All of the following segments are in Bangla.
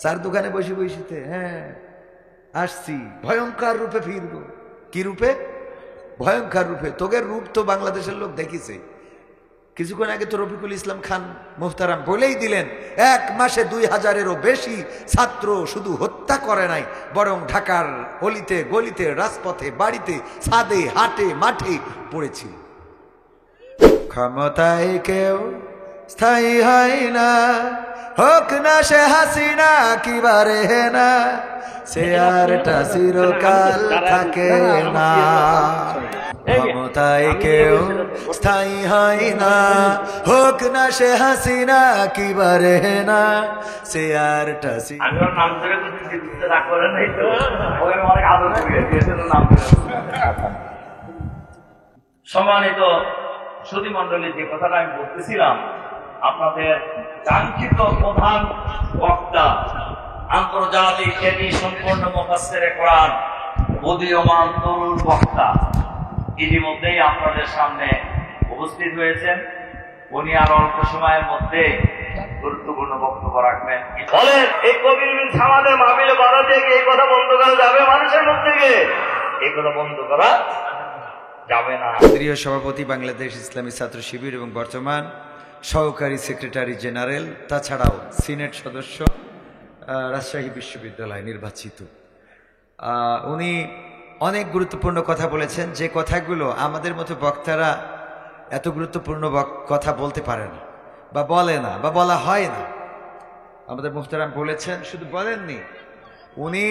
চার দোকানে বসে বসিতে, হ্যাঁ আসছি, ভয়ঙ্কর রূপে ফিরবো। কি রূপে? ভয়ঙ্কর রূপে। তোদের রূপ তো বাংলাদেশের লোক দেখিছে। কিছুক্ষণ আগে তো রফিকুল ইসলাম খান মুহতারাম বলেই দিলেন, 1 মাসে 2000-এরও বেশি ছাত্র শুধু হত্যা করে নাই, বরং ঢাকার অলিতে গলিতে, রাজপথে, বাড়িতে, ছাদে, হাটে, মাঠে পড়েছিল। ক্ষমতায় কেউ স্থায়ী হয় না, হোক না সে হাসিনা কিবারে না, সে আরটা চিরকাল থাকে না। ক্ষমতায় কেউ স্থায়ী হয় না, হোক না সে হাসিনা কিবারে না, সে আরটা সম্মানিত সুধী মণ্ডলী, যে কথাটা আমি বলতেছিলাম, আপনাদের কাঙ্ক্ষিত প্রধান বক্তা, আন্তর্জাতিক খ্যাতি সম্পন্ন মুফাসসিরে কোরআন, উদীয়মান তরুণ বক্তা ইতিমধ্যেই আপনাদের সামনে উপস্থিত হয়েছেন। উনি আর অল্প সময়ের মধ্যে গুরুত্বপূর্ণ বক্তব্য রাখবেন। বলেন, এই কবির মিল আমাদের মাহফিলে বাধা দিয়ে এই কথা বন্ধ করা যাবে? মানুষের মুখ থেকে এই কথা বন্ধ করা যাবে না। কেন্দ্রীয় সভাপতি বাংলাদেশ ইসলামী ছাত্র শিবির এবং বর্তমান সহকারী সেক্রেটারি জেনারেল, তাছাড়াও সিনেট সদস্য, রাজশাহী বিশ্ববিদ্যালয় নির্বাচিত, উনি অনেক গুরুত্বপূর্ণ কথা বলেছেন, যে কথাগুলো আমাদের মতো বক্তারা এত গুরুত্বপূর্ণ কথা বলতে পারে না, বা বলে না, বা বলা হয় না। আমাদের মুহতারাম বলেছেন, শুধু বলেননি, উনি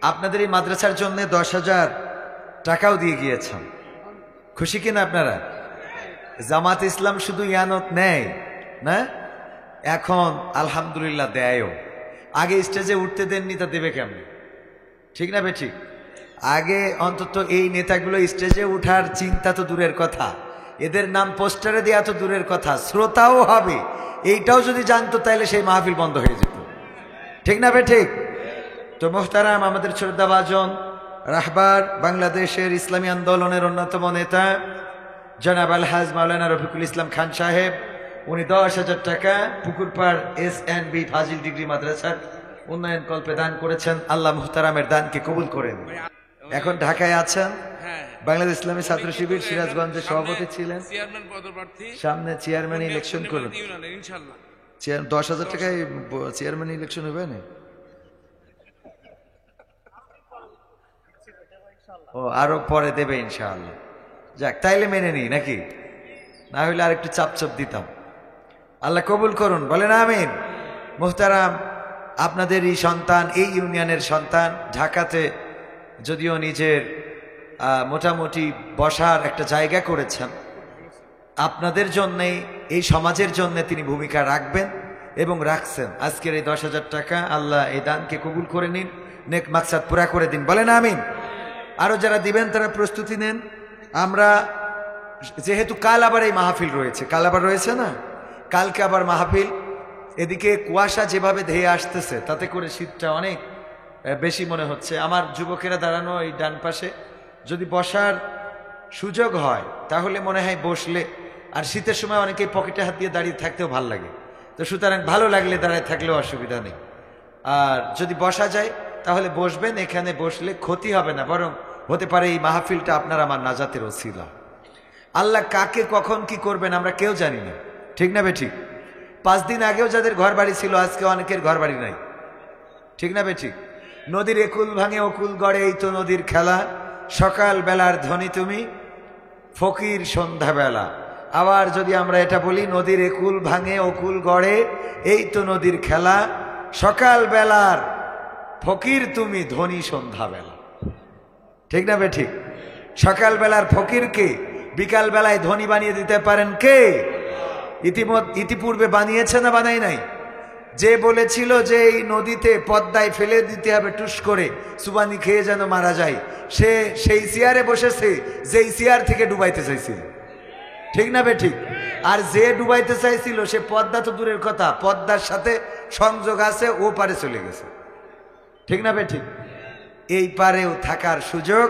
আপনাদের এই মাদ্রাসার জন্য 10,000 টাকাও দিয়ে গিয়েছেন। খুশি কিনা আপনারা? জামাত ইসলাম শুধু ইয়ানত নেয় না, এখন আলহামদুলিল্লাহ দেয়ও। আগে স্টেজে উঠতে দেননি, তা দেবে কেমন? ঠিক না বেঠিক? আগে অন্তত এই নেতাগুলো স্টেজে উঠার চিন্তা তো দূরের কথা, এদের নাম পোস্টারে দেওয়া তো দূরের কথা, শ্রোতাও হবে, এইটাও যদি জানতো তাহলে সেই মাহফিল বন্ধ হয়ে যেত। ঠিক না বেঠিক? তো মোহতারাম, আমাদের শ্রদ্ধাভাজন রাহবার, বাংলাদেশের ইসলামী আন্দোলনের অন্যতম নেতা জনাব আলহাজ মাওলানা রফিকুল ইসলাম খান সাহেব, উনি 10,000 টাকা পুকুরপাড় SNB ফাজিল ডিগ্রি মাদ্রাসার উন্নয়ন কল্পে দান করেছেন। আল্লাহ মুহতারামের দানকে কবুল করেন। এখন ঢাকায় আছেন, বাংলাদেশ ইসলামী ছাত্র শিবির সিরাজগঞ্জের সভাপতি ছিলেন, সামনে চেয়ারম্যান ইলেকশন করবেন। 10,000 টাকায় চেয়ারম্যান ইলেকশন হবে না? ও আরো পরে দেবে ইনশাআল্লাহ। যাক, তাইলে মেনে নিই নাকি? না হইলে আর একটু চাপ দিতাম। আল্লাহ কবুল করুন, বলেন আমিন। মুহতারাম, আপনাদেরই সন্তান, এই ইউনিয়নের সন্তান, ঢাকাতে যদিও নিজের মোটামুটি বসার একটা জায়গা করেছেন, আপনাদের জন্যেই, এই সমাজের জন্য তিনি ভূমিকা রাখবেন এবং রাখছেন। আজকের এই 10,000 টাকা, আল্লাহ এই দানকে কবুল করে নিন, নেক মাকসাদ পুরা করে দিন, বলেন আমিন। আরো যারা দিবেন তারা প্রস্তুতি নেন। আমরা যেহেতু কাল আবার এই মাহফিল রয়েছে, কাল আবার রয়েছে না, কালকে আবার মাহফিল, এদিকে কুয়াশা যেভাবে ধেয়ে আসতেছে তাতে করে শীতটা অনেক বেশি মনে হচ্ছে। আমার যুবকেরা দাঁড়ানো এই ডান পাশে, যদি বসার সুযোগ হয় তাহলে মনে হয় বসলে, আর শীতের সময় অনেকেই পকেটে হাত দিয়ে দাঁড়িয়ে থাকতেও ভালো লাগে, তো সুতরাং ভালো লাগলে দাঁড়ায় থাকলেও অসুবিধা নেই। আর যদি বসা যায় তাহলে বসবেন, এখানে বসলে ক্ষতি হবে না, বরং হতে পারে এই মাহফিলটা আপনার আমার নাজাতের ওসিলা। আল্লাহ কাকে কখন কি করবেন আমরা কেউ জানি না, ঠিক না বেঠিক? 5 দিন আগেও যাদের ঘর বাড়ি ছিল আজকে অনেকের ঘর বাড়ি নাই, ঠিক না বেঠিক? নদীর একুল ভাঙে অকুল গড়ে, এই তো নদীর খেলা, সকাল বেলার ধ্বনি তুমি, ফকির সন্ধ্যাবেলা। আবার যদি আমরা এটা বলি, নদীর একুল ভাঙে অকুল গড়ে, এই তো নদীর খেলা, সকাল বেলার ফকির তুমি, ধনী সন্ধ্যাবেলা। ঠিক না বেঠিক? সকাল বেলার ফকিরকে বিকাল বেলায় ধনী বানিয়ে দিতে পারেন কে? ইতিপূর্বে বানিয়েছে না বানাই নাই? যে বলেছিল যে এই নদীতে পদ্মায় ফেলে দিতে হবে টুস করে, সুবানি খেয়ে যেন মারা যায়, সে সেই চেয়ারে বসেছে যেই চেয়ার থেকে ডুবাইতে চাইছিল, ঠিক না বেঠিক? আর যে ডুবাইতে চাইছিল সে পদ্মা তো দূরের কথা, পদ্মার সাথে সংযোগ আছে, ও পারে চলে গেছে, ঠিক না বেঠিক? এই পারেও থাকার সুযোগ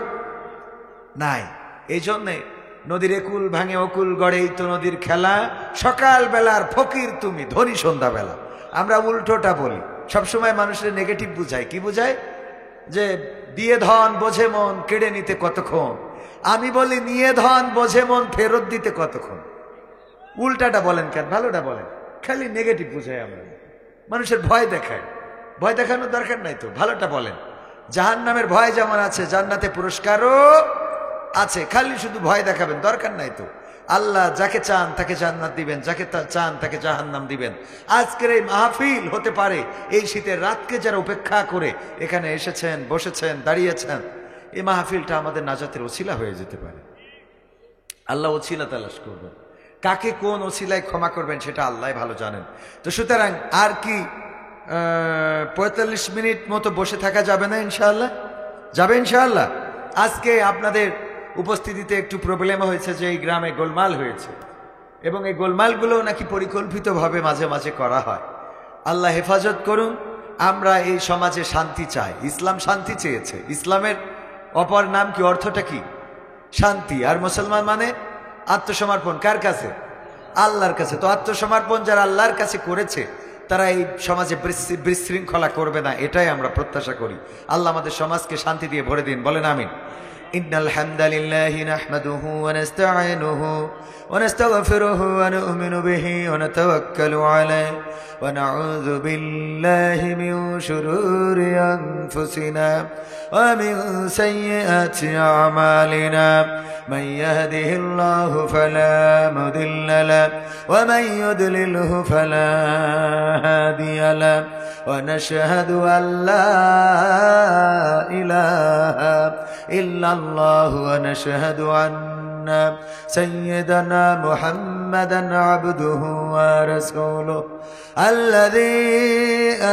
নাই। এই জন্যে নদীর একুল ভাঙে অকুল গড়ে, এই তো নদীর খেলা, সকাল বেলার ফকির তুমি, ধনী সন্ধ্যাবেলা। আমরা উল্টোটা বলি, সবসময় মানুষের নেগেটিভ বুঝায়। কি বুঝায়? যে দিয়ে ধন বোঝে মন, কেড়ে নিতে কতক্ষণ। আমি বলি নিয়ে ধন বোঝে মন, ফেরত দিতে কতক্ষণ। উল্টাটা বলেন কেন? ভালোটা বলেন। খালি নেগেটিভ বুঝায় আমরা, মানুষের ভয় দেখায়। ভয় দেখানোর দরকার নাই তো, ভালোটা বলেন। জাহান্নামের ভয় যেমন আছে, জান্নাতে পুরস্কারও আছে। খালি শুধু ভয় দেখাবেন, দরকার নাই তো। আল্লাহ যাকে চান তাকে জান্নাত দিবেন, যাকে চান তাকে জাহান্নাম দিবেন। আজকের এই মাহফিল হতে পারে এই শীতের রাতকে যারা উপেক্ষা করে এখানে এসেছেন, বসেছেন, দাঁড়িয়েছেন, এই মাহফিলটা আমাদের নাজাতের ওসিলা হয়ে যেতে পারে। আল্লাহ ওসিলা তালাশ করবেন, কাকে কোন ওসিলায় ক্ষমা করবেন সেটা আল্লাহ ভালো জানেন। তো সুতরাং আর কি 45 মিনিট মতো বসে থাকা যাবে না? ইনশাআল্লাহ যাবে, ইনশাআল্লাহ। আজকে আপনাদের উপস্থিতিতে একটু প্রবলেম হয়েছে যে এই গ্রামে গোলমাল হয়েছে, এবং এই গোলমালগুলো নাকি পরিকল্পিতভাবে মাঝে মাঝে করা হয়। আল্লাহ হেফাজত করুন। আমরা এই সমাজে শান্তি চাই। ইসলাম শান্তি চেয়েছে। ইসলামের অপর নাম কি, অর্থটা কি? শান্তি। আর মুসলমান মানে আত্মসমর্পণ। কার কাছে? আল্লাহর কাছে। তো আত্মসমর্পণ যারা আল্লাহর কাছে করেছে তারা এই সমাজে বিশৃঙ্খলা করবে না, এটাই আমরা প্রত্যাশা করি। আল্লাহ আমাদের সমাজকে শান্তি দিয়ে ভরে দিন, বলেন আমিন। ইন্নাল হামদালিল্লাহি নাহমাদুহু ওয়া নাস্তাঈনুহু ওয়া নাস্তাগফিরুহু ওয়া নু'মিনু বিহি ওয়া নাতাওয়াক্কালু আলাইহি ওয়া নাউযু বিল্লাহি মিন শুরুরি আনফুসিনা ওয়া মিন সাইয়্যাতি আমালিনা মান ইয়াহদিহিল্লাহু ফালা মুদিল্লা লাহু ওয়া মান ইউদ্লিলহু ফালা হাদিয়া লাহু ওয়া নাশহাদু আল লা ইলাহা ইল্লাল্লাহু ওয়া নাশহাদু আন্না সাইয়্যিদানা মুহাম্মাদান আবদুহু ওয়া রাসূলুহু আল্লাযী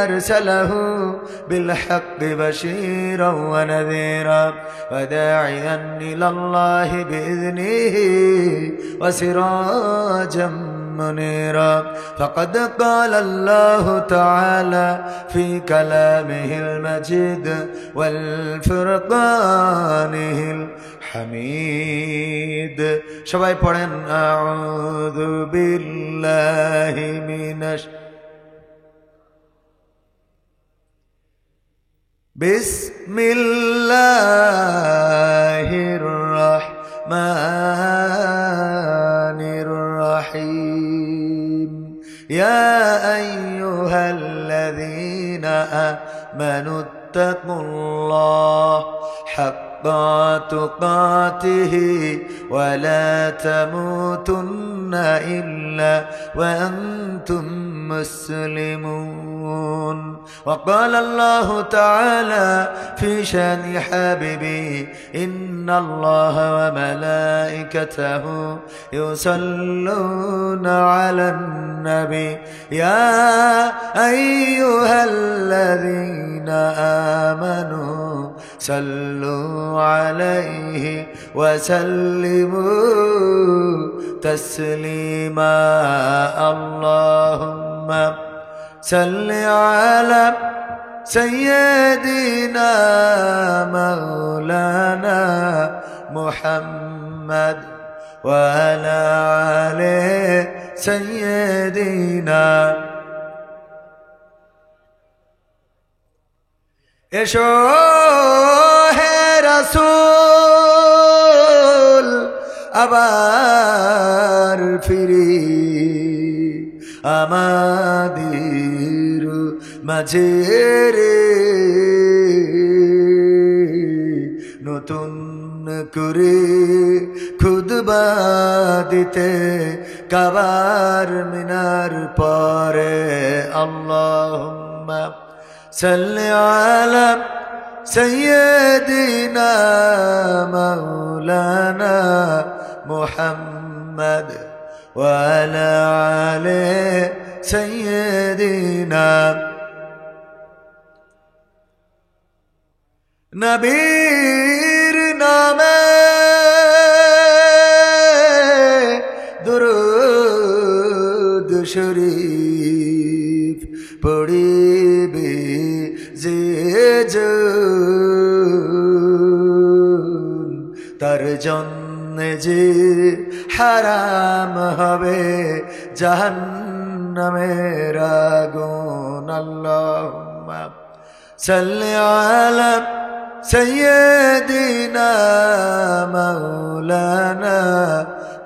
আরসালাহু বিল হাক্কি বাশীরান ওয়া নাযীরা ওয়া দাঈয়ান ইলাল্লাহি বিইذনিহি ওয়া সিরাজাম منيرا فقد قال الله تعالى في كلامه المجيد والفرقانه الحميد সবাই পড়েন আউযু বিল্লাহি মিনাশ বিসমিল্লাহির রাহমানির রহিম ইয়া আইয়ুহাল্লাযীনা আমানু ইত্তাকুল্লাহ হাক্কা তুকাতিহি ওয়া লা তামুতুন্না ইল্লা ওয়া আনতুম মুসলিমুন وقال الله تعالى في شان حبيبه إن الله وملائكته يصلون على النبي يا أيها الذين آمنوا صلوا عليه وسلموا تسليما اللهم صل على سيدنا مولانا محمد وعلى آل سيدنا এসো হে রাসূল আবার ফিরি আমাদের মাঝে রে নতুন করে খুতবা দিতে কাবার মিনার পরে আল্লাহুম্মা সাল্লি আলা সাইয়্যিদিনা মাওলানা মুহাম্মদ وعلى آل سيدنا নবীর নামে দুরূদ শরীফ পড়িবে যে জন তার জন্যে যে হারাম হবে জাহান্নামের আগুন আল্লাহ সাল্লি আলা সাইয়্যিদিনা মাওলানা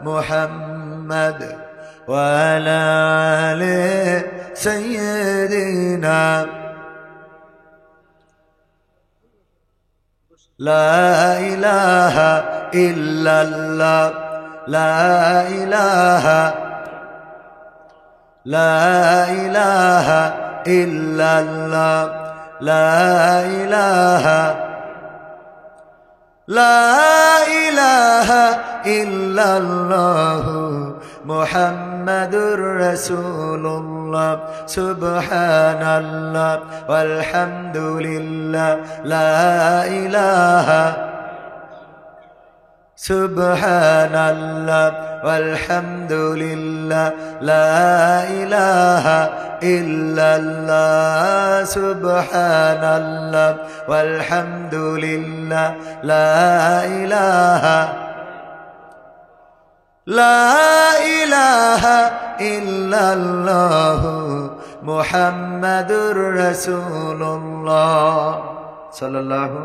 মুহাম্মদ ওয়া আলা আলি সাইয়্যিদিনা লা ইলাহা ইল্লাল্লাহ লা ইলাহা ইল্লাল্লাহ লা ইলাহা ইল্লাল্লাহ মুহাম্মাদুর রাসূলুল্লাহ সুবহানাল্লাহ ওয়ালহামদুলিল্লাহ লা ইলাহা সুবহানাল্লাহ ওয়ালহামদুলিল্লাহ লা ইলাহা ইল্লাল্লাহ সুবহানাল্লাহ ওয়ালহামদুলিল্লাহ লা ইলাহা ইল্লাল্লাহ মুহাম্মাদুর রাসূলুল্লাহ সাল্লাল্লাহু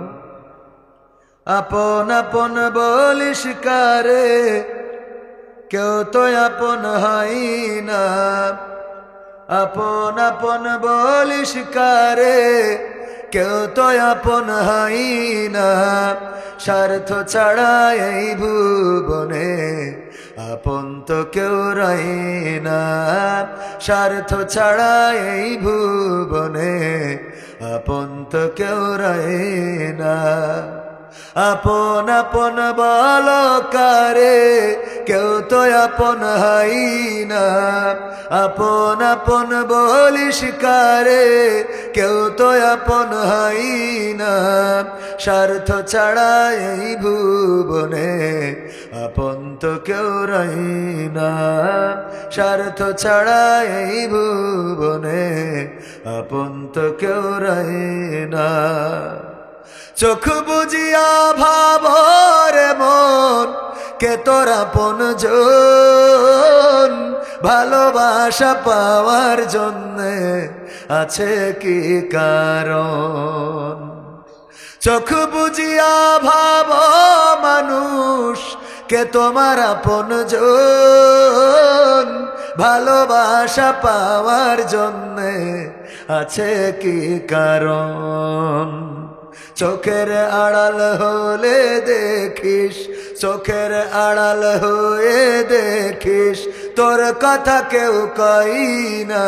আপন আপন বলিস কারে কেউ তো আপন হয় না আপন আপন বলিস কারে কেউ তো আপন হয় না স্বার্থ ছাড়া এই ভুবনে আপন তো কেউ রয় না স্বার্থ ছাড়া এই ভুবনে আপন তো কেউ রয় না আপন আপন বলো কারে কেউ তো আপন হয় না আপন আপন বলিস কারে কেউ তো আপন হয় না স্বার্থ ছাড়া এই ভুবনে আপন তো কেউ রয় না স্বার্থ ছাড়া এই ভুবনে আপন তো কেউ রয় না চোখ বুঝিয়া ভাবরে মন কে তোরা আপন জন ভালোবাসা পাওয়ার জন্যে আছে কি কারণ চোখ বুঝিয়া ভাব মানুষ কে তোমার আপন জন ভালোবাসা পাওয়ার জন্যে আছে কি কারণ চোখের আড়াল হলে দেখিস চোখের আড়াল হয়ে দেখিস তোর কথা কেউ কই না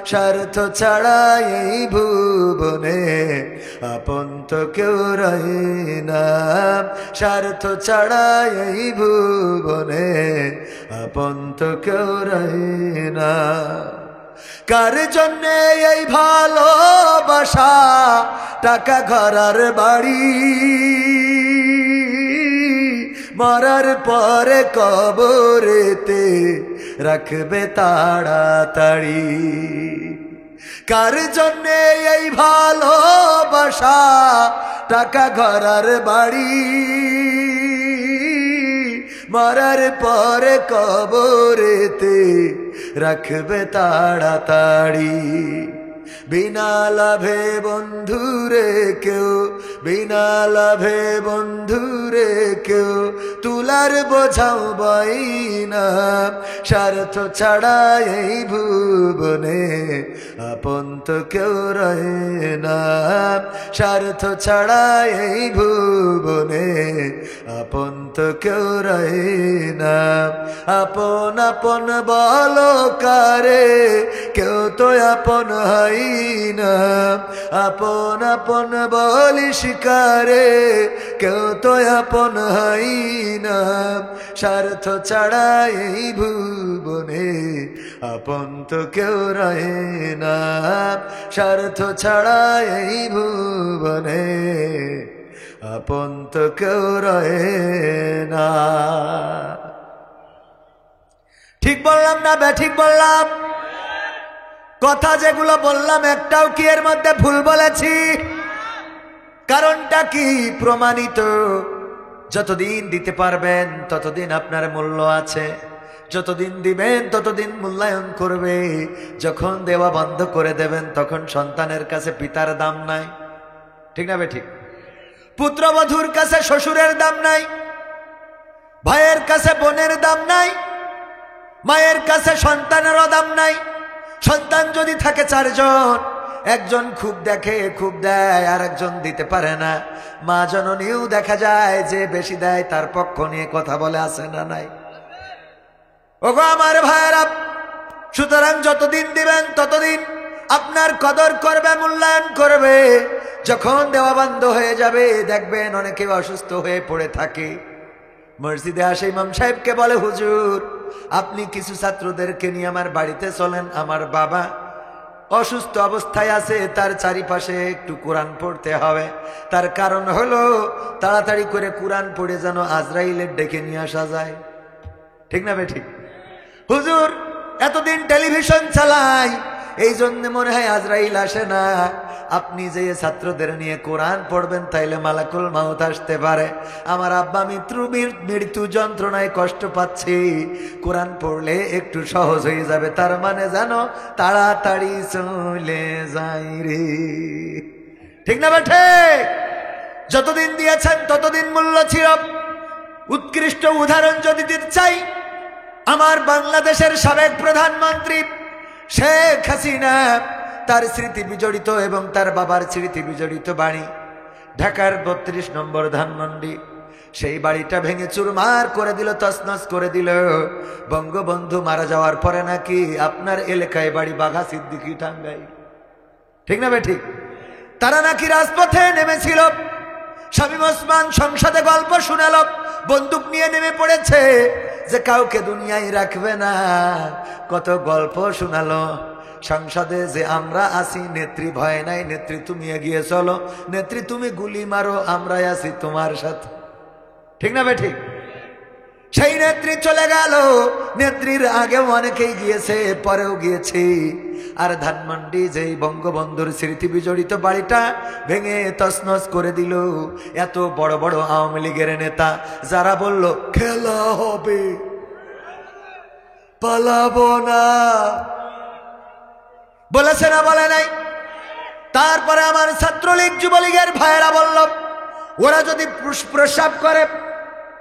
স্বার্থ ছাড়া এই ভুবনে আপন তো কেউ রয় না স্বার্থ ছাড়া এই ভুবনে আপন তো কেউ রয় না কার জন্যে এই ভালোবাসা টাকা ঘরার বাড়ি মরার পরে কবরেতে রাখবে তাড়াতাড়ি কার জন্যে এই ভালোবাসা টাকা ঘরার বাড়ি মরার পরে কবরেতে রাখবে তাড়াতাড়ি বিনা লাভে বন্ধুরে কেউ বিনা লাভে বন্ধুরে কেউ তুলার বোঝাও বই না স্বার্থ ছাড়া এই ভুবনে আপন তো কেউ রয় না স্বার্থ ছাড়া এই ভুবনে আপন তো কেউ রয় না আপন আপন বলো কারে কেউ তো আপন হয় না আপন আপন বলিস কারে কেউ তো আপন হয় না স্বার্থ ছাড়া এই ভুবনে আপন তো কেউ রয় না স্বার্থ ছাড়া এই ভুবনে আপন তো কেউ রয় না ঠিক বললাম না ঠিক বললাম কথা যেগুলো বললাম একটাও কি এর মধ্যে ভুল বলেছি কারণটা কি প্রমাণিত যতদিন দিতে পারবেন ততদিন আপনার মূল্য আছে যতদিন দিবেন ততদিন মূল্যায়ন করবে। যখন দেওয়া বন্ধ করে দেবেন তখন সন্তানের কাছে পিতার দাম নাই, ঠিক না বে ঠিক? পুত্রবধূর কাছে শ্বশুরের দাম নাই, ভাইয়ের কাছে বোনের দাম নাই, মায়ের কাছে সন্তানেরও দাম নাই। সন্তান যদি থাকে 4 জন, একজন খুব দেখে খুব দেয়, আর একজন দিতে পারে না। মা জননীও দেখা যায় যে বেশি দেয় তার পক্ষ নিয়ে কথা বলে, আছে না নাই? ওগো আমার ভাইয়েরা, সুতরাং যতদিন দিবেন ততদিন আপনার কদর করবে, মূল্যায়ন করবে। যখন দেওয়া বন্ধ হয়ে যাবে দেখবেন অনেকে অসুস্থ হয়ে পড়ে থাকে। মসজিদে আসে ইমাম সাহেবকে বলে, হুজুর আপনি কিছু ছাত্রদেরকে নিয়ে আমার বাড়িতে চলেন, আমার বাবা অসুস্থ অবস্থায় আছে, তার চারিপাশে একটু কোরআন পড়তে হবে। তার কারণ হলো তাড়াতাড়ি করে কোরআন পড়ে যেন আজরাইলের ডেকে নিয়ে আসা যায়, ঠিক না বে ঠিক? হুজুর এতদিন টেলিভিশন চালাই, এই জন্য মনে হয় আজরাইল আসে না। আপনি যে ছাত্রদের নিয়ে কোরআন পড়বেন তাইলে মালাকুল মাউত আসতে পারে। আমার আব্বা মৃত্যু যন্ত্রণায় কষ্ট পাচ্ছে, কোরআন পড়লে একটু সহজ হয়ে যাবে, তার মানে জানো তাড়াতাড়ি চলে যাই রে, ঠিক না বেঠে? যতদিন দিয়েছেন ততদিন মূল্য ছিল। উৎকৃষ্ট উদাহরণ যদি দিতে চাই, আমার বাংলাদেশের সাবেক প্রধানমন্ত্রী শেখ হাসিনা, তার স্মৃতি বিজড়িত এবং তার বাবার স্মৃতি বিজড়িত বাড়ি ঢাকার 32 নম্বর ধানমন্ডি, সেই বাড়িটা ভেঙে চুরমার করে দিল, তছনছ করে দিল। বঙ্গবন্ধু মারা যাওয়ার পরে নাকি আপনার এলাকায় বাড়ি বাঘা সিদ্দিকী টাঙ্গাই, ঠিক না বে ঠিক? তারা নাকি রাজপথে নেমেছিল। শামীম ওসমান সংসদে গল্প শুনাল, বন্দুক নিয়ে নেমে পড়েছে যে কাউকে দুনিয়ায় রাখবে না। কত গল্প শোনালো সংসদে যে আমরা আছি, নেত্রী ভয় নাই, নেত্রী তুমি এগিয়ে চলো, নেত্রী তুমি গুলি মারো, আমরাই আছি তোমার সাথে, ঠিক না বে ঠিক? সেই নেত্রী চলে গেল, নেত্রীর আগেও অনেকেই গিয়েছে, পরেও গিয়েছে। আর ধানমন্ডি যেই বঙ্গবন্ধুর স্মৃতি বিজড়িত বাড়িটা ভেঙে তছনছ করে দিল। এত বড় বড় আওয়ামী লীগের নেতা যারা বলল খেলা হবে, পালাবো না, বলেছে না বলে নাই? তারপরে আমার ছাত্রলীগ যুবলীগের ভাইয়েরা বলল, ওরা যদি প্রসাব করে,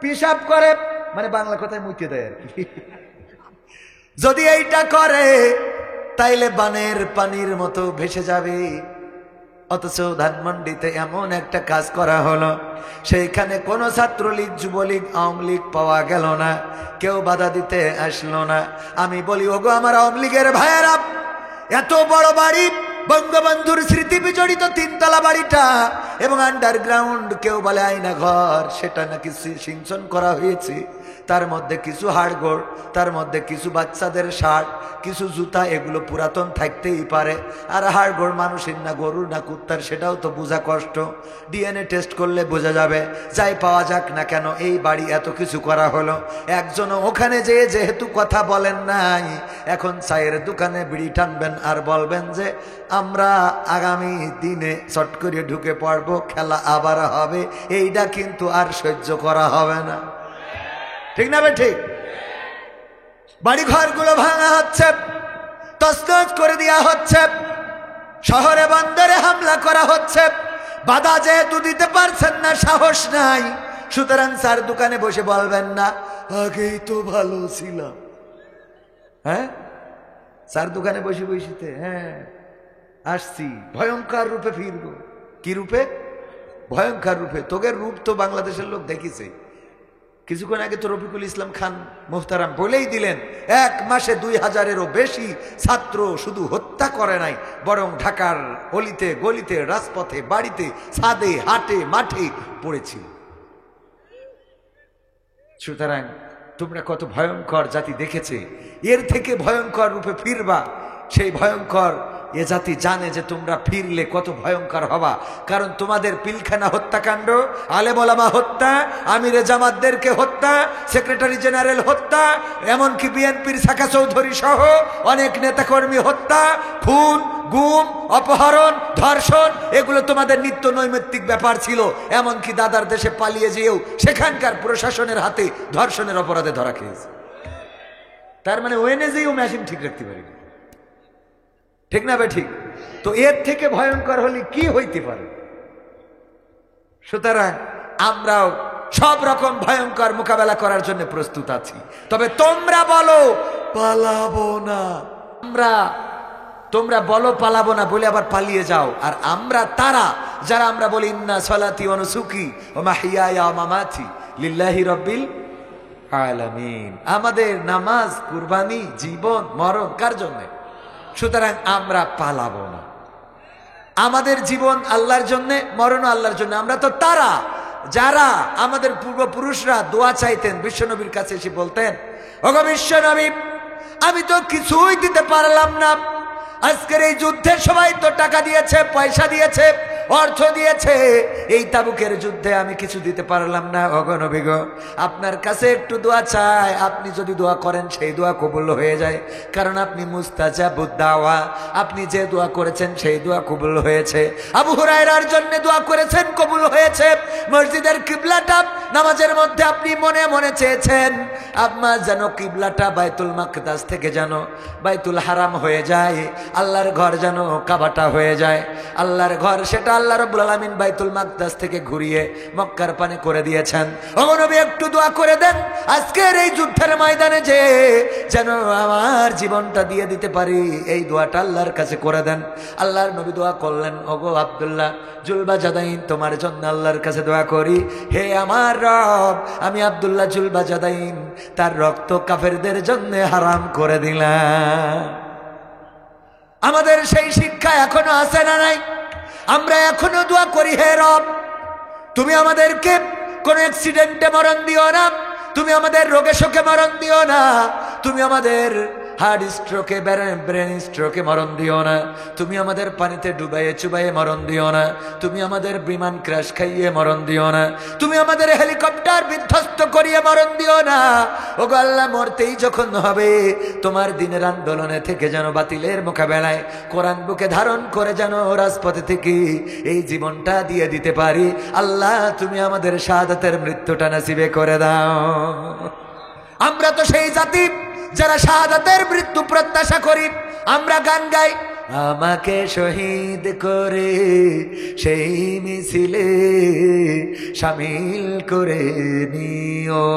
পিসাব করে, মানে বাংলা কথায় মুইতে দেয় আর কি, যদি এইটা করে তাইলে বানের পানির মতো ভেসে যাবে। অথচ ধানমন্ডিতে এমন একটা কাজ করা হলো, সেইখানে কোনো ছাত্রলীগ যুবলীগ আওয়ামী লীগ পাওয়া গেল না, কেউ বাধা দিতে আসলো না। আমি বলি, ওগো আমার আওয়ামী লীগের ভাইয়েরা, এত বড় বাড়ি, বঙ্গবন্ধুর স্মৃতি বিজড়িত 3 তলা বাড়িটা, এবং আন্ডারগ্রাউন্ড কেউ বলে আয়না ঘর, সেটা নাকি সিঞ্চন করা হয়েছে। তার মধ্যে কিছু হাড়গোড়, তার মধ্যে কিছু বাচ্চাদের শার্ট, কিছু জুতা, এগুলো পুরাতন থাকতেই পারে। আর হাড়গোড় মানুষের না গরুর না কুত্তার, সেটাও তো বোঝা কষ্ট। ডিএনএ টেস্ট করলে বোঝা যাবে। যাই পাওয়া যাক না কেন, এই বাড়ি এত কিছু করা হলো, একজনও ওখানে যেহেতু কথা বলেন নাই, এখন চায়ের দোকানে বিড়ি টানবেন আর বলবেন যে আমরা আগামী দিনে চট করে ঢুকে পড়বো, খেলা আবার হবে, এইটা কিন্তু আর সহ্য করা হবে না, ঠিক না বে ঠিক? বাড়ি ঘরগুলো ভাঙা হচ্ছে, তছনছ করে দেওয়া হচ্ছে, শহরে বন্দরে হামলা করা হচ্ছে। বাধা যেহেতু দিতে পারছেন না, সাহস নাই, সুতরাং স্যার দোকানে বসে বলবেন না আগেই তো ভালো ছিলাম। হ্যাঁ, স্যার দোকানে বসে বসিতে, হ্যাঁ আসছি, ভয়ঙ্কর রূপে ফিরবো। কি রূপে? ভয়ঙ্কর রূপে। তোদের রূপ তো বাংলাদেশের লোক দেখিছে। কিছুক্ষণ আগে তো রফিকুল ইসলাম খান মুহতারাম বলেই দিলেন, 1 মাসে 2000-এরও বেশি ছাত্র শুধু হত্যা করে নাই, বরং ঢাকার অলিতে গলিতে, রাজপথে, বাড়িতে, ছাদে, হাটে, মাঠে পড়েছিল। সুতরাং তোমরা কত ভয়ঙ্কর জাতি দেখেছে, এর থেকে ভয়ঙ্কর রূপে ফিরবা। সেই ভয়ঙ্কর এ জাতি জানে যে তোমরা ফিরলে কত ভয়ঙ্কর হবা। কারণ তোমাদের পিলখানা হত্যাকাণ্ড, আলেম ওলামা হত্যা, আমিরে জামাতদেরকে হত্যা, সেক্রেটারি জেনারেল হত্যা, এমনকি বিএনপির শাখা চৌধুরী সহ অনেক নেতাকর্মী হত্যা, খুন, গুম, অপহরণ, ধর্ষণ, এগুলো তোমাদের নিত্য নৈমিত্তিক ব্যাপার ছিল। এমনকি দাদার দেশে পালিয়ে যেও সেখানকার প্রশাসনের হাতে ধর্ষণের অপরাধে ধরা খেয়েছে। তার মানে ওএনএসেও মেশিন ঠিক রাখতে পারি না, ঠিক না বে ঠিক? তো এর থেকে ভয়ঙ্কর হলে কি হইতে পারে? সুতরাং আমরাও সব রকম ভয়ঙ্কর মোকাবেলা করার জন্য প্রস্তুত আছি। তবে তোমরা বলো পালাবো না, তোমরা বলো পালাবো না বলে আবার পালিয়ে যাও। আর আমরা তারা যারা আমরা বলি ইন্না সলাতি ওয়া নুসুকি ওয়া মাহইয়ায়া ওয়া মামাতি লিল্লাহি রাব্বিল আলামিন, আমাদের নামাজ, কুরবানি, জীবন মরণ কার জন্য? সুতরাং আমরা পালাবো না। আমাদের জীবন আল্লাহর জন্য, মরণও আল্লাহর জন্য। আমরা তো তারা যারা আমাদের পূর্বপুরুষরা দোয়া চাইতেন, বিশ্বনবীর কাছে এসে বলতেন, ওগো বিশ্বনবী, আমি তো কিছুই দিতে পারলাম না, আজকের এই যুদ্ধের সবাই তো টাকা দিয়েছে, পয়সা দিয়েছে, অর্থ দিয়েছে, এই তাবুকের যুদ্ধে আমি কিছু দিতে পারলাম না। ওগো নবী গো, আপনার কাছে একটু দোয়া চাই, আপনি যদি দোয়া করেন সেই দোয়া কবুল হয়ে যায়, কারণ আপনি মুস্তাজাবুদ দাওয়া, আপনি যে দোয়া করেছেন সেই দোয়া কবুল হয়েছে। আবু হুরায়রার জন্য দোয়া করেছেন, কবুল হয়েছে। মসজিদের কিবলাটা নামাজের মধ্যে আপনি মনে মনে চেয়েছেন আম্মা যেন কিবলাটা বাইতুল মাকদাস থেকে যেন বাইতুল হারাম হয়ে যায়, আল্লাহর ঘর যেন কাবাটা হয়ে যায়। আল্লাহর ঘর সেটা আল্লাহ রাব্বুল আলামিন বাইতুল মাকদাস থেকে ঘুরিয়ে মক্কার পানে করে দিয়েছেন। ওগো নবী, একটু দোয়া করে দেন আজকের এই যুদ্ধের ময়দানে যে যেন আমার জীবনটা দিয়ে দিতে পারি, এই দোয়াটা আল্লাহর কাছে করে দেন। আল্লাহর নবী দোয়া করলেন, ওগো আব্দুল্লাহ জুলবাজাদাইন, তোমার জন্য আল্লাহর কাছে দোয়া করি, হে আমার রব, আমি আব্দুল্লাহ জুলবাজাদাইন তার রক্ত কাফেরদের জন্য হারাম করে দিলাম। আমাদের সেই শিক্ষা এখনো আছে না নাই? আমরা এখনো দোয়া করি, হে রব, তুমি আমাদেরকে কোন অ্যাক্সিডেন্টে মরণ দিও না, তুমি আমাদের রোগে শোকে মরণ দিও না, তুমি আমাদের হার্ট স্ট্রোকে, ব্রেন স্ট্রোকে মরণ দিও না, তুমি আমাদের পানিতে ডুবাইয়ে চুবাইয়ে মরণ দিও না, তুমি আমাদের বিমান ক্র্যাশ খাইয়ে মরণ দিও না, তুমি আমাদের হেলিকপ্টার বিধ্বস্ত করিয়ে মরণ দিও না। ওগো আল্লাহ, মরতেই যখন হবে তোমার দিনের আন্দোলনে থেকে যেন বাতিলের মোকাবেলায় কোরআন বুকে ধারণ করে যেন রাজপথে থেকে এই জীবনটা দিয়ে দিতে পারি। আল্লাহ, তুমি আমাদের শাহাদাতের মৃত্যুটা নসিবে করে দাও। আমরা তো সেই জাতি যারা শাহাদাতের মৃত্যু প্রত্যাশা করি। আমরা গান গাই, আমাকে শহীদ করে সেই মিছিলে শামিল করে নিও,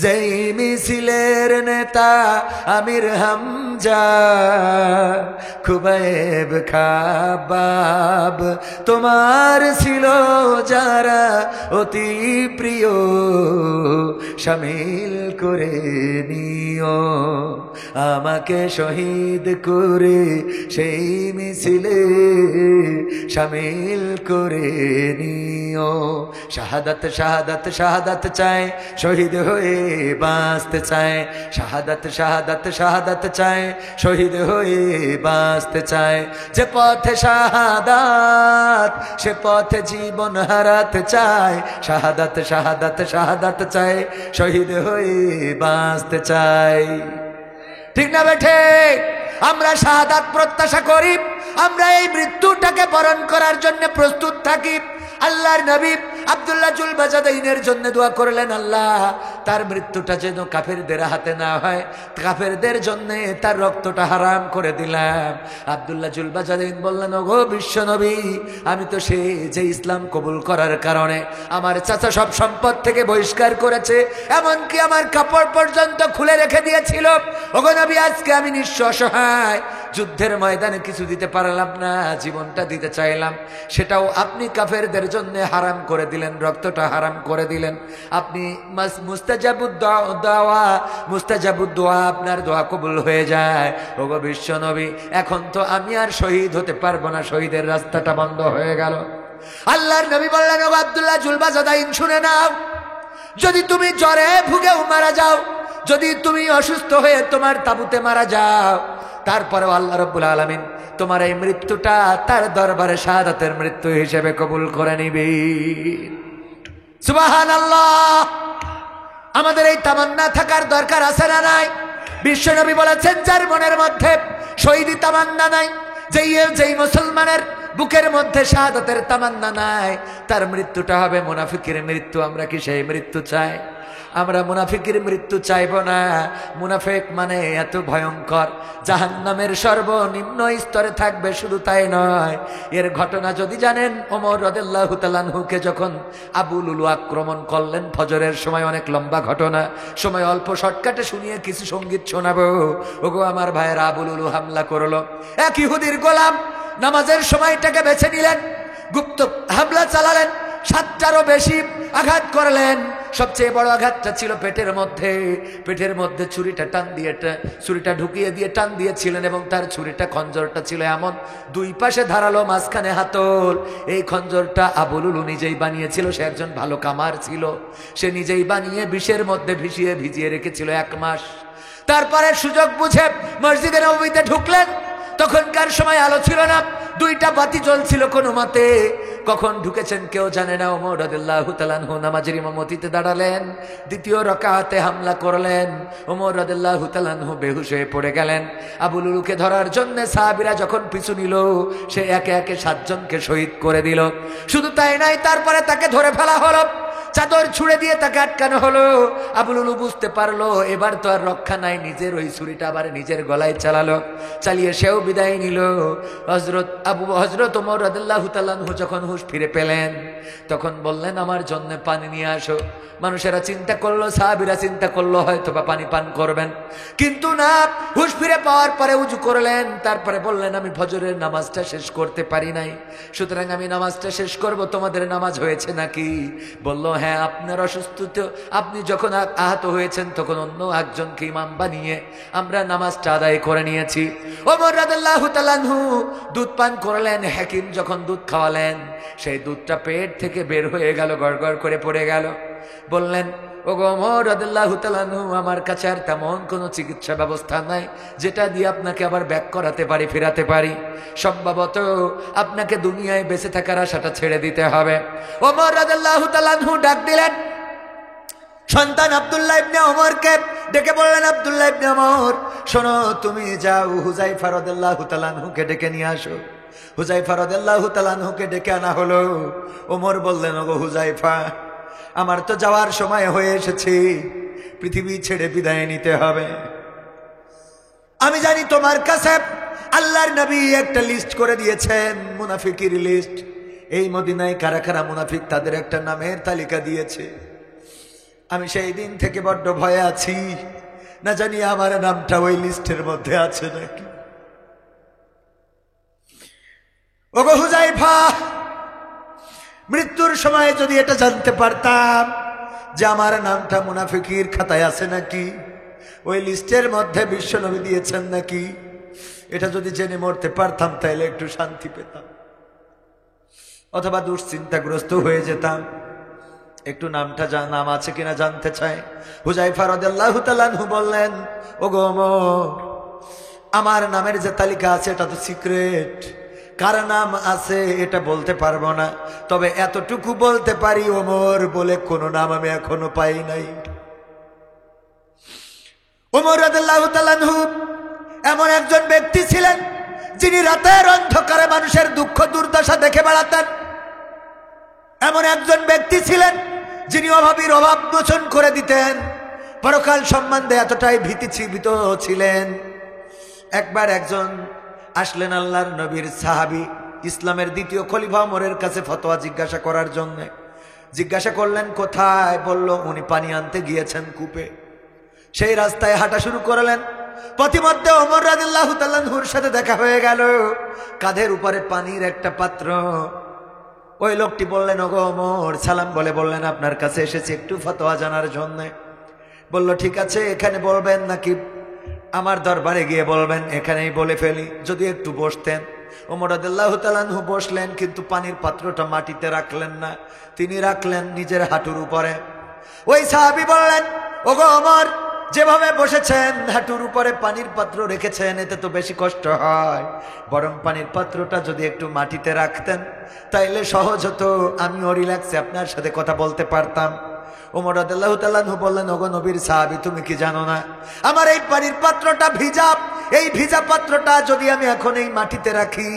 যেই মিছিলের নেতা আমির হামজা, খুবাইব খাবাব তোমার ছিল যারা অতি প্রিয়, শামিল করে নিও, আমাকে শহীদ করে সেই মিছিলে শামিল করে নিও। শাহাদাত শাহাদাত শাহাদাত চায়, শহীদ হয়ে বাঁচতে চায়, শাহাদাত শাহাদাত শাহাদাত চায়, শহীদ হয়ে বাঁচতে চায়। যে পথে শাহাদাত সে পথে জীবন হারাতে চায়, শাহাদাত শাহাদাত শাহাদাত চায়, শহীদ হয়ে বাঁচতে চায়। ঠিক না বেঠে? আমরা শাহাদাত প্রত্যাশা করি, আমরা এই মৃত্যুটাকে বরণ করার জন্য প্রস্তুত থাকি। আল্লাহর নবী আব্দুল্লাহ জুলবাজাদাইনের জন্য দোয়া করলেন, আল্লাহ তার মৃত্যুটা যেন কাফেরদের হাতে না হয়, কাফেরদের জন্য তার রক্তটা হারাম করে দিলাম। আব্দুল্লাহ জুলবাজাদাইন বললেন, ওগো বিশ্ব নবী, আমি তো সে যে ইসলাম কবুল করার কারণে আমার চাচা সব সম্পদ থেকে বহিষ্কার করেছে, এমনকি আমার কাপড় পর্যন্ত খুলে রেখে দিয়েছিল। ওগো নবী, আজকে আমি নিঃস্ব অসহায়, যুদ্ধের ময়দানে কিছু দিতে পারলাম না, জীবনটা দিতে চাইলাম, সেটাও আপনি কাফেরদের জন্য হারাম করে দিলেন, রক্তটা হারাম করে দিলেন। আপনি মুস্তাজাবুদ দোয়া, আপনার দোয়া কবুল হয়ে যায়। ওগো বিশ্ব নবী, এখন তো আমি আর শহীদ হতে পারবো না, শহীদের রাস্তাটা বন্ধ হয়ে গেল। আল্লাহর নবী বললেন, ওগো আব্দুল্লাহ জুলবাজাদাইন, শুনে নাও, যদি তুমি জ্বরে ভুগেও মারা যাও, যদি তুমি অসুস্থ হয়ে তোমার তাবুতে মারা যাও, তারপরেও আল্লাহ রাব্বুল আলামিন তোমার এই মৃত্যুটা তার দরবারে শাহাদাতের মৃত্যু হিসেবে কবুল করে নিবে। সুবহানাল্লাহ। আমাদের এই তামান্না থাকার দরকার আছে না নাই? বিশ্বনবী বলেছেন, যার মনের মধ্যে শহীদি তামান্না নাই, যেই মুসলমানের বুকের মধ্যে শাহাদাতের তামান্না নাই, তার মৃত্যুটা হবে মুনাফিকের মৃত্যু। আমরা কি সেই মৃত্যু চাই? আমরা মুনাফিকের মৃত্যু চাইব না। মুনাফিক মানে এত ভয়ঙ্কর, জাহান্নামের সর্বনিম্ন স্তরে থাকবে। শুধু তাই নয়, এর ঘটনা যদি জানেন, ওমর রাদিয়াল্লাহু তাআলা আনহুকে যখন আবু লুলু আক্রমণ করলেন ফজরের সময়, অনেক লম্বা ঘটনা, সময় অল্প, শর্টকাটে শুনিয়ে কিছু সঙ্গীত শোনাবো। ওগো আমার ভাইয়েরা, আবু লুলু হামলা করলো, এক ইহুদির গোলাম নামাজের সময়টাকে বেছে নিলেন, গুপ্ত হামলা চালালেন, 7টারও বেশি আঘাত করলেন। সবচেয়ে বড় আঘাতটা ছিল পেটের মধ্যে। পেটের মধ্যে ছুরিটা ঢুকিয়ে দিয়ে টান দিয়েছিলেন, এবং তার ছুরিটা, খঞ্জরটা ছিল এমন, দুই পাশে ধারালো, মাঝখানে হাতল। এই খঞ্জরটা আবু লুলু নিজেই বানিয়েছিল। সে একজন ভালো কামার ছিল, সে নিজেই বানিয়ে বিষের মধ্যে ভিজিয়ে রেখেছিল 1 মাস। তারপরে সুযোগ বুঝে মসজিদে নববীতে ঢুকলেন। তখনকার সময় আলো ছিল না, 2টা বাতি জ্বলছিল কোনো মতে। কখন ঢুকেছেন কেউ জানে না। ওমর রাদিয়াল্লাহু তাআলা আনহু নামাজের ইমামতিতে দাঁড়ালেন, 2য় রাকাতে হামলা করলেন। ওমর রাদিয়াল্লাহু তাআলা আনহু বেহুশ হয়ে পড়ে গেলেন। আবু লুলুকে ধরার জন্য সাহাবীরা যখন পিছু নিল, সে একে একে 7 জনকে শহীদ করে দিল। শুধু তাই নয়, তারপরে তাকে ধরে ফেলা হলো, চাদর ছুঁড়ে দিয়ে তাকে আটকানো হলো। আবু লুলু বুঝতে পারলো এবার তো আর রক্ষা নাই, নিজের ওই ছুরিটা আবার নিজের গলায় চালালো, চালিয়ে সেও বিদায় নিল। হযরত ওমর রাদিয়াল্লাহু তাআলা আনহু যখন হুঁশ ফিরে পেলেন, তখন বললেন, আমার জন্য পানি নিয়ে আসো। মানুষেরা চিন্তা করলো, সাহাবীরা চিন্তা করলো হয়তো বা পানি পান করবেন, কিন্তু না। হুঁশ ফিরে পাওয়ার পরে উজু করলেন, তারপরে বললেন, আমি ফজরের নামাজটা শেষ করতে পারি নাই, সুতরাং আমি নামাজটা শেষ করব। তোমাদের নামাজ হয়েছে নাকি? বলল, হ্যাঁ, আপনার অসুস্থ, আপনি যখন আহত হয়েছেন তখন অন্য একজনকে ইমাম বানিয়ে আমরা নামাজটা আদায় করে নিয়েছি। ওমর রাদিয়াল্লাহু তাআলা আনহু দুধ পান করলেন। হাকিম যখন দুধ খাওয়ালেন, সেই দুধটা পেট থেকে বের হয়ে গেল, গড়গড় করে পড়ে গেল। বললেন, ওগো ওমর রাদিয়াল্লাহু তাআলা আনহু, আমার কাছে আর তেমন কোনো চিকিৎসা ব্যবস্থা নাই যেটা দিয়ে আপনাকে আবার ব্যাক করাতে পারি, ফেরাতে পারি। সম্ভবত আপনাকে দুনিয়ায় বেঁচে থাকার আশাটা ছেড়ে দিতে হবে। ওমর রাদিয়াল্লাহু তাআলা আনহু ডাক দিলেন সন্তান আব্দুল্লাহ ইবনে ওমরকে, ডেকে বললেন, আব্দুল্লাহ ইবনে ওমর, শোনো, তুমি যাও হুযায়ফা রাদিয়াল্লাহু তাআলা আনহুকে ডেকে নিয়ে আসো। হুযায়ফা রাদিয়াল্লাহু তাআলা আনহুকে ডেকে আনা হলো। ওমর বললেন, ওগো হুযায়ফা, আমার তো যাওয়ার সময় হয়ে এসেছে, পৃথিবী ছেড়ে বিদায় নিতে হবে। আমি জানি তোমার কাছে আল্লাহর নবী একটা লিস্ট করে দিয়েছেন, মুনাফিকের লিস্ট। এই মদিনায় কারা কারা মুনাফিক, তাদের একটা নামের তালিকা দিয়েছে। আমি সেই দিন থেকে বড্ড ভয়ে আছি, না জানি আমার নামটা ওই লিস্টের মধ্যে আছে নাকি। ওগো হুযায়ফা, মৃত্যুর সময় যদি এটা জানতে পারতাম যে আমার নামটা মুনাফিকের খাতায় আছে নাকি, ওই লিস্টের মধ্যে বিশ্বনবী দিয়েছেন নাকি, এটা যদি জেনে মরতে পারতাম তাইলে একটু শান্তি পেতাম, অথবা দুশ্চিন্তাগ্রস্ত হয়ে যেতাম। একটু নাম আছে কিনা জানতে চাই। হুযায়ফা রাদিয়াল্লাহু তাআলা আনহু বললেন, ওগো ওমর, আমার নামের যে তালিকা আছে এটা তো সিক্রেট, কার নাম আছে এটা বলতে পারবো না, তবে এতটুকু বলতে পারি, ওমর বলে কোনো নাম আমি এখনো পাই নাই। ওমর রাদিয়াল্লাহু তাআলা আনহু এমন একজন ব্যক্তি ছিলেন যিনি রাতের অন্ধকারে মানুষের দুঃখ দুর্দশা দেখে বেড়াতেন। এমন একজন ব্যক্তি ছিলেন যিনি অভাবীর অভাব মোচন করে দিতেন। পরকাল সম্বন্ধে এতটাই ভীত ছিলেন। একবার একজন আসলেন আল্লাহর নবীর সাহাবী, ইসলামের 2য় খলিফা ওমরের কাছে ফতোয়া জিজ্ঞাসা করার জন্য। জিজ্ঞাসা করলেন কোথায়, বলল উনি পানি আনতে গিয়েছেন কূপে। সেই রাস্তায় হাঁটা শুরু করলেন। পথিমধ্যে ওমর রাদিয়াল্লাহু তাআলা আনহুর সাথে দেখা হয়ে গেল, কাঁধের উপরে পানির একটা পাত্র। ওই লোকটি বললেন, ওগো ওমর, সালাম বলে বললেন, আপনার কাছে এসেছি একটু ফতোয়া জানার জন্য। বলল, ঠিক আছে, এখানে বলবেন নাকি আমার দরবারে গিয়ে বলবেন? এখানেই বলে ফেলি, যদি একটু বসতেন। ওমর রাদিয়াল্লাহু তাআলা আনহু বসলেন, কিন্তু পানির পাত্রটা মাটিতে রাখলেন না, তিনি রাখলেন নিজের হাঁটুর উপরে। ওই সাহাবী বললেন, ওগো ওমর, যেভাবে বসেছেন হাঁটুর উপরে পানির পাত্র রেখেছেন, এতে তো বেশি কষ্ট হয়, বরং পানির পাত্রটা যদি একটু মাটিতে রাখতেন তাইলে সহজ হতো, আমিও রিল্যাক্সে আপনার সাথে কথা বলতে পারতাম। ওমর রাদিয়াল্লাহু তাআলা আনহু বললেন, ওগো নবীর সাহাবী, তুমি কি জানো না আমার এই পানির পাত্রটা ভিজা, এই ভিজা পাত্রটা যদি আমি এখন এই মাটিতে রাখি,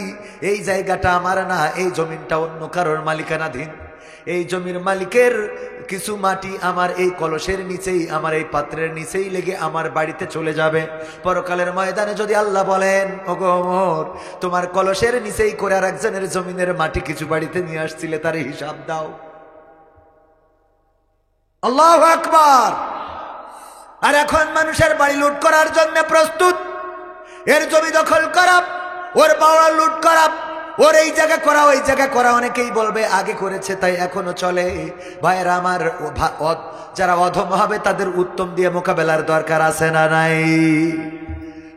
এই জায়গাটা আমার না, এই জমিনটা অন্য কারোর মালিকানাধীন। এই জমির মালিকের কিছু মাটি আমার এই কলসের নিচেই, আমার এই পাত্রের নিচেই লেগে আমার বাড়িতে চলে যাবে। পরকালের ময়দানে যদি আল্লাহ বলেন, ওগো ওমর, তোমার কলসের নিচেই করে আর একজনের জমিনের মাটি কিছু বাড়িতে নিয়ে আসছিলে, তার হিসাব দাও। আল্লাহু আকবার। আর এখন মানুষের বাড়ি লুট করার জন্য প্রস্তুত, এর জমি দখল করা, ওর বাড়ি লুট করা, ওর এই জায়গা করা, ওই জায়গা করা। অনেকেই বলবে আগে করেছে তাই এখনো চলে। ভাইয়েরা আমার, যারা অধম হবে তাদের উত্তম দিয়ে মোকাবেলার দরকার আছে না নাই?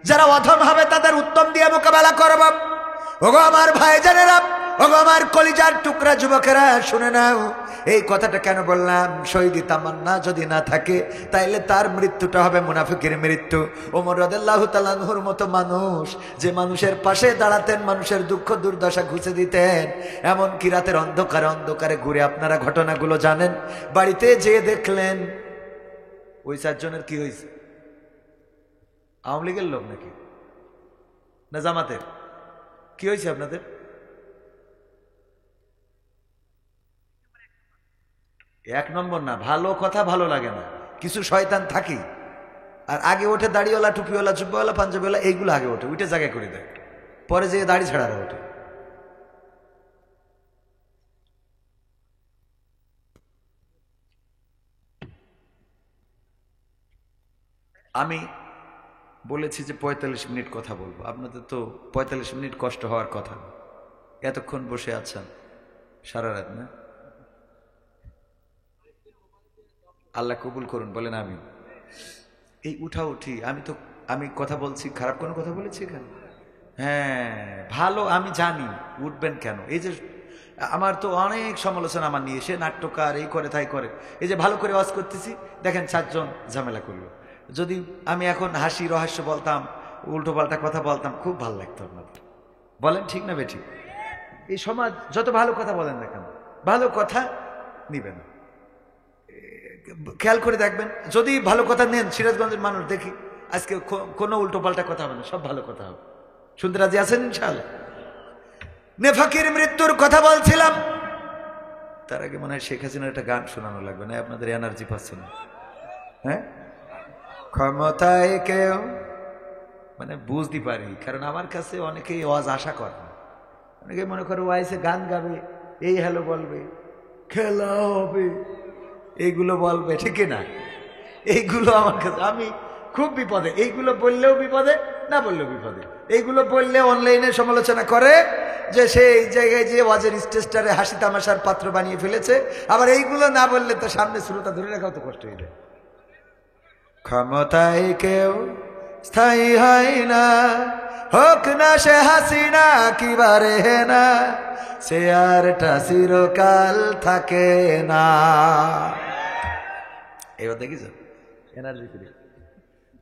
যারা অধম হবে তাদের উত্তম দিয়ে মোকাবেলা করব। ওগো আমার ভাইজানেরা, ওগো আমার কলিজার টুকরা যুবকেরা, শুনে নাও। এই কথাটা কেন বললাম? শহীদি তামান্না যদি না থাকে তাইলে তার মৃত্যুটা হবে মুনাফিকের মৃত্যু। ওমর রাদিয়াল্লাহু তাআলা আনহুর মতো মানুষ, যে মানুষের পাশে দাঁড়াতেন, মানুষের দুঃখ দুর্দশা ঘুচে দিতেন, এমনকি রাতের অন্ধকারে অন্ধকারে ঘুরে, আপনারা ঘটনাগুলো জানেন, বাড়িতে যেয়ে দেখলেন ওই 4 জনের কি হয়েছে? আওয়ামী লীগের লোক নাকি না জামাতের? কি হয়েছে আপনাদের? এক নম্বর না, ভালো কথা ভালো লাগে না, কিছু শয়তান থাকি। আর আগে ওঠে দাড়িওয়ালা, টুপিওয়ালা, জুব্বাওয়ালা, পাঞ্জাবিওয়ালা, এইগুলো আগে ওঠে, ওইটা জায়গায় করে দেয়, পরে যে দাড়ি ছাড়ারা ওঠে। আমি বলেছি যে 45 মিনিট কথা বলবো, আপনাদের তো 45 মিনিট কষ্ট হওয়ার কথা না। এতক্ষণ বসে আছেন সারা রাত, না? আল্লাহ কবুল করুন, বলেন আমি। এই উঠা উঠি, আমি কথা বলছি, খারাপ কোনো কথা বলেছি এখানে? হ্যাঁ, ভালো, আমি জানি উঠবেন কেন। এই যে আমার তো অনেক সমালোচনা আমার নিয়ে, সে নাট্যকার, এই করে তাই করে। এই যে ভালো করে ওয়াজ করতেছি, দেখেন 4 জন ঝামেলা করলো। যদি আমি এখন হাসি রহস্য বলতাম, উল্টো পাল্টা কথা বলতাম, খুব ভালো লাগতো আপনাদের। বলেন ঠিক না বেঠিক? এই সমাজ যত ভালো কথা বলেন না কেন, ভালো কথা নিবে না। খেয়াল করে দেখবেন, যদি ভালো কথা নেন, সিরাজগঞ্জের মানুষ দেখি আজকে কোনো উল্টো পাল্টা কথা হবে না, সব ভালো কথা হবে। শুনতে রাজি আছেন ইনশাআল্লাহ? নেফাকির মৃত্যুর কথা বলছিলাম, তার আগে মনে হয় শেখ হাসিনার একটা গান শোনানো লাগবে, না? আপনাদের এনার্জি পাচ্ছেন না? হ্যাঁ, ক্ষমতায় কেউ, মানে বুঝতে পারি, কারণ আমার কাছে অনেকেই ওয়াজ আশা করে না। অনেকে মনে করে ওয়াইসে গান গাবে, এই হ্যালো বলবে, খেলা হবে, এইগুলো বলবে, ঠিক না? এইগুলো আমার কাছে, আমি খুব বিপদে। এইগুলো বললেও বিপদে, না বললেও বিপদে। এইগুলো বললে অনলাইনে সমালোচনা করে যে সে এই জায়গায় যে ওয়াজের স্টেজটারে হাসি তামাশার পাত্র বানিয়ে ফেলেছে। আবার এইগুলো না বললে তো সামনে শ্রোতা ধরে রাখাও তো কষ্ট হয়ে যায়। ক্ষমতায় কেউ স্থায়ী হয় না, হোক না সে হাসিনা কিবারে না, সে আরটা চিরকাল থাকে না। এবার দেখিস এনার্জি ফিরে।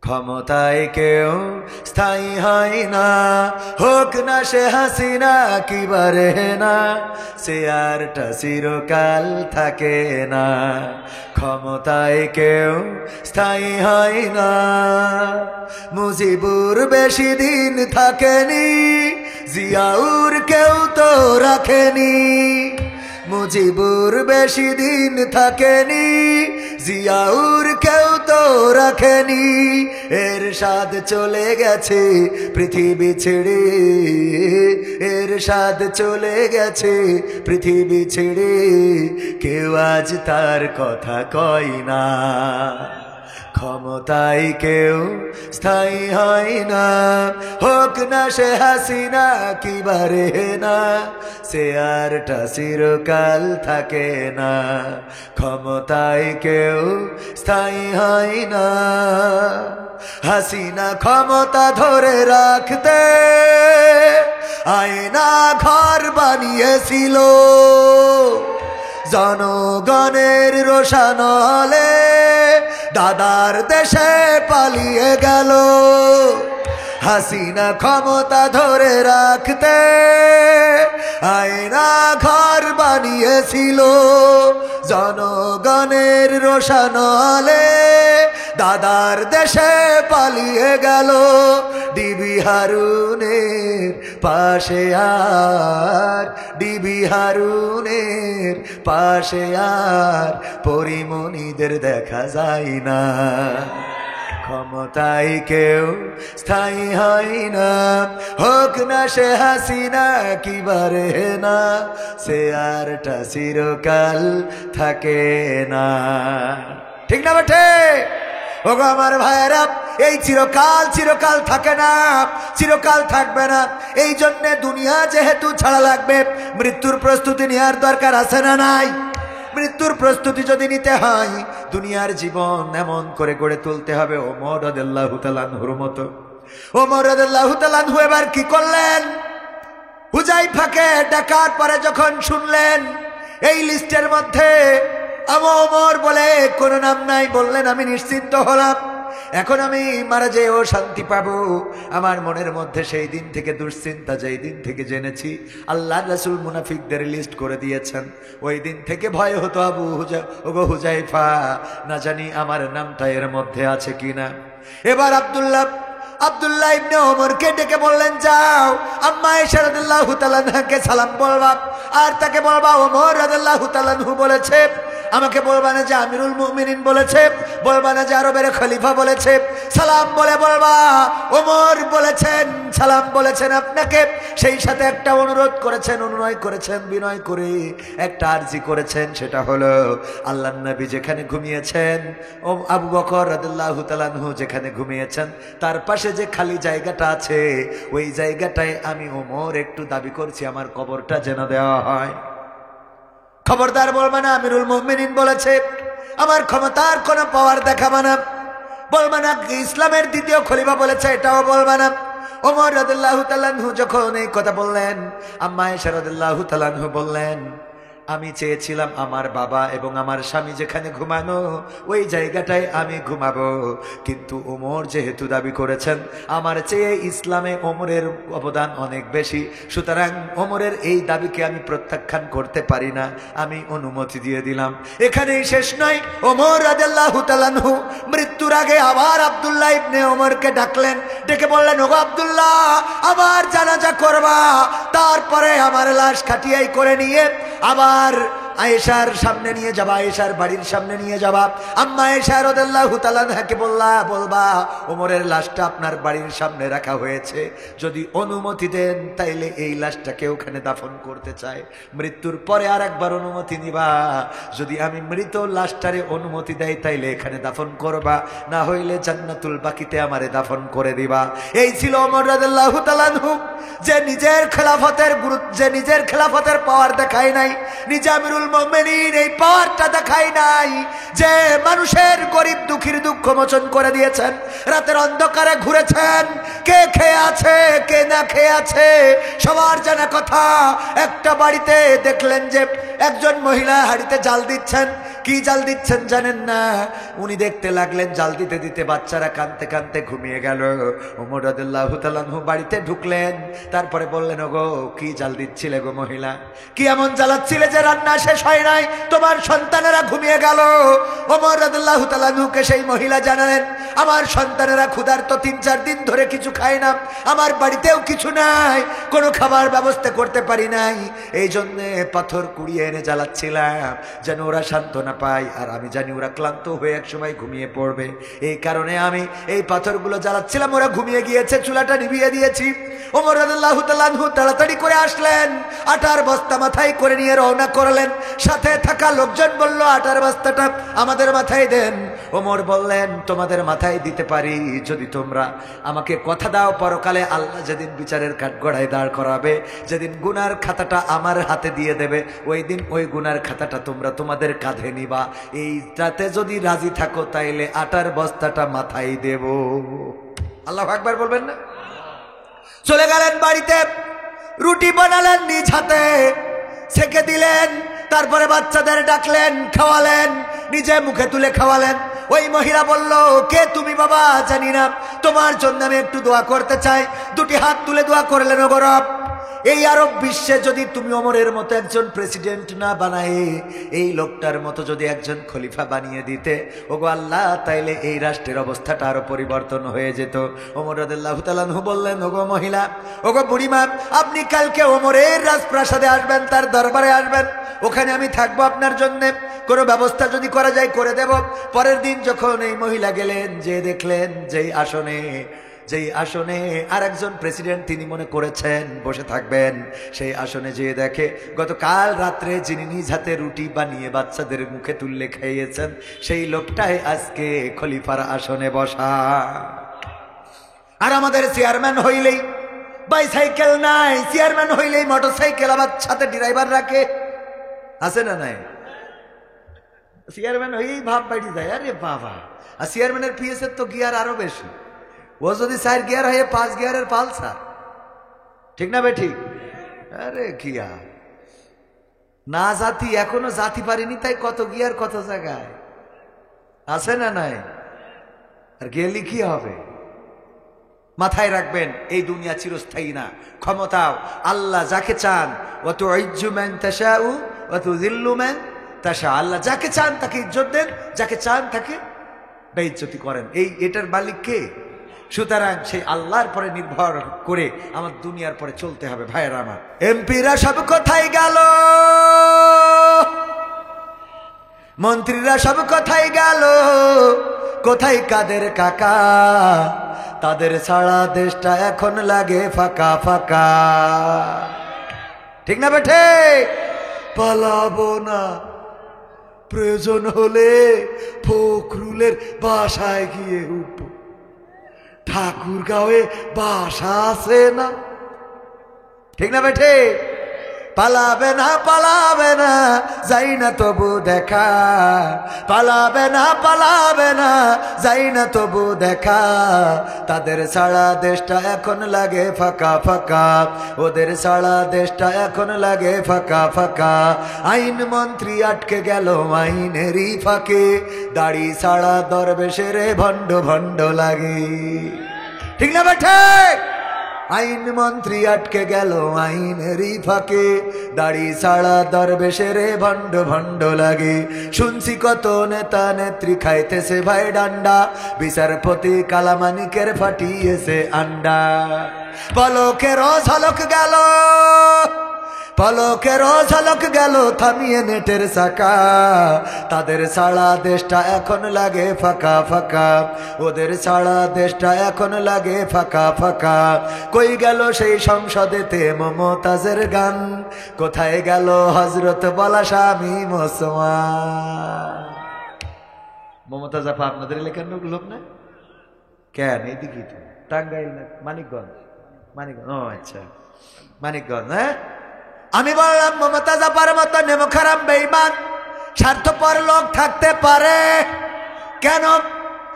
ক্ষমতায় কেউ স্থায়ী হয় না, হোক না সে হাসিনা কিবারে না, সে আরটা চিরকাল থাকে না। ক্ষমতায় কেউ স্থায়ী হয় না। মুজিবুর বেশি দিন থাকেনি, জিয়াউর কেউ তো রাখেনি। মুজিবুর বেশি দিন থাকেনি, জিয়াউর কেউ তো রাখেনি। এরশাদ চলে গেছে পৃথিবী ছেড়ে, এরশাদ চলে গেছে পৃথিবী ছেড়ে, কেউ আজ তার কথা কয় না। ক্ষমতায় কেউ স্থায়ী হয় না, হোক না সে হাসিনা কিবারে না, সে আরটা চিরকাল থাকে না। ক্ষমতায় কেউ স্থায়ী হয় না। হাসিনা ক্ষমতা ধরে রাখতে আয়না ঘর বানিয়েছিল, জনগণের রোশানলে দাদার দেশে পালিয়ে গেল। হাসিনা ক্ষমতা ধরে রাখতে আয়না ঘর বানিয়েছিল, জনগণের রোশানলে দাদার দেশে পালিয়ে গেল ডিবি হারুনের পাশে আর ডিবি হারুনের পাশে আর পরিমণিদের দেখা যায় না ক্ষমতায় কেউ স্থায়ী হয় না হোক না সে হাসিনা কিবারে না সে আরটা চিরকাল থাকে না ঠিক না বেঠে ওগো আমার ভাইয়েরা এই চিরকাল চিরকাল থাকে না চিরকাল থাকবে না এই জন্য দুনিয়া যেহেতু ছাড়া লাগবে মৃত্যুর প্রস্তুতি নেওয়ার দরকার আছে না নাই মৃত্যুর প্রস্তুতি যদি নিতে হয় দুনিয়ার জীবন এমন করে গড়ে তুলতে হবে ওমর রাদিয়াল্লাহু তাআলা আনহুর মতো ওমর রাদিয়াল্লাহু তাআলা আনহু এবার কি করলেন হুযায়ফাকে ডাকার পরে যখন শুনলেন এই লিস্টের মধ্যে ওমর বলে কোন নাম নাই বললেন আমি নিশ্চিন্ত হলাম এখন আমি মারা যেও শান্তি পাবো আমার মনের মধ্যে সেই দিন থেকে দুশ্চিন্তা যেই দিন থেকে জেনেছি আল্লাহর রাসূল মুনাফিকদের লিস্ট করে দিয়েছেন ওই দিন থেকে ভয় হতো ওগো হুযায়ফা না জানি আমার নামটা এর মধ্যে আছে কিনা এবার আব্দুল্লাহ ইবনে ওমরকে ডেকে বললেন যাও আম্মা আয়েশা রাদিয়াল্লাহু তাআলা আনহাকে সালাম বলবা আর তাকে বলবা ওমর রাদিয়াল্লাহু তাআলা আনহু বলেছে আমাকে বলবা না যে আমিরুল মুমিনিন বলেছে বলবা না যে আরবের খলিফা বলেছে সালাম বলে বলবা ওমর বলেছেন সালাম বলেছেন আপনাকে সেই সাথে একটা অনুরোধ করেছেন অনুনয় করেছেন বিনয় করে একটা আরজি করেছেন সেটা হলো আল্লাহর নবী যেখানে ঘুমিয়েছেন ও আবু বকর রাদিয়াল্লাহু তাআলা আনহু যেখানে ঘুমিয়েছেন তার পাশে যে খালি জায়গাটা আছে ওই জায়গাটায় আমি ওমর একটু দাবি করছি আমার কবরটা যেন দেওয়া হয় খবরদার বলবা না আমিরুল মুমিনিন বলেছে আমার ক্ষমতার কোনো পাওয়ার দেখাবা না বলবা না ইসলামের দ্বিতীয় খলিফা বলেছে এটাও বলবা না ওমর রাদিয়াল্লাহু তাআলা আনহু যখন এই কথা বললেন আম্মা আয়েশা রাদিয়াল্লাহু তাআলা আনহু বললেন আমি চেয়েছিলাম আমার বাবা এবং আমার স্বামী যেখানে ঘুমানো ওই জায়গাটায় আমি ঘুমাবো কিন্তু ওমর যেহেতু দাবি করেছেন আমার চেয়ে ইসলামে ওমরের অবদান অনেক বেশি সুতরাং ওমরের এই দাবিকে আমি প্রত্যাখ্যান করতে পারি না আমি অনুমতি দিয়ে দিলাম এখানেই শেষ নয় ওমর রাদিয়াল্লাহু তাআলা আনহু মৃত্যুর আগে আবার আব্দুল্লাহ ইবনে ওমরকে ডাকলেন ডেকে বললেন ওগো আব্দুল্লাহ আবার জানাজা করবা তারপরে আমার লাশ খাটিয়াই করে নিয়ে আবার আয়েশার সামনে নিয়ে যাবা আয়েশার বাড়ির সামনে নিয়ে যাবা আম্মা আয়েশা রাদিয়াল্লাহু তাআলা আনহাকে বলবা ওমরের লাশটা আপনার বাড়ির সামনে রাখা হয়েছে যদি অনুমতি দেন তাইলে এই লাশটাকে ওখানে দাফন করতে চাই মৃত্যুর পরে আরেকবার অনুমতি নিবা যদি আমি মৃত লাশটারে অনুমতি দেই তাইলে এখানে দাফন করবা না হইলে জান্নাতুল বাকিতে আমারে দাফন করে দিবা এই ছিল ওমর রাদিয়াল্লাহু তাআলা আনহু যে নিজের খেলাফতের পাওয়ার দেখায় নাই নিজে আমিরুল মুমিনিন এই পাওয়ারটা দেখায় নাই যে মানুষের গরিব দুঃখীর দুঃখ মোচন করে দিয়েছেন রাতের অন্ধকারে ঘুরেছেন কে খেয়ে আছে কে না খেয়ে আছে সবার জানা কথা একটা বাড়িতে দেখলেন যে একজন মহিলা হাড়িতে জাল দিচ্ছেন কি জাল দিচ্ছেন জানেন না উনি দেখতে লাগলেন জাল দিতে দিতে বাচ্চারা কাঁদতে কাঁদতে ঘুমিয়ে গেল ওমর রাদিয়াল্লাহু তাআলা আনহু বাড়িতে ঢুকলেন তারপরে বললেন ওগো কি জাল দিচ্ছিলে গো মহিলা কি এমন জ্বালাচ্ছিলে যে রান্না শেষ হয় নাই তোমার সন্তানেরা ঘুমিয়ে গেল ওমর রাদিয়াল্লাহু তাআলা আনহুকে সেই মহিলা জানালেন আমার সন্তানেরা ক্ষুধার্ত ৩-৪ দিন ধরে কিছু খায় না আমার বাড়িতেও কিছু নাই কোনো খাবার ব্যবস্থা করতে পারি নাই এই জন্য পাথর কুড়িয়ে এনে জ্বালাচ্ছিলাম যেন ওরা সান্ত্বনা পায় আর আমি জানি ওরা ক্লান্ত হয়ে একসময় ঘুমিয়ে পড়বে এই কারণে আমি এই পাথরগুলো জ্বালাচ্ছিলাম ওরা ঘুমিয়ে গিয়েছে চুলাটা নিভিয়ে দিয়েছি ওমর রাদিয়াল্লাহু তাআলা আনহু তাড়াতাড়ি করে আসলেন আটার বস্তা মাথায় করে নিয়ে রওনা করলেন সাথে থাকা লোকজন বলল আটার বস্তাটা আমাদের মাথায় দেন ওমর বললেন তোমাদের মাথায় দিতে পারি যদি তোমরা আমাকে কথা দাও পরকালে আল্লাহ যেদিন বিচারের কাঠগড়ায় দাঁড় করাবে যেদিন গুনার খাতাটা আমার হাতে দিয়ে দেবে ওই দিন ওই গুনার খাতাটা তোমরা তোমাদের কাঁধে নিবা এইটাতে যদি রাজি থাকো তাইলে আটার বস্তাটা মাথায় দেব আল্লাহু আকবার বলবেন না চলে গেলেন বাড়িতে রুটি বানালেন নিজ হাতে সেকে দিলেন তারপরে বাচ্চাদের ডাকলেন খাওয়ালেন নিজে মুখে তুলে খাওয়ালেন ওই মহিলা বলল কে তুমি বাবা জানি না তোমার জন্য আমি একটু দোয়া করতে চাই দুটি হাত তুলে দোয়া করলেন ওগো রব এই আরব বিশ্বে যদি তুমি ওমরের মতো একজন প্রেসিডেন্ট না বানায়, এই লোকটার মতো যদি একজন খলিফা বানিয়ে দিতে, ওগো আল্লাহ, তাইলে এই রাষ্ট্রের অবস্থাটা আরো পরিবর্তন হয়ে যেত। ওমর রাদিয়াল্লাহু তাআলা আনহু বললেন, ওগো মহিলা, ওগো বুড়িমা, আপনি কালকে ওমরের রাজপ্রাসাদে আসবেন, তার দরবারে আসবেন, ওখানে আমি থাকবো আপনার জন্য, কোনো ব্যবস্থা যদি করা যায় করে দেব। পরের দিন যখন এই মহিলা গেলেন, যে দেখলেন যেই আসনে আর একজন প্রেসিডেন্ট তিনি মনে করেছেন বসে থাকবেন, সেই আসনে যেয়ে দেখে গতকাল রাত্রে যিনি নিজ হাতে রুটি বানিয়ে বাচ্চাদের মুখে তুললে খাইয়েছেন, সেই লোকটাই আজকে খলিফার আসনে বসা। আর আমাদের চেয়ারম্যান হইলেই বাইসাইকেল নাই, চেয়ারম্যান হইলেই মোটরসাইকেল, আবার সাথে ড্রাইভার রাখে, আছে না নাই? চেয়ারম্যান হয়েই ভাব বাড়ি যায়, আরে বাবা। আর চেয়ারম্যানের পিএসের তো গিয়ার আরো বেশি, ও যদি 4 গিয়ার হয় 5 গিয়ারের পালসার, ঠিক না বে ঠিক? আরে গিয়া না জাতি, এখনো জাতি পারিনি, তাই কত গিয়ার কত জায়গায়, আছে না নাই? আর গেলি কি হবে? মাথায় রাখবেন, এই দুনিয়া চিরস্থায়ী না। ক্ষমতাও আল্লাহ যাকে চান, ওয়াতু ইজ্জু মান তাশাউ ওয়াতু যিল্লু মান তাশা, আল্লাহ যাকে চান তাকে ইজ্জত দেন, যাকে চান তাকে বেইজ্জতি করেন। এটার মালিক কে? সুতরাং সেই আল্লাহর পরে নির্ভর করে আমার দুনিয়ার পরে চলতে হবে। ভাইয়েরা আমার, এমপিরা সব কোথায় গেল, মন্ত্রীরা সব কোথায় গেল, কোথায় কাদের কাকা, তাদের ছাড়া দেশটা এখন লাগে ফাঁকা ফাঁকা, ঠিক না বেঠে? পালাবো না, প্রয়োজন হলে ফখরুলের বাসায় গিয়ে উঠবো, ঠাকুরগাঁওয়ে বাসা আছে না, ঠিক না বেঠে? পালাবে না, পালাবে না, যাই না তবু দেখা, পালাবে না, পালাবে না, যাই না তবু দেখা, তাদের ছাড়া দেশটা এখন লাগে ফাঁকা ফাঁকা, ওদের ছাড়া দেশটা এখন লাগে ফাঁকা ফাঁকা। আইন মন্ত্রী আটকে গেল আইনেরই ফাঁকে, দাড়ি ছাড়া দরবেশের ভণ্ড ভণ্ড লাগে, ঠিক না বেঠে? আইন মন্ত্রী আটকে গেল আইনেরই ফাঁকে, দাড়ি ছাড়া দরবেশের ভণ্ড ভণ্ড লাগে। শুনছি কত নেতা নেত্রী খাইতেছে ভাই ডান্ডা, বিচারপতি কালামানিকের ফাটিয়েছে আন্ডা। পলকেরও ঝলক গেল, পলকেরও ঝলক গেল থামিয়ে নেটের চাকা, তাদের ছাড়া দেশটা এখন লাগে ফাঁকা ফাঁকা, ওদের ছাড়া দেশটা এখন লাগে ফাঁকা ফাঁকা। কই গেল সেই সংসদেতে মমতাজের গান, কোথায় গেল হযরত বলা স্বামী মুসলমান? মমতাজ আপা আপনাদের এলাকার লোক না কেন? এইদিকে তো টাঙ্গাইল না মানিকগঞ্জ? মানিকগঞ্জ, ও আচ্ছা মানিকগঞ্জ। হ্যাঁ, আমি বললাম মমতাজ আপার মতো নেমখারাম বেঈমান স্বার্থপর লোক থাকতে পারে কেন?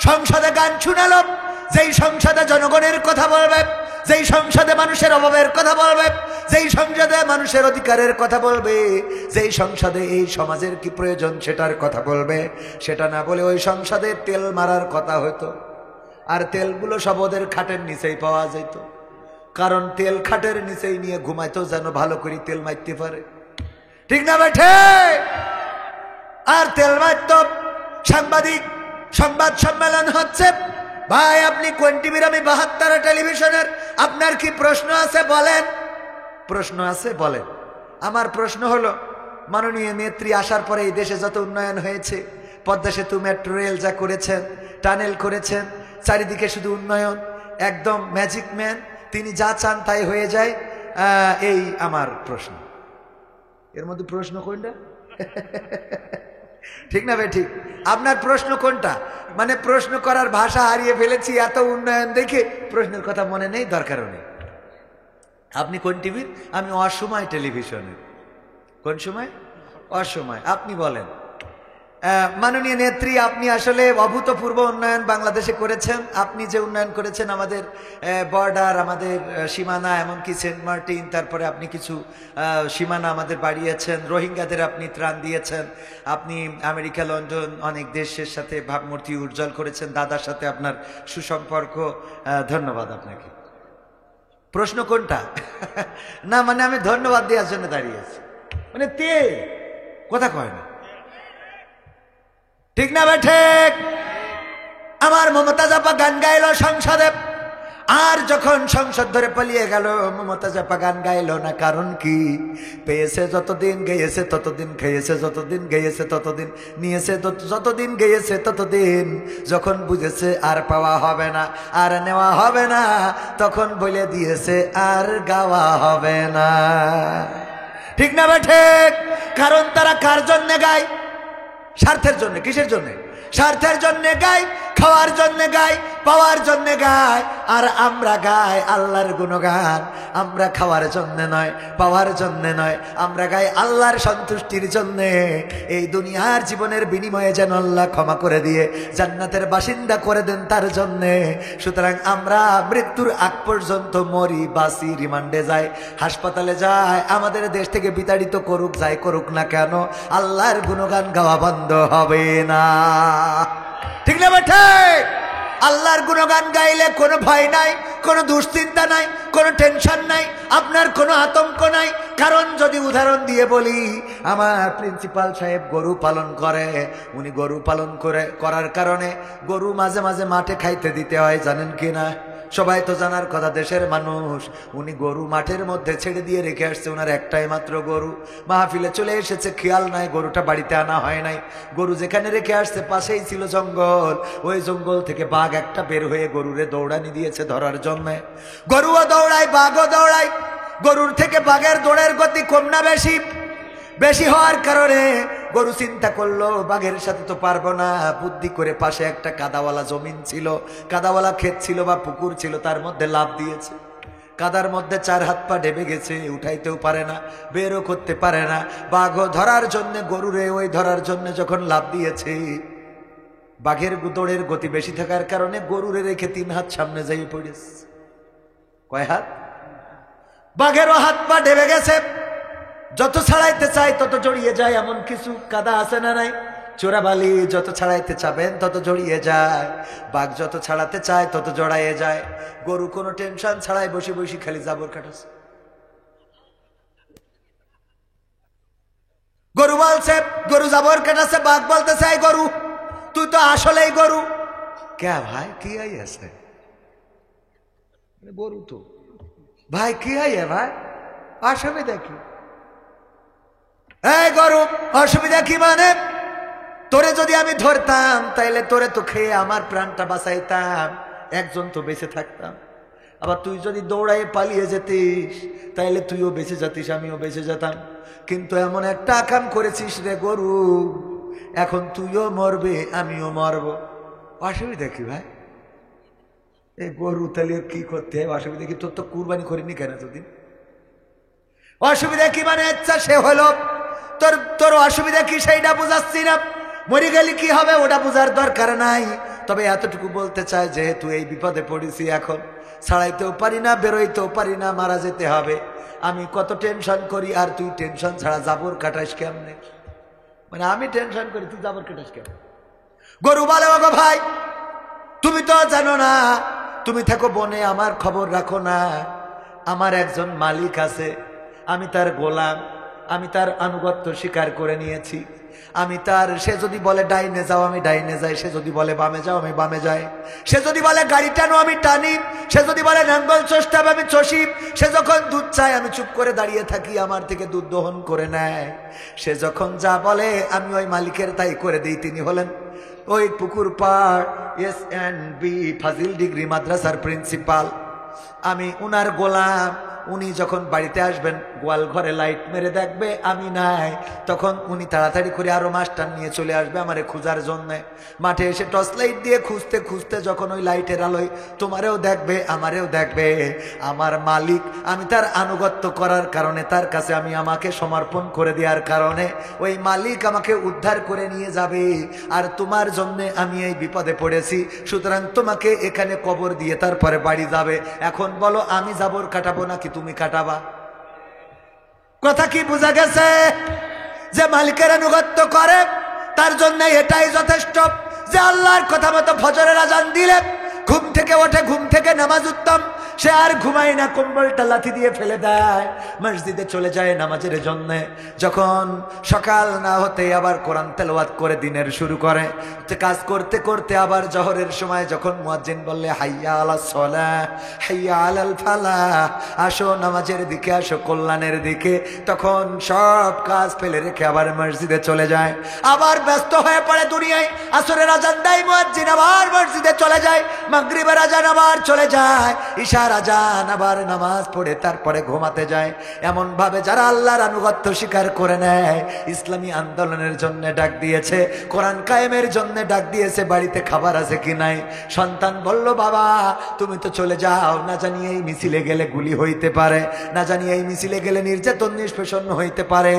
সংসদে গান শুনালো, যেই সংসদে জনগণের কথা বলবে, যেই সংসদে মানুষের অভাবের কথা বলবে, যেই সংসদে মানুষের অধিকারের কথা বলবে, যেই সংসদে এই সমাজের কি প্রয়োজন সেটার কথা বলবে, সেটা না বলে ওই সংসদে তেল মারার কথা হতো। আর তেলগুলো সব ওদের খাটের নিচেই পাওয়া যেত, কারণ তেল খাটের নিচেই নিয়ে ঘুমাইতো যেন ভালো করে তেল মারতে পারে, ঠিক না বেঠে? আর তেল মারত সাংবাদিক, সংবাদ সম্মেলন হচ্ছে, ভাই আপনি কোন টিভির? আমি 72 টেলিভিশনের, আপনার কি প্রশ্ন আছে বলেন? প্রশ্ন আছে বলেন। আমার প্রশ্ন হলো, মাননীয় নেত্রী আসার পরে এই দেশে যত উন্নয়ন হয়েছে, পদ্মা সেতু, মেট্রো রেল যা করেছেন, টানেল করেছেন, চারিদিকে শুধু উন্নয়ন, একদম ম্যাজিক ম্যান, তিনি যা চান তাই হয়ে যায়, এই আমার প্রশ্ন। এর মধ্যে প্রশ্ন কোনটা? ঠিক না ভাই? ঠিক। আপনার প্রশ্ন কোনটা? মানে প্রশ্ন করার ভাষা হারিয়ে ফেলেছি, এত উন্নয়ন দেখে প্রশ্নের কথা মনে নেই, দরকারও নেই। আপনি কোন টিভির? আমি অসময় টেলিভিশনের। কোন সময়? অসময়। আপনি বলেন, মাননীয় নেত্রী আপনি আসলে অভূতপূর্ব উন্নয়ন বাংলাদেশে করেছেন। আপনি যে উন্নয়ন করেছেন, আমাদের বর্ডার, আমাদের সীমানা, এমনকি সেন্ট মার্টিন, তারপরে আপনি কিছু সীমানা আমাদের বাড়িয়েছেন, রোহিঙ্গাদের আপনি ত্রাণ দিয়েছেন, আপনি আমেরিকা, লন্ডন, অনেক দেশের সাথে ভাবমূর্তি উজ্জ্বল করেছেন, দাদার সাথে আপনার সুসম্পর্ক, ধন্যবাদ আপনাকে। প্রশ্ন কোনটা? না মানে আমি ধন্যবাদ দেওয়ার জন্য দাঁড়িয়ে আছি, মানে তে কথা কয় না, ঠিক না ঠিক? আমার মমতাজ আপা গান গাইল সংসদে, আর যখন সংসদ ধরে পালিয়ে গেল মমতাজ আপা গান গাইল না। কারণ কি? পেয়েছে যতদিন গেয়েছে ততদিন খেয়েছে, যতদিন গেয়েছে ততদিন নিয়েছে, যতদিন গেয়েছে ততদিন। যখন বুঝেছে আর পাওয়া হবে না আর নেওয়া হবে না, তখন বলে দিয়েছে আর গাওয়া হবে না, ঠিক না ঠিক? কারণ তারা কার জন্যে গায়? স্বার্থের জন্য। কিসের জন্য? স্বার্থের জন্য গায়, খাওয়ার জন্য গায়, পাওয়ার জন্য গায়। আর আমরা গাই আল্লাহর গুণগান। আমরা খাওয়ার জন্য নয়, পাওয়ার জন্য নয়, আমরা গাই আল্লাহর সন্তুষ্টির জন্য। এই দুনিয়ার জীবনের বিনিময়ে যেন আল্লাহ ক্ষমা করে দিয়ে জান্নাতের বাসিন্দা করে দেন তার জন্য। সুতরাং আমরা মৃত্যুর আগ পর্যন্ত মরি, বাসি, রিমান্ডে যাই, হাসপাতালে যাই, আমাদের দেশ থেকে বিতাড়িত করুক, যাই করুক না কেন, আল্লাহর গুণগান গাওয়া বন্ধ হবে না, ঠিক না বেঠে? আল্লাহর গুণগান গাইলে কোনো ভয় নাই, কোনো দুশ্চিন্তা নাই, কোনো টেনশন নাই, আপনার কোনো আতঙ্ক নাই। কারণ যদি উদাহরণ দিয়ে বলি, আমার প্রিন্সিপাল সাহেব গরু পালন করে, উনি গরু পালন করার কারণে গরু মাঝে মাঝে মাঠে খাইতে দিতে হয়, জানেন কি না? সবাই তো জানার কথা, দেশের মানুষ। উনি গরু মাঠের মধ্যে ছেড়ে দিয়ে রেখে আসছে, ওনার একটাই মাত্র গরু। মাহফিলে চলে এসেছে, খেয়াল নাই গরুটা বাড়িতে আনা হয় নাই। গরু যেখানে রেখে আসছে পাশেই ছিল জঙ্গল, ওই জঙ্গল থেকে বাঘ একটা বের হয়ে গরুরে দৌড়ানি দিয়েছে ধরার জন্য। গরুও দৌড়ায়, বাঘও দৌড়ায়। গরুর থেকে বাঘের দৌড়ের গতি কম না বেশি? বেশি হওয়ার কারণে গরু চিন্তা করলো বাঘের সাথে তো পারবো না। বুদ্ধি করে পাশে একটা কাদাওয়ালা জমিন ছিল, কাদাওয়ালা ক্ষেত ছিল বা পুকুর ছিল, তার মধ্যে লাফ দিয়েছে। কাদার মধ্যে 4 হাত পা ডেবে গেছে, উঠাইতেও পারে না, বেরও করতে পারে না। বাঘও ধরার জন্য, গরুরে ওই ধরার জন্য যখন লাফ দিয়েছে, বাঘের দৌড়ের গতি বেশি থাকার কারণে গরুরে রেখে 3 হাত সামনে যাই পড়েছে। কয় হাত? বাঘেরও হাত পা ডেবে গেছে। যত ছাড়াইতে চায় তত জড়িয়ে যায়, এমন কিছু কাদা আছে না নাই? চোরাবালি যত ছাড়াইতে চাবেন তত জড়িয়ে যায়, বাঘ যত ছাড়াতে চায় তত জড়াইয়ে যায়। গরু কোনো টেনশন ছাড়াই বসে বসে খালি জাবর কাটাছে। গরু বলছে, গরু জাবর কাটাছে, বাঘ বলতে চাই গরু তুই তো আসলেই গরু। কে ভাই কি আছে? গরু তো ভাই কি আইয়া ভাই, আসবে দেখি। এই গরু, অসুবিধা কি? মানে তোরে যদি আমি ধরতাম তাইলে তোরে তো খেয়ে আমার প্রাণটা বাঁচাইতাম, একজন তো বেঁচে থাকতাম। আবার তুই যদি দৌড়াই পালিয়ে যেতিস তাইলে তুইও বেঁচে যেতিস, আমিও বেঁচে যেতাম। কিন্তু এমন একটা কাম করেছিস রে গরু, এখন তুইও মরবে আমিও মরব। অসুবিধা কি ভাই? এই গরু তাহলে কি করতে হয়? অসুবিধা কি? তোর তো কুরবানি করিনি কেন এতদিন? অসুবিধা কি মানে? ইচ্ছা সে হলো, তোর অসুবিধা কি সেইটা বুঝাচ্ছি না। মরে গেলে কি হবে ওটা বুঝার দরকার নাই। তবে এতটুকু বলতে চাই, যেহেতু এই বিপদে পড়েছি, এখন ছাড়াইতেও পারি না, বেরোইতেও পারি না, মারা যেতে হবে। আমি কত টেনশন করি, আর তুই টেনশন ছাড়া জাবর কাটাস কেমনে? মানে আমি টেনশন করি, তুই জাবর কাটাস কেমন? গরু বলে, ওগো ভাই তুমি তো জানো না, তুমি থাকো বনে, আমার খবর রাখো না। আমার একজন মালিক আছে, আমি তার গোলাম, আমি তার আনুগত্য স্বীকার করে নিয়েছি। আমি তার, সে যদি বলে ডাইনে যাও আমি ডাইনে যাই, সে যদি বলে বামে যাও আমি বামে যাই, সে যদি বলে গাড়ি টানো আমি টানি, সে যদি বলে নাঙ্গল চষতে আমি চষি, সে যখন দুধ চায় আমি চুপ করে দাঁড়িয়ে থাকি, আমার থেকে দুধ দহন করে নেয়। সে যখন যা বলে আমি ওই মালিকের তাই করে দিই। তিনি হলেন ওই পুকুর পাড় SNB ফাজিল ডিগ্রি মাদ্রাসার প্রিন্সিপাল। আমি উনার গোলাম। উনি যখন বাড়িতে আসবেন, গোয়াল ঘরে লাইট মেরে দেখবে আমি নাই, তখন উনি তাড়াতাড়ি করে আরো মাস্টার নিয়ে চলে আসবে আমারে খোঁজার জন্য। মাঠে এসে টর্চ লাইট দিয়ে খুঁজতে খুঁজতে যখন ওই লাইটের আলোয় তোমারেও দেখবে আমারেও দেখবে, আমার মালিক, আমি তার আনুগত্য করার কারণে, তার কাছে আমি আমাকে সমর্পণ করে দেওয়ার কারণে ওই মালিক আমাকে উদ্ধার করে নিয়ে যাবে। আর তোমার জন্য আমি এই বিপদে পড়েছি, সুতরাং তোমাকে এখানে কবর দিয়ে তারপরে বাড়ি যাবে। এখন বলো আমি জাবর কাটাবো নাকি তুমি কাটাবা? কথা কি বোঝা গেছে? যে মালিকের আনুগত্য করে তার জন্য এটাই যথেষ্ট যে আল্লাহর কথা মতো ফজরের আজান দিলে ঘুম থেকে ওঠে, ঘুম থেকে নামাজ উত্তম, সে আর ঘুমায় না, কম্বলটা লাথি দিয়ে ফেলে দেয়, মসজিদে চলে যায় নামাজের জন্য। যখন সকাল না হতে আবার কোরআন তেলাওয়াত করে দিনের শুরু করে, কাজ করতে করতে আবার জোহরের সময় যখন মুয়াজ্জিন বললে হাইয়া আলাস সালাহ হাইয়া আলাল ফালাহ, আসো নামাজের দিকে, আসো কল্যাণের দিকে, তখন সব কাজ ফেলে রেখে আবার মসজিদে চলে যায়। আবার ব্যস্ত হয়ে পড়ে দুনিয়ায়। আসরের আজান দেয় মুয়াজ্জিন, আবার মসজিদে চলে যায়। মাগরিবের আজান আবার চলে যায়। ইশার আজান আবার নামাজ পড়ে তারপরে ঘুমাতে যায়। এমন ভাবে যারা আল্লাহর আনুগত্য স্বীকার করে নেয়, ইসলামী আন্দোলনের জন্য ডাক দিয়েছে, কোরআন কায়েমের জন্য ডাক দিয়েছে, বাড়িতে খাবার আছে কি নাই। সন্তান বলল, বাবা তুমি তো চলে যাও, না জানি এই মিছিলে গেলে গুলি হইতে পারে, না জানি এই মিছিলে গেলে নির্যাতন নিষ্পেষণ হইতে পারে।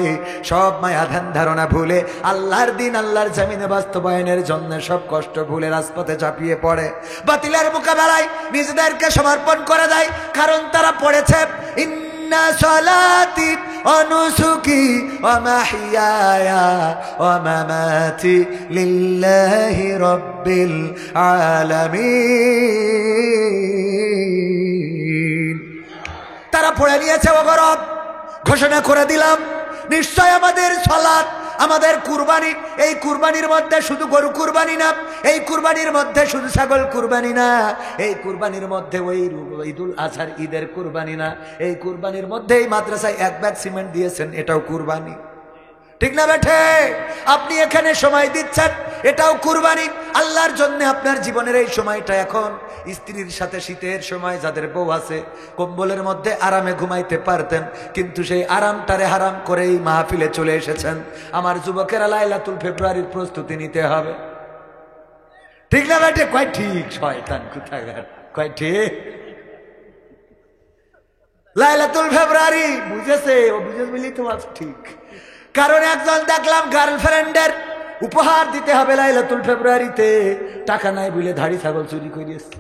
সব মায়া ধ্যান ধারণা ভুলে আল্লাহর দিন আল্লাহর জমিনে বাস্তবায়নের জন্য সব কষ্ট ভুলে রাজপথে ঝাঁপিয়ে পড়ে, বাতিলের মোকাবেলায় নিজেদেরকে সমর্পণ করে দেয়। কারণ তারা পড়েছে ইন্না সালাতি ওয়া নুসুকি ওয়া মাহইয়ায়া ওয়া মামাতি লিল্লাহি রাব্বিল আলামিন। তারা পড়ে নিয়েছে, ও রব ঘোষণা করে দিলাম, নিশ্চয় আমাদের সালাত, আমাদের কুরবানি, এই কুরবানির মধ্যে শুধু গরু কুরবানি না, এই কুরবানির মধ্যে শুধু ছাগল কুরবানি না, এই কুরবানির মধ্যে ওই ঈদুল আজহার ঈদের কুরবানি না, এই কুরবানির মধ্যে এই মাদ্রাসায় এক ব্যাগ সিমেন্ট দিয়েছেন, এটাও কুরবানি। ঠিক না বেঠে? আপনি এখানে সময় দিচ্ছেন, এটাও কুরবানি আল্লাহর জন্য। আপনার জীবনের এই সময়টা এখন স্ত্রীর সাথে শীতের সময় যাদের বউ আছে, কম্বলের মধ্যে আরামে ঘুমাইতে পারতেন, কিন্তু সেই আরামটারে হারাম করে এই মাহফিলে চলে এসেছেন। আমার যুবকেরা লাইলাতুল ফেব্রুয়ারির প্রস্তুতি নিতে হবে। ঠিক না বেটে? কয় ঠিক। শয়তান কোথাকার, কয় ঠিক। লাইলাতুল ফেব্রুয়ারি বুঝেছে, ও বুঝে বলি তো ঠিক। কারণ একজন দেখলাম গার্লফ্রেন্ডের উপহার দিতে হবে লাইলাতুল ফেব্রুয়ারিতে, টাকা নাই বলে ধাড়ি ছাগল চুরি করিয়েছে।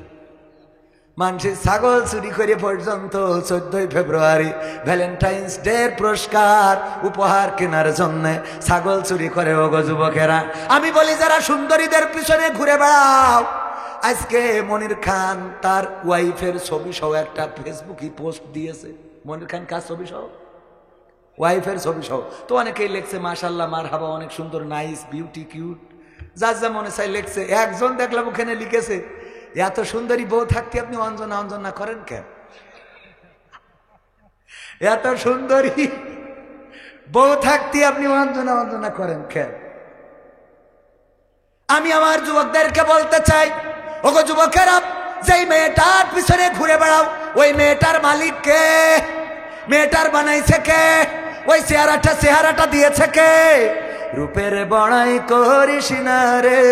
মানুষের ছাগল চুরি করে পর্যন্ত 14 ফেব্রুয়ারি ভ্যালেন্টাইন্স ডে পুরস্কার উপহার কেনার জন্য ছাগল চুরি করে। ও গো যুবকেরা, আমি বলি যারা সুন্দরীদের পিছনে ঘুরে বেড়াও, আজকে মনির খান তার ওয়াইফের ছবি সহ একটা ফেসবুকে পোস্ট দিয়েছে। মনির খান কার ছবি সহ? ওয়াইফের ছবি সহ। তো অনেকেই লিখছে মাশাআল্লাহ মারহাবা, অনেক সুন্দর, নাইস, বিউটি, কিউট, যার যা মনে চাই লিখছে। একজন দেখলাম ওখানে লিখেছে, এত সুন্দরী বউ থাকতে আপনি অঞ্জনা অঞ্জনা করেন কেন? এত সুন্দরী বউ থাকতে আপনি অঞ্জনা অঞ্জনা করেন কেন? আমি আমার যুবকদেরকে বলতে চাই, ওগো যুবকেরা, যেই মেয়েটার পিছনে ঘুরে বেড়াও, ওই মেয়েটার মালিক কে? মেয়েটার বানাইছে কে? ওই চেহারাটা দিয়েছে কে? রূপের বড়াই করিস না রে,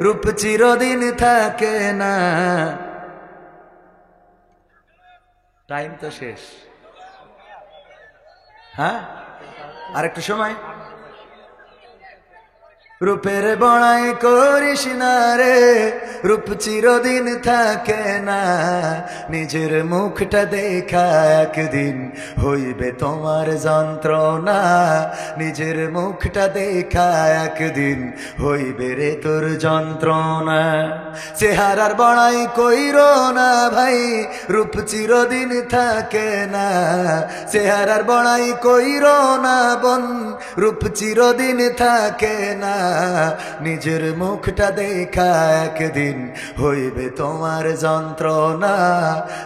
রূপ চিরদিন থাকে না। টাইম তো শেষ। হ্যাঁ, আর একটু সময়। রূপের বড়াই করিস না রে, রূপ চিরদিন থাকে না। নিজের মুখটা দেখা একদিন হইবে তোমার যন্ত্রণা, নিজের মুখটা দেখা একদিন হইবে রে তোর যন্ত্রণা। চেহারার বড়াই কইরো না ভাই, রূপ চিরদিন থাকে না। চেহারার বড়াই কইরো না বোন, রূপ চিরদিন থাকে না। নিজের মুখটা দেখা একদিন হইবে তোমার যন্ত্রণা,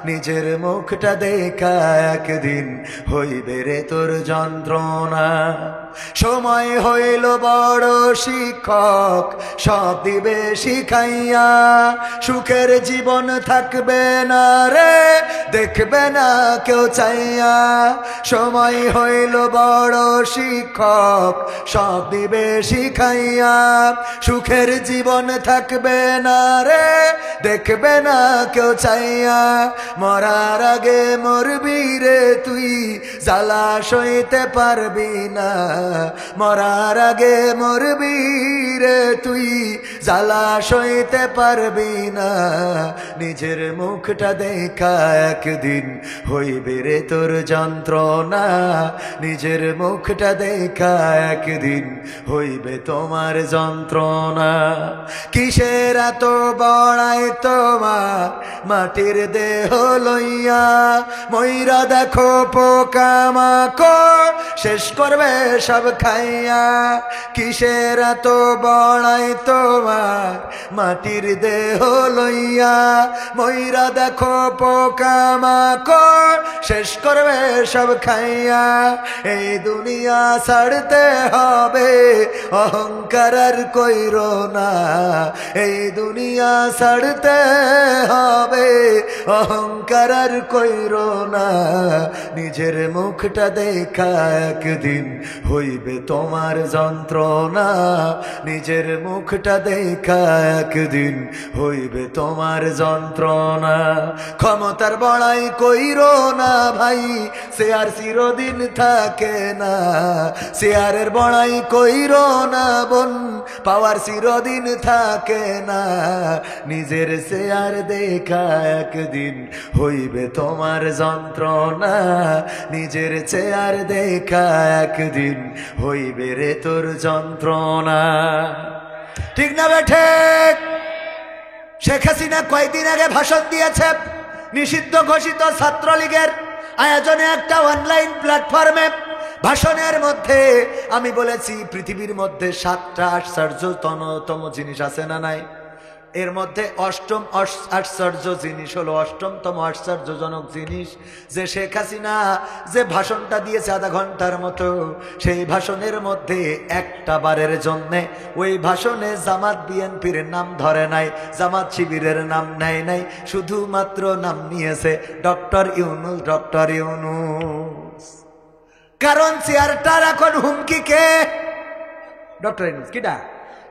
নিজের মুখটা দেখা একদিন হইবে রে তোর যন্ত্রণা। সময় হইল বড় শিক্ষক, সব দিবে শিখাইয়া, সুখের জীবন থাকবে না রে, দেখবে না কেউ চাইয়া। সময় হইল বড় শিক্ষক, সব দিবে শিখাইয়া, সুখের জীবন থাকবে না রে, দেখবে না কেউ চাইয়া। মরার আগে মরবি রে তুই, জ্বালা সইতে পারবি না। মরার আগে মরবি রে তুই, জ্বালা সইতে পারবি না, নিজের মুখটা দেখা একদিন হইবে রে তোর যন্ত্রণা, নিজের মুখটা দেখা একদিন হইবে তোমার যন্ত্রণা। কিসের এত বড়াই তোমার মাটির দেহ লইয়া, ময়রা দেখো পোকামাকড় শেষ করবে সব খাইয়া। কিসের এত বড়াই তোমার মাটির দেহ লইয়া, ময়রা দেখো পোকামাকড় শেষ করবে সব খাইয়া। এই দুনিয়া ছাড়তে হবে অহংকার আর কইরো না, এই দুনিয়া ছাড়তে হবে অহংকার আর কইরো না, নিজের মুখটা দেখা একদিন হইবে তোমার যন্ত্রণা, নিজের মুখটা দেখা একদিন হইবে তোমার যন্ত্রণা। ক্ষমতার বড়াই কইরো না ভাই, সে আর চিরদিন থাকে না, শেয়ারের বড়াই কইরো না বোন, পাওয়ার চিরদিন থাকে না, নিজের শেয়ার দেখা একদিন হইবে তোমার যন্ত্রণা, নিজের চেয়ার দেখা একদিন হইবে রে তোর যন্ত্রণা। ঠিক না বেঠে? শেখ হাসিনা কয়েকদিন আগে ভাষণ দিয়েছে নিষিদ্ধ ঘোষিত ছাত্রলীগের আয়োজনে একটা অনলাইন প্ল্যাটফর্মে। ভাষণের মধ্যে আমি বলেছি পৃথিবীর মধ্যে 7টা আশ্চর্যতম জিনিস আছে না নাই? এর মধ্যে অষ্টম আশ্চর্য জিনিস হলো, অষ্টমতম আশ্চর্যজনক জিনিস যে শেখ হাসিনা যে ভাষণটা দিয়েছে আধা ঘন্টার মতো, সেই ভাষণের মধ্যে একটা বারের জন্যে ওই ভাষণে জামাত বিএনপির নাম ধরে নাই, জামাত শিবিরের নাম নেয় নাই, শুধুমাত্র নাম নিয়েছে ডক্টর ইউনূস, ডক্টর ইউনূস। কারণ চেয়ারটার এখন হুমকি কে? ডক্টর ইউনূস। কিডা?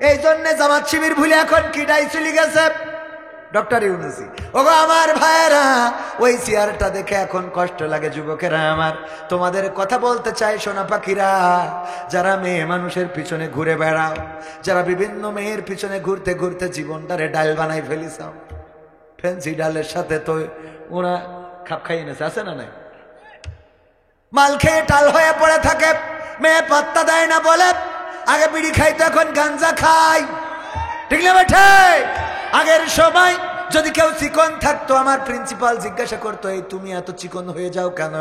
এই জন্য জামাত শিবির ভুলে এখন কিডাই চলে গেছে? ডক্টর ইউনূসই। ওগো আমার ভাইয়েরা, ওই চেয়ারটা দেখে এখন কষ্ট লাগে যুবকেরা আমার। তোমাদের কথা বলতে চাই সোনা পাখিরা, যারা মেয়ে মানুষের পিছনে ঘুরে বেড়াও, যারা বিভিন্ন মেয়ের পিছনে ঘুরতে ঘুরতে জীবনটারে ডাল বানাই ফেলিসাও, ফেন্সি ডালের সাথে তো ওরা খাপ খাইয়ে নেছে, আছে না নাই? মাল খেয়ে টাল হয়ে পড়ে থাকে, মেয়ে পাত্তা দেয় না বলে আগে বিড়ি খাইতো, এখন গাঞ্জা খাই। ঠিক না বেঠে? আগের সময় যদি কেউ চিকন থাকতো, আমার প্রিন্সিপাল জিজ্ঞাসা করতো, এই তুমি এত চিকন হয়ে যাও কেন?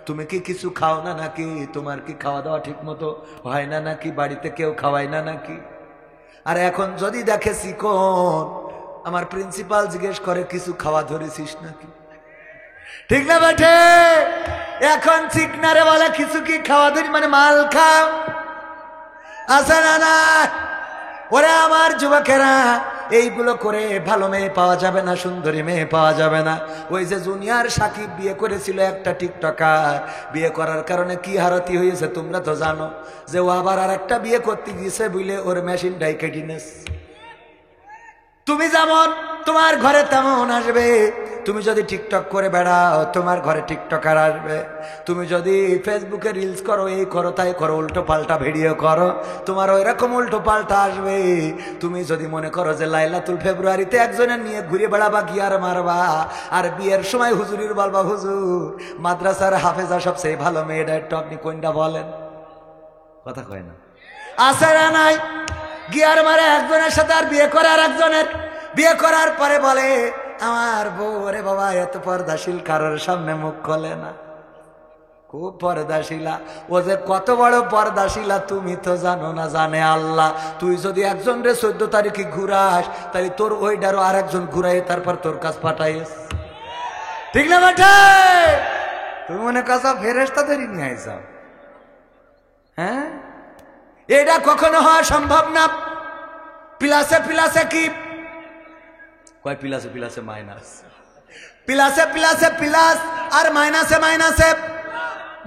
তুমি কি কিছু খাও না নাকি? তোমার কি খাওয়া দাওয়া ঠিক মতো হয় না নাকি? বাড়িতে কেউ খাওয়ায় না নাকি? আর এখন যদি দেখে চিকন, আমার প্রিন্সিপাল জিজ্ঞেস করে কিছু খাওয়া ধরেছিস নাকি? ঠিক না বেঠে? এখন চিকনারে বলে কিছু কি খাওয়া ধরি, মানে মাল খাও, আছে না না? ওরে আমার যুবকেরা, এইগুলো করে ভালো মেয়ে পাওয়া যাবে না, সুন্দরী মেয়ে পাওয়া যাবে না। ওই যে জুনিয়র সাকিব বিয়ে করেছিল একটা টিকটকার, বিয়ে করার কারণে কি হারতি হয়েছে তোমরা তো জানো, যে ও আবার আর একটা বিয়ে করতে গিয়েছে বুঝলে ওর মেশিনটাই কেটে নিয়েছে। তুমি যেমন তোমার ঘরে তেমন আসবে, তুমি যদি টিকটক করে বেড়াও তোমার ঘরে টিকটকার আসবে, তুমি যদি ফেসবুকে রিলস করো, এই করো তাই করো, উল্টো পাল্টা ভিডিও করো, তোমার ওই রকম উল্টো পাল্টা আসবে। তুমি যদি মনে করো যে লাইলাতুল ফেব্রুয়ারিতে একজনের নিয়ে ঘুরে বেড়াবা, গিয়ার মারবা, আর বিয়ের সময় হুজুরির বলবা হুজুর মাদ্রাসার হাফেজা সবচেয়ে ভালো মেয়েটা, একটু আপনি কোনটা বলেন? কথা কয় না, আছে না নাই? গিয়ার মারে একজনের সাথে আর বিয়ে করে আর একজনের, বিয়ে করার পরে বলে আমার বউ রে বাবা এত পর্দাশীল, কারোর সামনে মুখ খোলে না, খুব পর্দাশীলা। ও যে কত বড় পর্দাশীলা তুমি তো জানো না, জানে আল্লাহ। তুই যদি একজন রে 14 তারিখে ঘুরাস, তাহলে তোর ওইটারও আর একজন ঘুরাই তারপর তোর কাছ পাঠাইস। ঠিক না বেটা? তুমি মনে কাছে ফেরেশতা ধরে নিয়ে আইসাও? হ্যাঁ, এটা কখনো হওয়া সম্ভব না। প্লাসে প্লাসে কি কয়? প্লাসে প্লাসে মাইনাস, প্লাসে প্লাসে প্লাস, আর মাইনাসে মাইনাসে,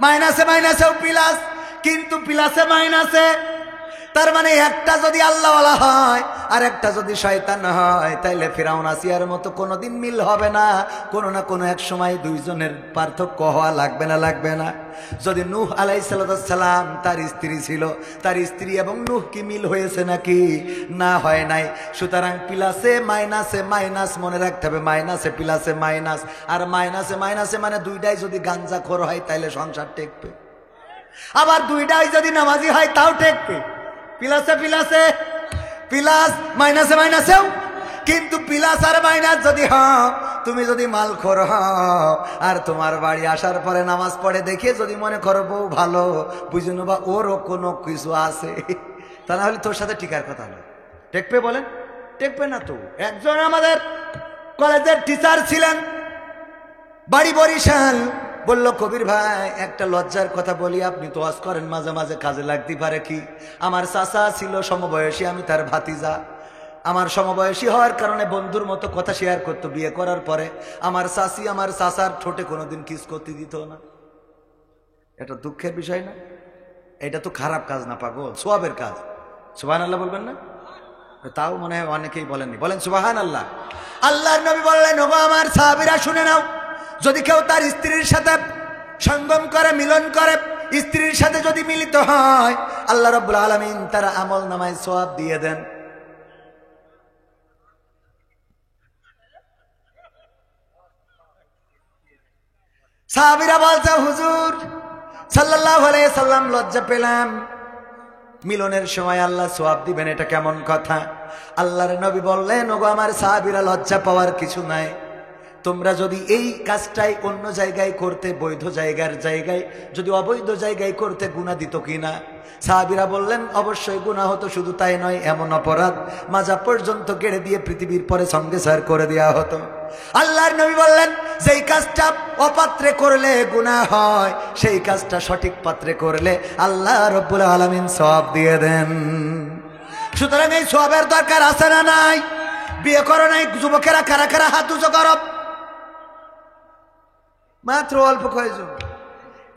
মাইনাসে মাইনাসেও প্লাস, কিন্তু প্লাসে মাইনাসে তার মানে একটা যদি আল্লাহওয়ালা হয় আর একটা যদি শয়তান হয়, তাইলে ফিরাউন আসিয়ার মতো কোনোদিন মিল হবে না। কোনো না কোনো এক সময় দুইজনের পার্থক্য হওয়া লাগবে না, লাগবে না? যদি নূহ আলাইহিস সালাম তার স্ত্রী ছিল, তার স্ত্রী এবং নূহ কি মিল হয়েছে নাকি? না, হয় নাই। সুতরাং প্লাসে মাইনাসে মাইনাস, মনে রাখতে হবে, মাইনাসে প্লাসে মাইনাস, আর মাইনাসে মাইনাসে মানে দুইটাই যদি গাঞ্জাখোর হয় তাইলে সংসার টেকবে, আবার দুইটাই যদি নামাজি হয় তাও টেকবে। প্লাসে প্লাসে প্লাস, মাইনাসে মাইনাসেও। কিন্তু প্লাস আর মাইনাস যদি হও, তুমি যদি মালখোর হও আর তোমার বাড়ি আসার পরে নামাজ পড়ে দেখে যদি মনে করো বউ ভালো, বুঝে নেবা ওরও কোনো কিছু আছে, তা না হলে তোর সাথে টিকার কথা নয়। টেকবে বলেন? টেকবে না তো। একজন আমাদের কলেজের টিচার ছিলেন, বাড়ি বরিশাল। বলল, কবির ভাই একটা লজ্জার কথা বলি, আপনি তো ওয়াজ করেন মাঝে মাঝে, কাজে লাগতে পারে কি? আমার চাচা ছিল সমবয়সী, আমি তার ভাতিজা। আমার সমবয়সী হওয়ার কারণে বন্ধুর মতো কথা শেয়ার করতো। বিয়ে করার পরে আমার চাচি আমার চাচার ঠোঁটে কোনোদিন কিস করতে দিত না। এটা দুঃখের বিষয় না? এটা তো খারাপ কাজ না পাগল, সওয়াবের কাজ। সুবহানাল্লাহ বলবেন না? তাও মনে হয় অনেকেই বলেননি, বলেন সুবহানাল্লাহ। আল্লাহর নবী বললেন, ওগো আমার সাহাবীরা শুনে নাও, যদি কেউ তার স্ত্রীর সাথে সঙ্গম করে, মিলন করে, স্ত্রীর সাথে যদি মিলিত হয়, আল্লাহ রাব্বুল আলামিন তার আমল নামায় সওয়াব দিয়ে দেন। সাহাবীরা বলছে, হুজুর সাল্লাল্লাহু আলাইহি সাল্লাম, লজ্জা পেলাম, মিলনের সময় আল্লাহ সওয়াব দিবেন, এটা কেমন কথা? আল্লাহর নবী বললেন, ওগো আমার সাহাবীরা, লজ্জা পাওয়ার কিছু নাই। তোমরা যদি এই কাজটাই অন্য জায়গায় করতে, বৈধ জায়গায় যদি অবৈধ জায়গায় করতে, গুনাহ দিত কিনা? সাহাবীরা বললেন, অবশ্যই গুনাহ হতো। শুধু তাই নয়, এমন অপরাধ মাজা পর্যন্ত কেড়ে দিয়ে পৃথিবীর পরে সঙ্গে সার করে দেওয়া হতো। আল্লাহর নবী বললেন, যেই কাজটা অপাত্রে করলে গুনাহ হয়, সেই কাজটা সঠিক পাত্রে করলে আল্লাহ রাব্বুল আলামিন সওয়াব দিয়ে দেন। সুতরাং এই সওয়াবের দরকার আছে না নাই? বিয়ে করো নাই যুবকেরা, কারা কারা হাত উঁচু করো? মাত্র অল্প কয়েকজন,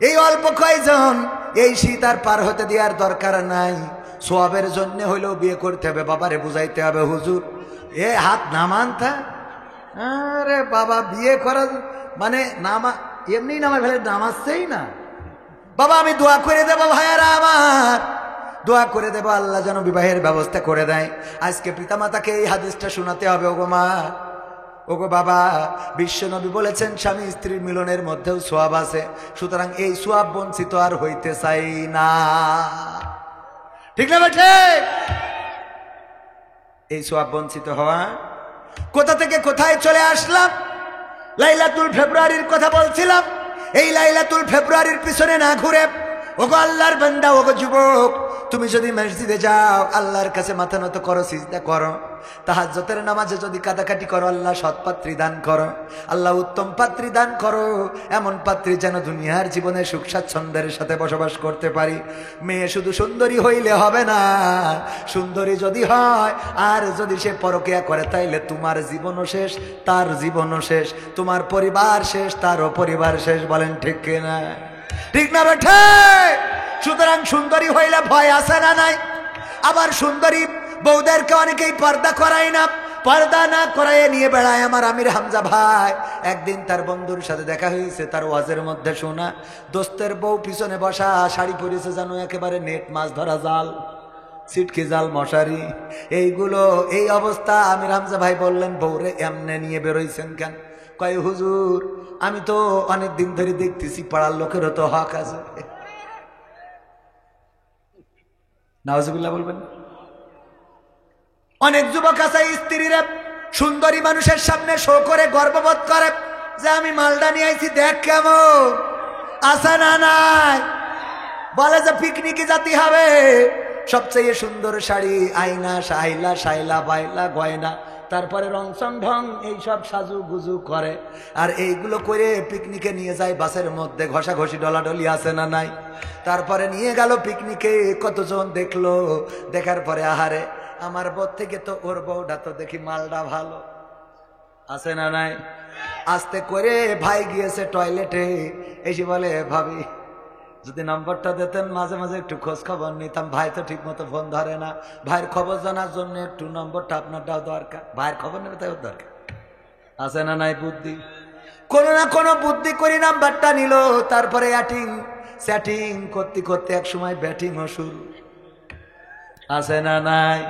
এই অল্প কয়েকজন। এই শীত আর পার হতে দেওয়ার দরকার নাই। সওয়াবের জন্য হইলেও বিয়ে করতে হবে। বাবারে বুঝাইতে হবে, হুজুর এ হাত নামান থা। আরে বাবা, বিয়ে করা মানে নামা, এমনি নামা ফেলে, নামাচ্ছেই না। বাবা আমি দোয়া করে দেবো, ভাইয়ারা আমার দোয়া করে দেবো, আল্লাহ যেন বিবাহের ব্যবস্থা করে দেয়। আজকে পিতামাতাকে এই হাদিসটা শোনাতে হবে। ওগো মা, ওগো বাবা, বিশ্বনবী বলেছেন স্বামী স্ত্রীর মিলনের মধ্যেও সওয়াব আছে। সুতরাং এই সওয়াব বঞ্চিত আর হইতে চাই না। ঠিক না বেঠে? এই সওয়াব বঞ্চিত হওয়া, কোথা থেকে কোথায় চলে আসলাম। লাইলাতুল ফেব্রুয়ারির কথা বলছিলাম। এই লাইলাতুল ফেব্রুয়ারির পিছনে না ঘুরে, ওগো আল্লাহর বান্দা, ওগো যুবক, তুমি যদি মসজিদে যাও, আল্লাহর কাছে মাথা নত করো, সিজদা করো, তাহাজ্জুদের নামাজে যদি কাটাকাটি করো, আল্লাহ সৎ পাত্রী দান করো, আল্লাহ উত্তম পাত্রী দান করো, এমন পাত্রী যেন দুনিয়ার জীবনে সুখ স্বাচ্ছন্দ্যের সাথে বসবাস করতে পারি। মেয়ে শুধু সুন্দরী হইলে হবে না, সুন্দরী যদি হয় আর যদি সে পরকিয়া করে, তাইলে তোমার জীবনও শেষ, তার জীবনও শেষ, তোমার পরিবার শেষ, তারও পরিবার শেষ। বলেন ঠিক কিনা? ঠিক না বেঠে? সুতরাং সুন্দরী হইলে ভয় আছে না নাই? আবার সুন্দরী বউদেরকে অনেকেই পর্দা করায় না, পর্দা না করায় নিয়ে বেড়ায়। আমার আমির হামজা ভাই একদিন তার বন্ধুর সাথে দেখা হয়েছে, তার ওয়াজের মধ্যে শোনা, দোস্তের বউ পিছনে বসা, শাড়ি পরেছে যেন একেবারে নেট মাছ ধরা জাল, ছিটকি জাল, মশারি, এইগুলো, এই অবস্থা। আমির হামজা ভাই বললেন, বউরে এমনে নিয়ে বেরোইছেন কেন? কয়, হুজুর আমি তো অনেক দিন ধরে দেখতেছি, পাড়ার লোকেরও তো হক আছে। নাউজুবিল্লাহ বলবেন। অনেক যুবক আছে স্ত্রীরা সুন্দরী মানুষের সামনে শো করে গর্ববোধ করে যে আমি মালদা নিয়ে আইছি, দেখ কেমন আছে না নাই। বলে যে পিকনিকে যেতে হবে, সবচেয়ে সুন্দর শাড়ি, আয়না, সাইলা, সাইলা, বাইলা, গয়না, তারপরে রংসং ঢং, এইসব সাজু গুজু করে। আর এইগুলো করে পিকনিকে নিয়ে যায়, বাসের মধ্যে ঘষাঘষি ডলাডলি আছে না নাই। তারপরে নিয়ে গেল পিকনিকে, কতজন দেখলো, দেখার পরে আহারে আমার বউ থেকে তো ওর বউটা তো দেখি মালটা ভালো আছে না নাই। আস্তে করে ভাই গিয়েছে টয়লেটে, এসে বলে, ভাবি যদি নম্বরটা দিতেন মাঝে মাঝে একটু খোঁজ খবর নিতাম। ভাই তো ঠিক মতো ফোন ধরে না, ভাইয়ের খবর জানার জন্য একটু নম্বরটা আপনারটাও দরকার, ভাইয়ের খবর নেবে তাই দরকার আছে না নাই? বুদ্ধি কোনো না কোনো বুদ্ধি করি নাম্বারটা নিল, তারপরে সেটিং করতে করতে এক সময় ব্যাটিংও শুরু আছে না নাই?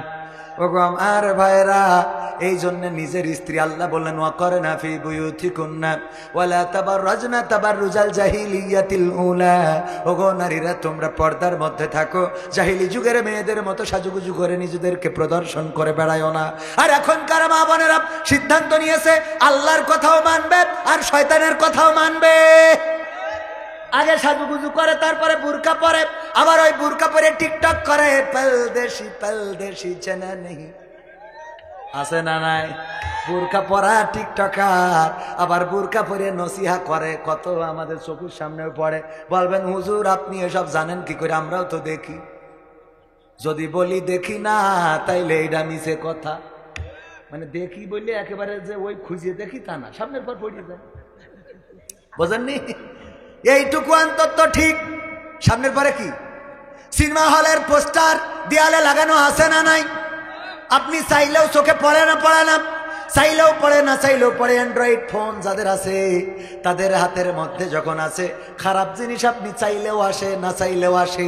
ওগো আমার ভাইরা, এই জন্য নিজের স্ত্রী আল্লাহ বললেন ওয়াকরনা ফি বুয়ুতিকুন্না ওয়ালা তাবাররাজনা তাবাররুজাল জাহিলিয়াতিল উলা। ওগো নারীরা, তোমরা পর্দার মধ্যে থাকো, জাহিলি যুগের মেয়েদের মতো সাজুগুজু করে নিজেদেরকে প্রদর্শন করে বেড়ায়ও না। আর এখনকার মা বোনেরা সিদ্ধান্ত নিয়েছে আল্লাহর কথাও মানবে আর শয়তানের কথাও মানবে। আগে সাজুগুজু করে, তারপরে বুরকা পরে, আবার ওই বুরকা পরে টিকটক করে। পলদেশি চেনা নেই আছে না নাই? বুরকা পরা টিকটকার, আবার বুরকা পরে নসিহা করে, কত আমাদের চোখের সামনেও পড়ে। বলবেন হুজুর আপনি এসব জানেন কি করে? আমরাও তো দেখি। যদি বলি দেখি না, তাইলে এইটা মিছে কথা। মানে দেখি বললে একেবারে যে ওই খুঁজিয়ে দেখি তা না, সামনের পর পড়িয়ে যায়, বোঝেননি? এইটুকু অন্তত ঠিক। সামনের পরে কি? সিনেমা হলের পোস্টার দেয়ালে লাগানো আছে না নাই? আপনি চাইলেও চোখে পড়ে না, চাইলেও পড়ে না, চাইলেও পড়ে। অ্যান্ড্রয়েড ফোন যাদের আছে তাদের হাতের মধ্যে যখন আছে খারাপ জিনিস, আপনি চাইলেও আসে না চাইলেও আসে।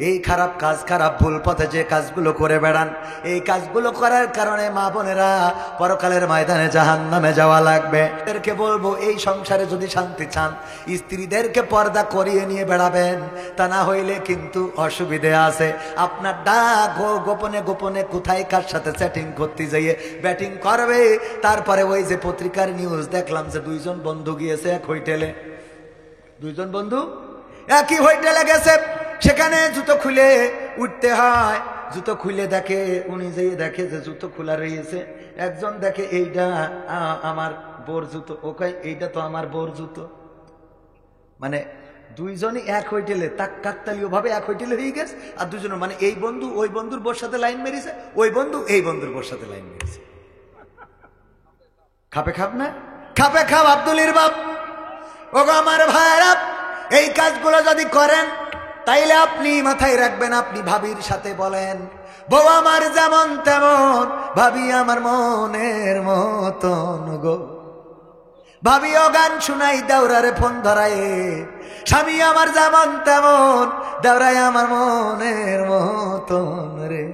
এই খারাপ কাজ, খারাপ ভুল পথে যে কাজগুলো করে বেড়ান, এই কাজগুলো করার কারণে মা বোনেরা পরকালের ময়দানে জাহান্নামে যাওয়া লাগবে। এদেরকে বলবো, এই সংসারে যদি শান্তি চান, স্ত্রীদেরকে পর্দা করিয়ে নিয়ে বেড়াবেন, তা না হইলে কিন্তু অসুবিধে আছে। আপনার ডাক গোপনে গোপনে কোথায় কার সাথে চ্যাটিং করতে যাইয়ে ব্যাটিং করবে। তারপরে ওই যে পত্রিকার নিউজ দেখলাম যে দুইজন বন্ধু গিয়েছে এক হোটেলে, দুইজন বন্ধু একই হোটেলে গেছে, সেখানে জুতো খুলে উঠতে হয়। জুতো খুলে দেখে, উনি যেয়ে দেখে যে জুতো খোলা রয়েছে। একজন দেখে এইটা আমার বোর জুতো, ও কয় এইটা তো আমার বোর জুতো। মানে দুইজনই এক হোটেলে, কাকতালীয় ভাবে এক হোটেলে হয়ে গেছে। আর দুজনের মানে এই বন্ধু ওই বন্ধুর বোর সাথে লাইন মেরেছে, ওই বন্ধু এই বন্ধুর বোর সাথে লাইন মেরেছে। খাপে খাপ না? খাপে খাপ আব্দুলির বাপ। ওগো আমার ভাইরা, এই কাজগুলো যদি করেন তাইলে আপনি মাথায় রাখবেন, আপনি ভাবির সাথে বলেন বউ আমার যেমন তেমন, ভাবি আমার মনের মতন গো। ভাবিও গান শুনাই দেওরারে ফোন ধরায়, স্বামী আমার যেমন তেমন, দেওরাই আমার মনের মতন রে।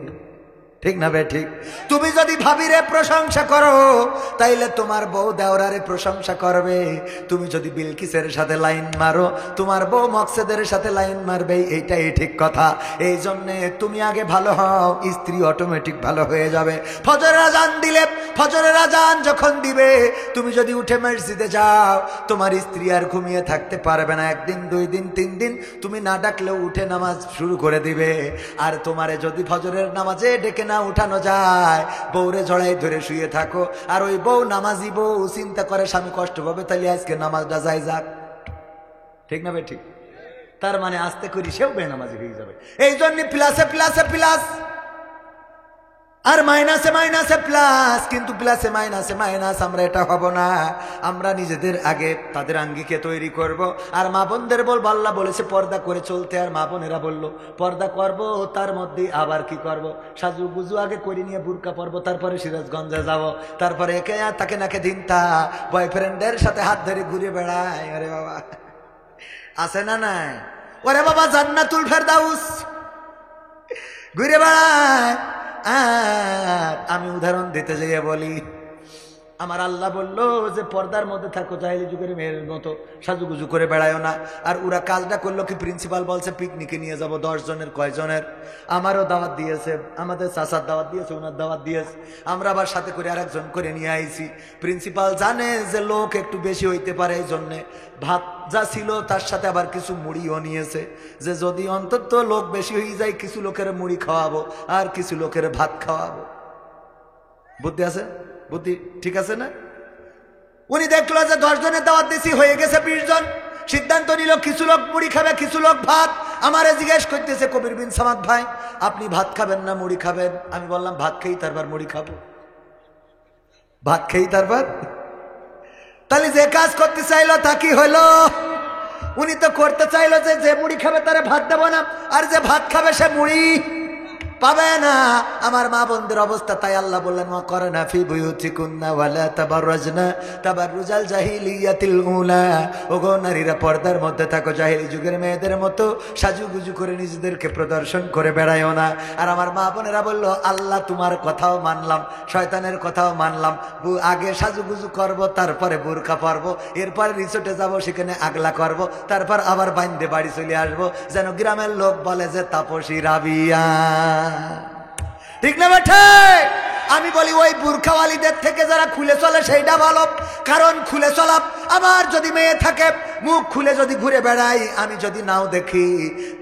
ঠিক না বে ঠিক? তুমি যদি ভাবিরে প্রশংসা করো তাইলে তোমার বউ দেওরারে প্রশংসা করবে। তুমি যদি বিলকিসের সাথে লাইন মারো, তোমার বউ মকসেদের সাথে লাইন মারবে। এইটাই ঠিক কথা। এই জন্যে তুমি আগে ভালো হও, স্ত্রী অটোমেটিক ভালো হয়ে যাবে। ফজরের আজান দিলে, ফজরের আজান যখন দিবে, তুমি যদি উঠে মসজিদে যাও, তোমার স্ত্রী আর ঘুমিয়ে থাকতে পারবে না। একদিন, 2 দিন, 3 দিন তুমি না ডাকলেও উঠে নামাজ শুরু করে দিবে। আর তোমারে যদি ফজরের নামাজে ডেকে না উঠানো যায়, বউরে জড়াই ধরে শুয়ে থাকো, আর ওই বউ নামাজি বউ চিন্তা করে স্বামী কষ্ট পাবে, তাহলে আজকে নামাজটা যাই যাক। ঠিক না ভাই? ঠিক। তার মানে আস্তে করি সেও বেনামাজি হয়ে যাবে। এই জন্য প্লাসে প্লাসে প্লাস আর মাইনাসে মাইনাসে প্লাস, কিন্তু প্লাসে মাইনাসে মাইনাস আমরা এটা হব না। আমরা নিজেদের আগে তাদের আঙ্গিকে তৈরি করব। আর মা বোনদের বলবো, আল্লাহ বলেছে পর্দা করে চলতে, আর মা বোনেরা বললো পর্দা করব, তার মধ্যে আবার কি করব? সাজু গুজু আগে করে নিয়ে বুরকা পরবো, তারপরে সিরাজগঞ্জে যাব, তারপরে একে তাকে নাকে দিনতা বয়ফ্রেন্ডের সাথে হাত ধরে ঘুরে বেড়ায়। আরে বাবা, আছে না নাই? ওরে বাবা, জান্নাতুল ফেরদাউস ঘুরে বেড়ায়। আর আমি উদাহরণ দিতে যাইয়ে বলি, আমার আল্লাহ বললো যে পর্দার মধ্যে থাকো, জাহেলি যুগের মেয়ের মতো সাজুগুজু করে বেড়ায়ও না। আর ওরা কাজটা করলো কি? প্রিন্সিপাল বলছে পিকনিকে নিয়ে যাব 10 জনের। কয়জনের? আমারও দাওয়াত দিয়েছে, আমাদের চাচার দাওয়াত দিয়েছে, ওনার দাওয়াত দিয়েছে। আমরা আবার সাথে করে আরেকজন করে নিয়ে আইছি। প্রিন্সিপাল জানে যে লোক একটু বেশি হইতে পারে, এই জন্যে ভাত যা ছিল তার সাথে আবার কিছু মুড়িও নিয়েছে, যে যদি অন্তত লোক বেশি হয়ে যায়, কিছু লোকের মুড়ি খাওয়াবো আর কিছু লোকের ভাত খাওয়াবো। বুদ্ধি আছে? বুদ্ধি ঠিক আছে না? উনি দেখলো যে 10 জনের দাওয়াত দিছি, হয়ে গেছে 20 জন। সিদ্ধান্ত নিল কিছু লোক মুড়ি খাবে, কিছু লোক ভাত। আমারে জিজ্ঞেস করতেছে কবির বিন সামাদ ভাই, আপনি ভাত খাবেন না মুড়ি খাবেন? আমি বললাম ভাত খেয়েই তারপর মুড়ি খাবো, ভাত খেয়েই তারপর। তাহলে যে কাজ করতে চাইলো তা কি হলো? উনি তো করতে চাইলো যে মুড়ি খাবে তারে ভাত দেবো না, আর যে ভাত খাবে সে মুড়ি পাবে না। আমার মা বোনদের অবস্থা তাই আল্লাহ বললেন ওয়া করনা ফি বুয়ুতিকুন্না ওয়ালা তাবাররাজনা তাবাররুজাল জাহিলিয়াতিল উলা। ওগো নারীরা পর্দার মধ্যে থাকো, জাহিলি যুগের মেয়েদের মতো সাজুগুজু করে নিজেদেরকে প্রদর্শন করে বেড়ায়ও না। আর আমার মা বোনেরা বলল আল্লাহ তোমার কথাও মানলাম, শয়তানের কথাও মানলাম, আগে সাজুগুজু করব, তারপরে বোরকা পরব, এরপরে রিসোর্টে যাব, সেখানে আগলা করব, তারপর আবার বাইন্দে বাড়ি চলে আসবো, যেন গ্রামের লোক বলে যে তাপসী রাবিয়া। ঠিক না বেঠে? আমি বলি ওই বুরখাওয়ালিদের থেকে যারা খুলে চলে সেইটা ভালো, কারণ খুলে চলা আমার যদি মেয়ে থাকে মুখ খুলে যদি ঘুরে বেড়াই, আমি যদি নাও দেখি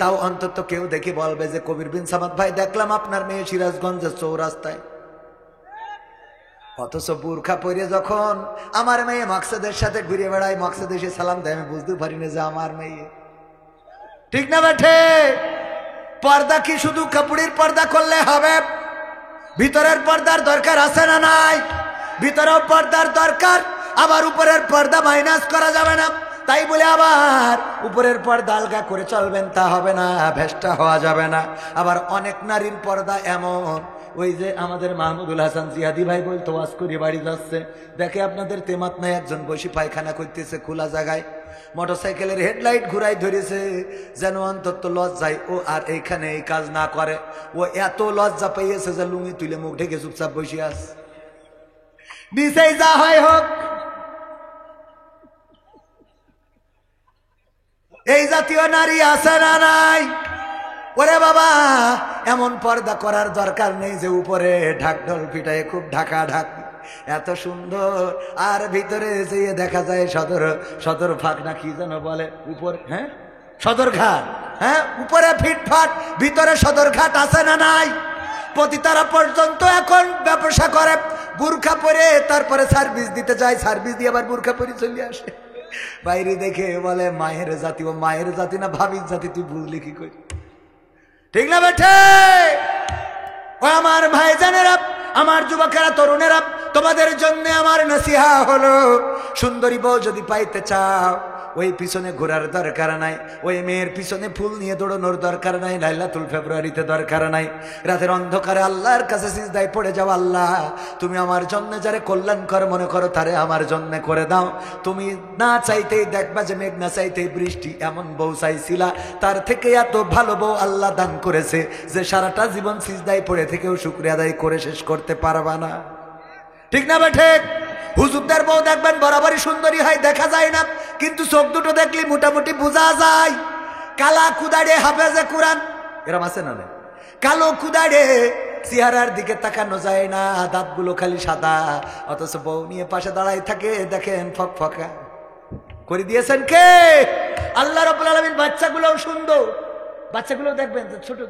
তাও অন্তত কেউ দেখি বলবে যে কবির বিন সামাদ ভাই দেখলাম আপনার মেয়ে সিরাজগঞ্জের চৌরাস্তায়। অথচ বুরখা পরে যখন আমার মেয়ে মাকসাদের সাথে ঘুরে বেড়ায়, মাকসাদ এসে সালাম দেয়, আমি বুঝতে পারি না যে আমার মেয়ে। ঠিক না বেঠে? পর্দা কি শুধু কাপড়ের পর্দা করলে হবে? ভিতরের পর্দার দরকার আছে না নাই? ভিতরেও পর্দার দরকার, আবার উপরের পর্দা মাইনাস করা যাবে না। তাই বলে আবার উপরের পর্দা আলগা করে চলবেন তা হবে না, ভেস্টা হওয়া যাবে না। আবার অনেক নারীর পর্দা এমন, ওই যে আমাদের মাহমুদুল হাসান জিহাদি ভাই বলতো ওয়াজ করে বাড়ি যাচ্ছে, দেখে আপনাদের তেমাত নাই একজন বসে পায়খানা করতেছে খোলা জায়গায়, মোটরসাইকেলের হেডলাইট ঘুরাই ধরেছে, যেন অন্তত লজ্জায় ও আর এইখানে এই কাজ না করে। ও এত লজ্জা পাইয়েছে যে লুঙ্গি তুলে মুখ ঢেকে চুপচাপ বসে আছে। নিচেই যা হয় হোক, এই জাতীয় নারী আছে না নাই? ওরে বাবা, এমন পর্দা করার দরকার নেই যে উপরে ঢাকঢোল পিটায় খুব ঢাকা ঢাক, এত সুন্দর, আর ভিতরে যেয়ে দেখা যায় সদর ফাঁক না কি যেন বলে উপর, হ্যাঁ সদরঘাট, হ্যাঁ উপরে ফিটফাট, ভিতরে সদরঘাট আছে না নাই? পতিতারা পর্যন্ত এখন ব্যবসা করে বুরখা পরে, তারপরে সার্ভিস দিতে যায়, সার্ভিস দিয়ে আবার বুরখা পরে চলে আসে। বাইরে দেখে বলে মায়ের জাতি, ও মায়ের জাতি না ভাবির জাতি, তুই বুঝলি কি করি? ঠিক না বেঠে? ও আমার ভাইজানেরা, আমার যুবকেরা, তরুণেরা, তোমাদের জন্য আমার নসিহা হলো, সুন্দরী বউ যদি পাইতে চাও ওই পিছনে ঘোরার দরকার নাই, ওই মেয়ের পিছনে ফুল নিয়ে দৌড়ানোর দরকার নাই, লাইলাতুল ফেব্রুয়ারিতে দরকার নাই। রাতের অন্ধকারে আল্লাহর কাছে সিজদায় পড়ে যাও, আল্লাহ তুমি আমার জন্য যারে কল্যাণকর মনে করো তারে আমার জন্য করে দাও। তুমি না চাইতেই দেখবা যে মেঘ না চাইতেই বৃষ্টি, এমন বউ চাইছিলা, তার থেকে এত ভালো বউ আল্লাহ দান করেছে যে সারাটা জীবন সিজদায় পড়ে থেকেও শুকরিয়া আদায় করে শেষ করতে পারবা না। ঠিক না বেঠে? হুজুরদের বউ দেখবেন বরাবরই সুন্দরী হয়, দেখা যায় না, কিন্তু চোখ দুটো দেখলে মোটামুটি বোঝা যায়। কালা কুদাড়ে হাফেজে কোরআন এরম আছে না? কালো কুদাড়ে চেহারার দিকে তাকানো যায় না, দাঁতগুলো খালি সাদা, অথচ বউ নিয়ে পাশে দাঁড়ায় থাকে, দেখেন ফকফকা করে দিয়েছেন কে? আল্লাহ রাব্বুল আলামিন। বাচ্চাগুলোও সুন্দর, বাচ্চাগুলো দেখবেন ছোট,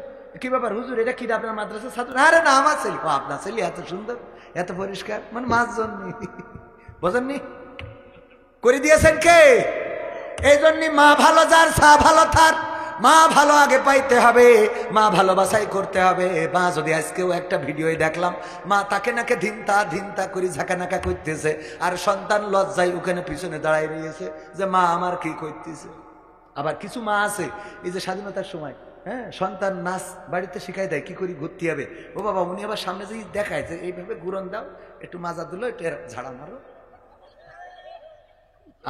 কি ব্যাপার হুজুর এটা কি আপনার মাদ্রাসার ছাত্র? আরে না আমার ছেলে। আপনার ছেলে এত সুন্দর, এত পরিষ্কার, মানে মাছ জন্মি, বোঝেননি? করে দিয়েছেন কে? এই জন্য মা ভালো যার, সা ভালো তার। মা ভালো আগে পাইতে হবে, মা ভালোবাসাই করতে হবে। মা যদি আজকেও একটা ভিডিওই দেখলাম, মা তাকে নাকে ধিনতা করে ঝাঁকানাকা করতেছে, আর সন্তান লজ্জায় ওখানে পিছনে দাঁড়াই রয়েছে যে মা আমার কি করতেছে। আবার কিছু মা আছে এই যে স্বাধীনতার সময়, হ্যাঁ, সন্তান নাচ বাড়িতে শিখাই দেয় কি করি ঘুরতে হবে, ও বাবা উনি আবার সামনে যে দেখায় যে এইভাবে ঘুরন দাও, একটু মাজা দিল, একটু ঝাড়া মারো,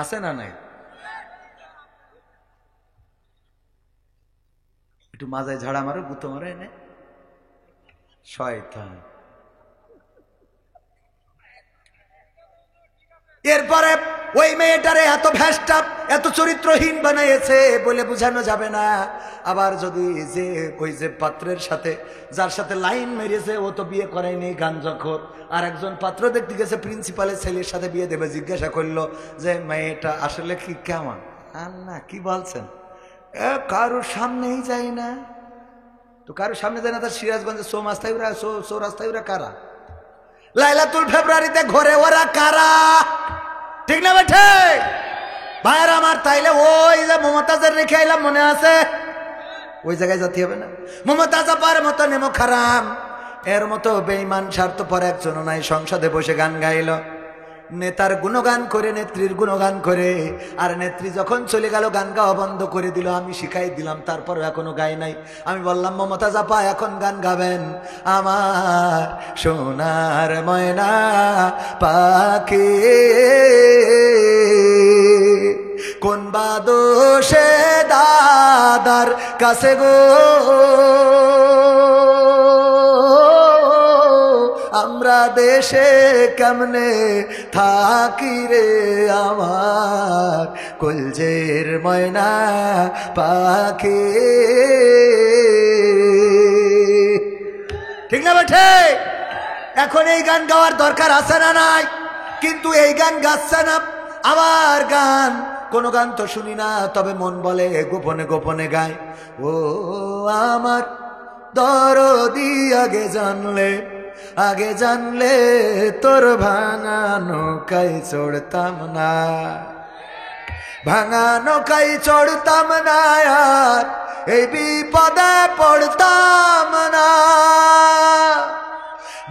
আছে না নাই? একটু মাজায় ঝাড়া মারো, গুতো মারো, এনে শয়তান। এরপরে ওই মেয়েটারে এত ভ্যাস্টা, এত চরিত্রহীন বানাইছে বলে বোঝানো যাবে না। আবার যদি যে ওই যে পাত্রের সাথে, যার সাথে লাইন মেরেছে, ও তো বিয়ে করায়নি, গাঞ্জাখোর, আর একজন পাত্র দেখতে গেছে প্রিন্সিপালের ছেলের সাথে বিয়ে দেবে, জিজ্ঞাসা করলো যে মেয়েটা আসলে কি কেমন? আল্লাহ কি বলছেন? কারোর সামনেই যায় না। তো কারোর সামনে যায় না, তার সিরাজগঞ্জের চৌরাস্তায় ওরা কারা? লাইলাতুল ফেব্রুয়ারিতে ঘরে ওরা কারা? ঠিক না বেঠে ভাইয়ের আমার? তাইলে ওই যে মমতাজের রেখে আইলাম, মনে আছে? ওই জায়গায় যেতে হবে না। মমতাজ আপার মতো নেমো খারাম, এর মতো বেঈমান স্বার্থপর একজনও নাই, সংসদে বসে গান গাইল। নেতার গুণগান করে, নেত্রীর গুণগান করে। আর নেত্রী যখন চলে গেল গান গাওয়া বন্ধ করে দিল। আমি শিখাই দিলাম, তারপরে এখনো গাই নাই। আমি বললাম মমতাজ আপা এখন গান গাবেন। আমার সোনার ময়না পাখি কোন বাদোষে দাদার কাছে গো আমরা দেশে কেমনে থাকি রে আমার কলজের ময়না পাখি। ঠিক না বেঠে? এখন এই গান গাওয়ার দরকার আছে না নাই? কিন্তু এই গান গাচ্ছে না। আমার গান, কোন গান তো শুনি না, তবে মন বলে গোপনে গোপনে গায়। ও আমার দরদি আগে জানলে তোর ভাঙা নৌকায় চড়তাম না, ভাঙা নৌকায় চড়তাম না, আর এই বিপদে পড়তাম না।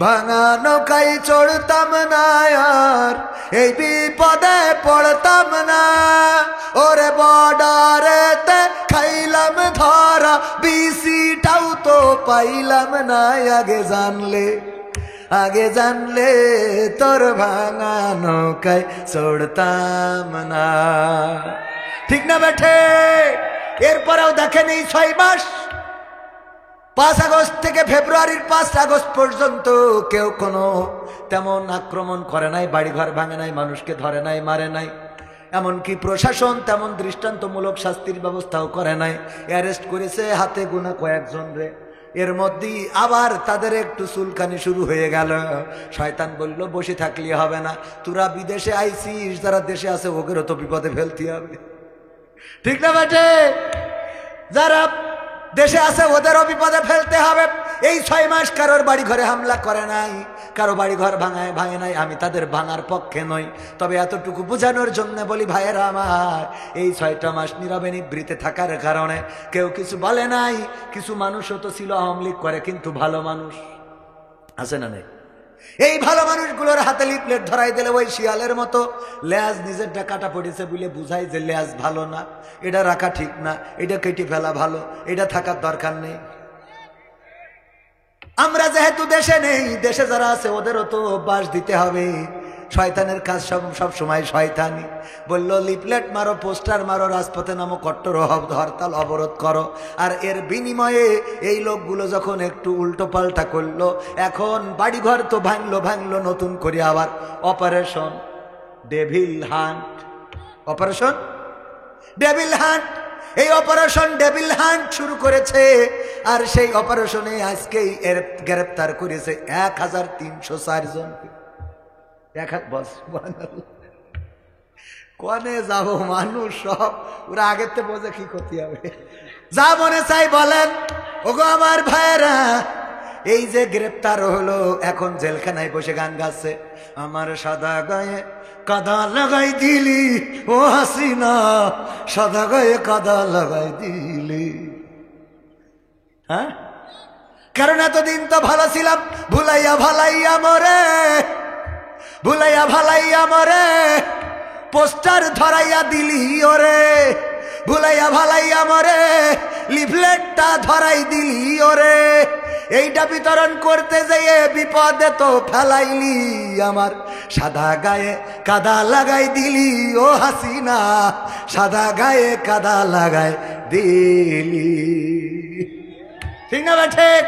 ভাঙা নৌকায় চড়তাম না, আর এই বিপদে পড়তাম না। ওরে বর্ডারেতে খাইলাম ধরা, বিসিটাও তো পাইলাম না। আগে জানলে তোর ভাঙা নৌকায় চড়তাম না। ঠিক না বেঠে? এরপরেও দেখেন এই 6 মাস, 5 আগস্ট থেকে ফেব্রুয়ারির 5 আগস্ট পর্যন্ত কেউ কোনো তেমন আক্রমণ করে নাই, বাড়িঘর ভাঙে নাই, মানুষকে ধরে নাই, মারে নাই। এমনকি প্রশাসন তেমন দৃষ্টান্তমূলক শাস্তির ব্যবস্থাও করে নাই। অ্যারেস্ট করেছে হাতে গোনা কয়েকজন রে। এর মধ্যেই আবার তাদের একটু চুলকানি শুরু হয়ে গেল। শয়তান বলল বসে থাকলে হবে না, তোরা বিদেশে আইছিস, যারা দেশে আছে ওদেরও তো বিপদে ফেলতে হবে। ঠিক না বেটে? যারা দেশে আছে ওদেরও বিপদে ফেলতে হবে। এই 6 মাস কারোর বাড়ি ঘরে হামলা করে নাই, কারো বাড়ি ঘর ভাঙে নাই। আমি তাদের ভাঙার পক্ষে নই, তবে এতটুকু বোঝানোর জন্য বলি ভাইয়েরা আমার, এই 6টা মাস নীরবে নিবৃতে থাকার কারণে কেউ কিছু বলে নাই। কিছু মানুষও তো ছিল আওয়ামী লীগ করে, কিন্তু ভালো মানুষ আছে না নেই? এই ভালো মানুষগুলোর হাতে লিফলেট ধরাই দিলে ওই শিয়ালের মতো লেজ নিজেরটা কাটা পড়েছে বলে বুঝাই যে লেজ ভালো না, এটা রাখা ঠিক না, এটা কেটে ফেলা ভালো, এটা থাকার দরকার নেই। আমরা যেহেতু দেশে নেই, দেশে যারা আছে ওদেরও তো বাস দিতে হবে। শয়তানের কাজ সব সময় শয়তানি। বলল লিফলেট মারো, পোস্টার মারো, রাজপথে নামো, কট্টর হরতাল অবরোধ করো। আর এর বিনিময়ে এই লোকগুলো যখন একটু উল্টো পাল্টা করলো, এখন বাড়িঘর তো ভাঙলো, নতুন করে আবার operation devil hunt. Operation devil hunt, এই অপারেশন ডেভিল হান্ট শুরু করেছে। আর সেই অপারেশনে আজকেই এর গ্রেপ্তার করেছে 1304 জন। কনে যাব মানুষ সব, ওরা আগের থেকে বোঝে কি করতে হবে, যা মনে চাই বলেন। ওগো আমার ভাইয়েরা, এই যে গ্রেপ্তার হলো, এখন জেলখানায় বসে গান গাচ্ছে, আমার সাদা গায়ে কাদা লাগাই দিলি ও হাসিনা, সাদা গায়ে কাদা লাগাই দিলি। হ্যাঁ, কারণ এতদিন তো ভালো ছিলাম, ভুলাইয়া ভালাইয়া মরে পোস্টার ধরাইয়া দিলি ওরে, ভুলাইয়া ভালাইয়া মরে লিফলেটটা ধরাই দিলি ওরে। এইটা বিতরণ করতে যেয়ে বিপদে তো ফেলাইলি, আমার সাদা গায়ে কাদা লাগাই দিলি ও হাসিনা, সাদা গায়ে কাদা লাগাই দিলি। ঠিক না ঠিক?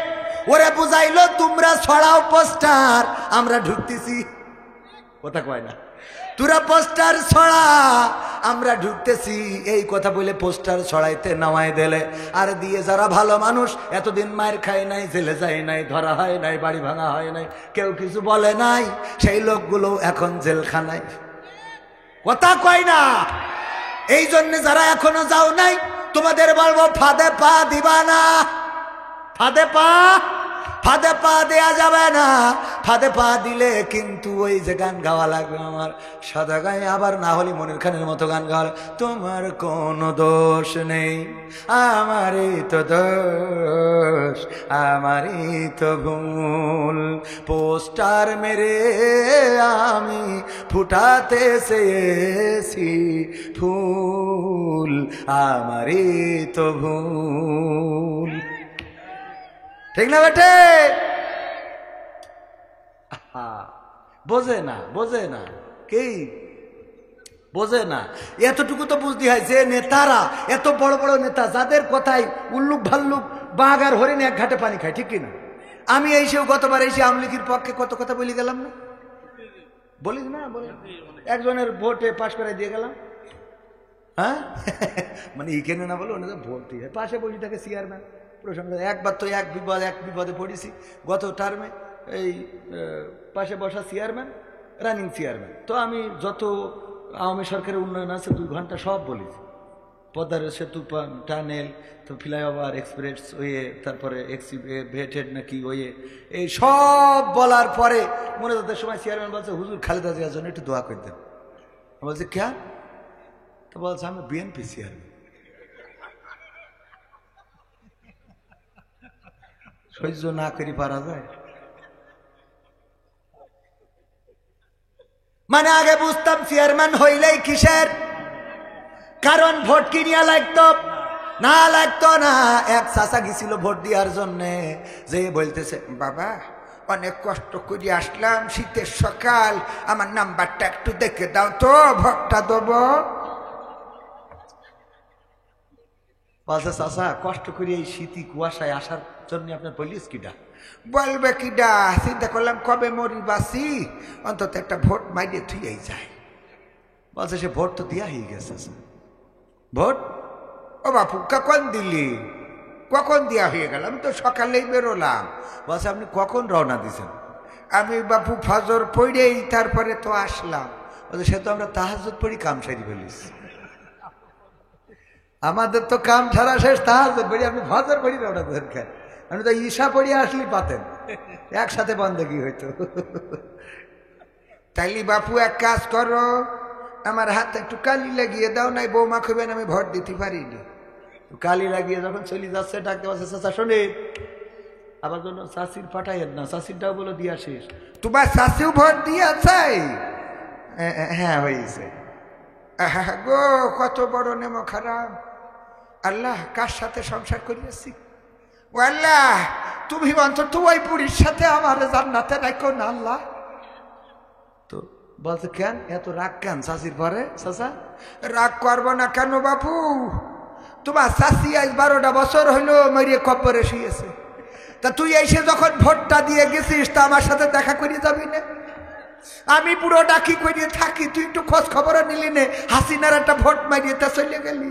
ওরে বুঝাইলো তোমরা ছড়াও পোস্টার, আমরা ঢুকতেছি। কথা কয় না, তোরা পোস্টার ছড়া, আমরা ঢুকতেছি। এই কথা বলে পোস্টার ছড়াইতে নামাই দিলে। আর দিয়ে যারা ভালো মানুষ, এতদিন মায়ের খায় নাই, জেলে যায় নাই, ধরা হয় নাই, বাড়ি ভাঙা হয় নাই, কেউ কিছু বলে নাই, সেই লোকগুলো এখন জেলখানায়। কথা কয় না? এই জন্য যারা এখনো যাও নাই, তোমাদের বলবো ফাঁদে পা দিবা না, ফাঁদে পা ফাঁদে পা দেয়া যাবে না, ফাঁদে পা দিলে কিন্তু ওই যে গান গাওয়া লাগবে আমার সাদা গায়ে, আবার না হলে মনির খানের মতো গান গাওয়া, তোমার কোনো দোষ নেই আমারই তো দোষ, আমারই তো ভুল, পোস্টার মেরে আমি ফুটাতে চেয়েছি ফুল, আমারই তো ভুল। ঠিক না বেটে? বোঝে না, বোঝে না, কি বোঝে না? এতটুকু তো বুঝতে হয় যে নেতারা, এত বড় বড় নেতা যাদের কথায় উল্লুক ভাল্লুক বাঘ আর হরিণ এক ঘাটে পানি খায়, ঠিক কিনা? আমি এইসেও গতবার এসে আওয়ামী লীগের পক্ষে কত কথা বলে গেলাম না, বলিস না? বলি একজনের ভোটে পাশ করে দিয়ে গেলাম, হ্যাঁ মানে এখানে না বলে ওনাদের ভোট দিয়ে পাশে বসে থাকে চেয়ারম্যান প্রসঙ্গ। একবার তো এক বিপদে পড়েছি গত টার্মে, এই পাশে বসা চেয়ারম্যান রানিং চেয়ারম্যান, তো আমি যত আওয়ামী সরকারের উন্নয়ন আছে 2 ঘন্টা সব বলেছি, পদ্মার সেতু, টানেল, তো ফ্লাইওভার, এক্সপ্রেস ওয়ে, তারপরে ভেটেড নাকি ওয়ে, এই সব বলার পরে মনে যাদের সময় চেয়ারম্যান বলছে হুজুর খালেদা জিয়ার জন্য একটু দোয়া করে দেন। বলছে কে? তো বলছে আমি বিএনপি চেয়ারম্যান। সহ্য না করি পারা যায়? মানে আগে বুঝতাম চেয়ারম্যান হইলেই কিসের, কারণ ভোট কিনিয়া লাগতো না, লাগতো না। এক চাচা গেছিল ভোট দেওয়ার জন্যে, যে বলতেছে বাবা অনেক কষ্ট করে আসলাম, শীতের সকাল, আমার নাম্বারটা একটু দেখে দাও তো, ভোটটা দেবো। বলছে চাচা কষ্ট করে এই শীতি কুয়াশায় আসার জন্য আপনার বলিস কিডা? বলবে কিডা, চিন্তা করলাম কবে মরি বাসি, অন্তত একটা ভোট মাইরে থুয়েই যায়। বলছে সে ভোট তো দিয়া হয়ে গেছে। ভোট? ও বাপু কখন দিলি? কখন দিয়া হয়ে গেল? আমি তো সকালেই বেরোলাম। বলছে আপনি কখন রওনা দিয়েছেন? আমি বাপু ফজর পড়েই তারপরে তো আসলাম। বলছে সে তো আমরা তাহাজ্জুদ পড়ি কাম সারি ফেলিস, আমাদের তো কাম ছাড়া শেষ তাহাজ্জুদ পড়ি, আপনি ফজর পড়ি রওনা দরকার, আমি তো ঈশা পড়িয়ে আসলেই পাতেন, একসাথে বন্দেগী হইতো। তাইলে বাপু এক কাজ করো, আমার হাতে একটু কালি লাগিয়ে দাও, নাই বৌমা খুবেন আমি ভোট দিতে পারিনি। কালি লাগিয়ে যখন চলে যাচ্ছে ডাকতে পারছে চাচা শোনে আবার জন্য চাষির পাঠাইয়েন না, চাষিরটাও বলে দিয়া শেষ। তোমার চাষিও ভোট দিয়েছে? হ্যাঁ হয়েছে। গো কত বড় নেমো খারাপ, আল্লাহ কার সাথে সংসার করিয়েছি, ও আল্লাহ তুমি অন্তত ওই বুড়ির সাথে আমার জান্নাতে রাখো না আল্লাহ। তো বলছে কেন এত রাগ কেন চাষির পরে? চাচা রাগ করবো না কেন বাপু, তোমার চাষি আজ 12টা বছর হইলো মরিয়ে কব্বরে শুয়েছে, তা তুই এসে যখন ভোটটা দিয়ে গেছিস তা আমার সাথে দেখা করে যাবি না? আমি পুরো ডাকি করিয়ে থাকি, তুই একটু খোঁজ খবর নিলি নে, হাসিনার একটা ভোট মারিয়ে তা চলে গেলি,